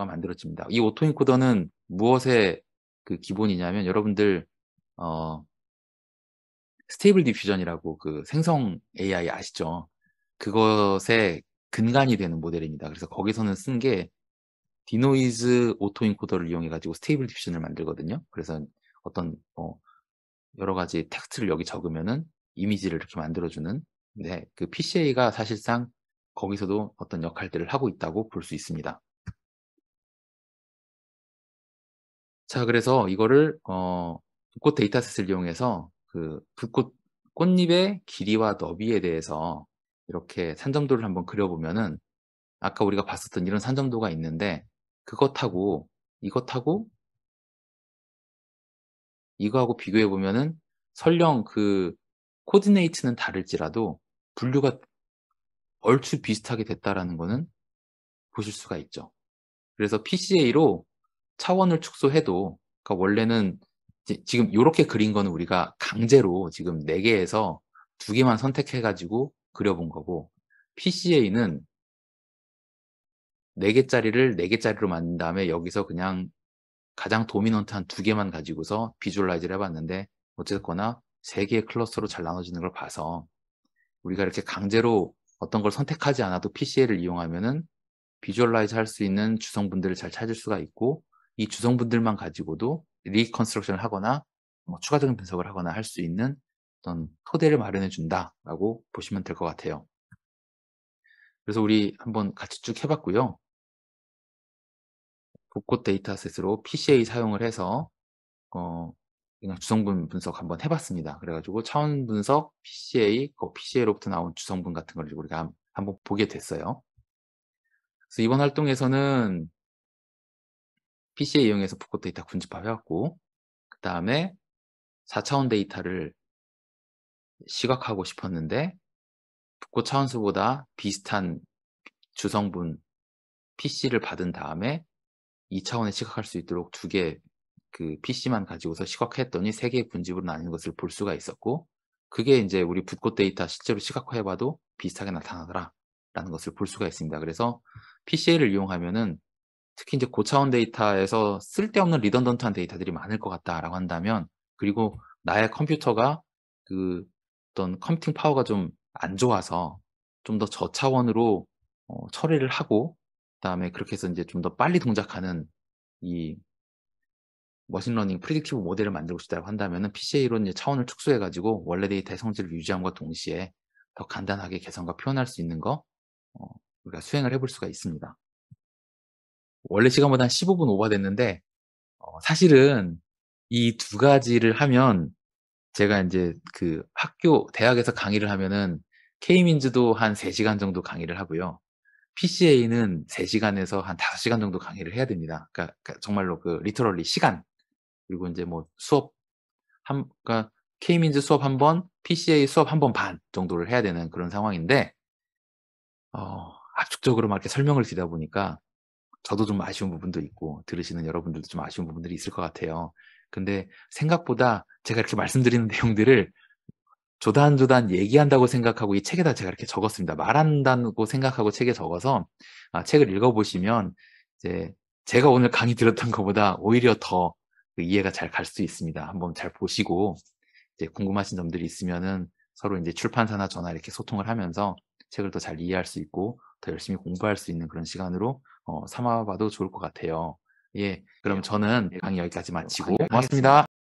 B: 만들어집니다. 이 오토 인코더는 무엇의 기본이냐면, 여러분들 어 스테이블 디퓨전이라고 그 생성 AI 아시죠? 그것의 근간이 되는 모델입니다. 그래서 거기서는 쓴 게 디노이즈 오토 인코더를 이용해 가지고 스테이블 디퓨전을 만들거든요. 그래서 어떤 여러 가지 텍스트를 여기 적으면은 이미지를 이렇게 만들어 주는, 네, 그 PCA가 사실상 거기서도 어떤 역할들을 하고 있다고 볼 수 있습니다. 자, 그래서 이거를 붓꽃 데이터셋을 이용해서 붓꽃 꽃잎의 길이와 너비에 대해서 이렇게 산점도를 한번 그려 보면은 아까 우리가 봤었던 이런 산점도가 있는데, 그것하고 이것하고 이거하고 비교해 보면은 설령 코디네이트는 다를지라도 분류가 얼추 비슷하게 됐다라는 거는 보실 수가 있죠. 그래서 PCA로 차원을 축소해도, 그러니까 원래는 지금 요렇게 그린 거는 우리가 강제로 지금 4 개에서 2 개만 선택해 가지고 그려 본 거고, PCA는 4 개짜리를 4 개짜리로 만든 다음에 여기서 그냥 가장 도미넌트한 2 개만 가지고서 비주얼라이즈를 해 봤는데, 어쨌거나 3 개의 클러스터로 잘 나눠지는 걸 봐서 우리가 이렇게 강제로 어떤 걸 선택하지 않아도 PCA를 이용하면은 비주얼라이즈 할 수 있는 주성분들을 잘 찾을 수가 있고, 이 주성분들만 가지고도 리컨스트럭션을 하거나 추가적인 분석을 하거나 할 수 있는 어떤 토대를 마련해 준다라고 보시면 될 것 같아요. 그래서 우리 한번 같이 쭉 해 봤고요. 붓꽃 데이터셋으로 PCA 사용을 해서 그냥 주성분 분석 한번 해 봤습니다. 그래 가지고 차원 분석, PCA, PCA로부터 나온 주성분 같은 걸 우리가 한번 보게 됐어요. 그래서 이번 활동에서는 PCA 이용해서 붓꽃 데이터 군집합해 왔고, 그다음에 4차원 데이터를 시각하고 싶었는데 붓꽃 차원수보다 비슷한 주성분 PC를 받은 다음에 2차원에 시각할 수 있도록 2개 PC만 가지고서 시각했더니 3 개의 군집으로 나뉘는 것을 볼 수가 있었고, 그게 인제 우리 붓꽃 데이터 실제로 시각화해 봐도 비슷하게 나타나더라라는 것을 볼 수가 있습니다. 그래서 PCA를 이용하면은 특히 인제 고차원 데이터에서 쓸데없는 리던던트한 데이터들이 많을 것 같다라고 한다면, 그리고 나의 컴퓨터가 어떤 컴퓨팅 파워가 좀 안 좋아서 좀 더 저차원으로 처리를 하고, 그다음에 그렇게 해서 인제 좀 더 빨리 동작하는 이 머신러닝 프리딕티브 모델을 만들고 싶다고 한다면은 PCA로 이제 차원을 축소해 가지고 원래 데이터의 성질을 유지함과 동시에 더 간단하게 개선과 표현할 수 있는 거 어 우리가 수행을 해볼 수가 있습니다. 원래 시간보다 한 15분 오버됐는데, 사실은 이 두 가지를 하면, 제가 인제 대학에서 강의를 하면은 K민즈도 한 3 시간 정도 강의를 하고요. PCA는 3시간에서 한 5시간 정도 강의를 해야 됩니다. 그러니까 정말로 그 리터럴리 시간, 그리고 이제 뭐 수업 그러니까 K민즈 수업 1번, PCA 수업 1번 반 정도를 해야 되는 그런 상황인데, 압축적으로 막 이렇게 설명을 드리다 보니까 저도 좀 아쉬운 부분도 있고 들으시는 여러분들도 좀 아쉬운 부분들이 있을 것 같아요. 근데 생각보다 제가 이렇게 말씀드리는 내용들을 조단조단 얘기한다고 생각하고 이 책에다 제가 이렇게 적었습니다. 말한다고 생각하고 책에 적어서 책을 읽어보시면 이제 제가 오늘 강의 들었던 것보다 오히려 더 이해가 잘 갈 수 있습니다. 한번 잘 보시고 이제 궁금하신 점들이 있으면은 서로 이제 출판사나 저나 이렇게 소통을 하면서 책을 더 잘 이해할 수 있고 더 열심히 공부할 수 있는 그런 시간으로 삼아봐도 좋을 것 같아요. 예, 그럼 저는 강의 여기까지 마치고 고맙습니다.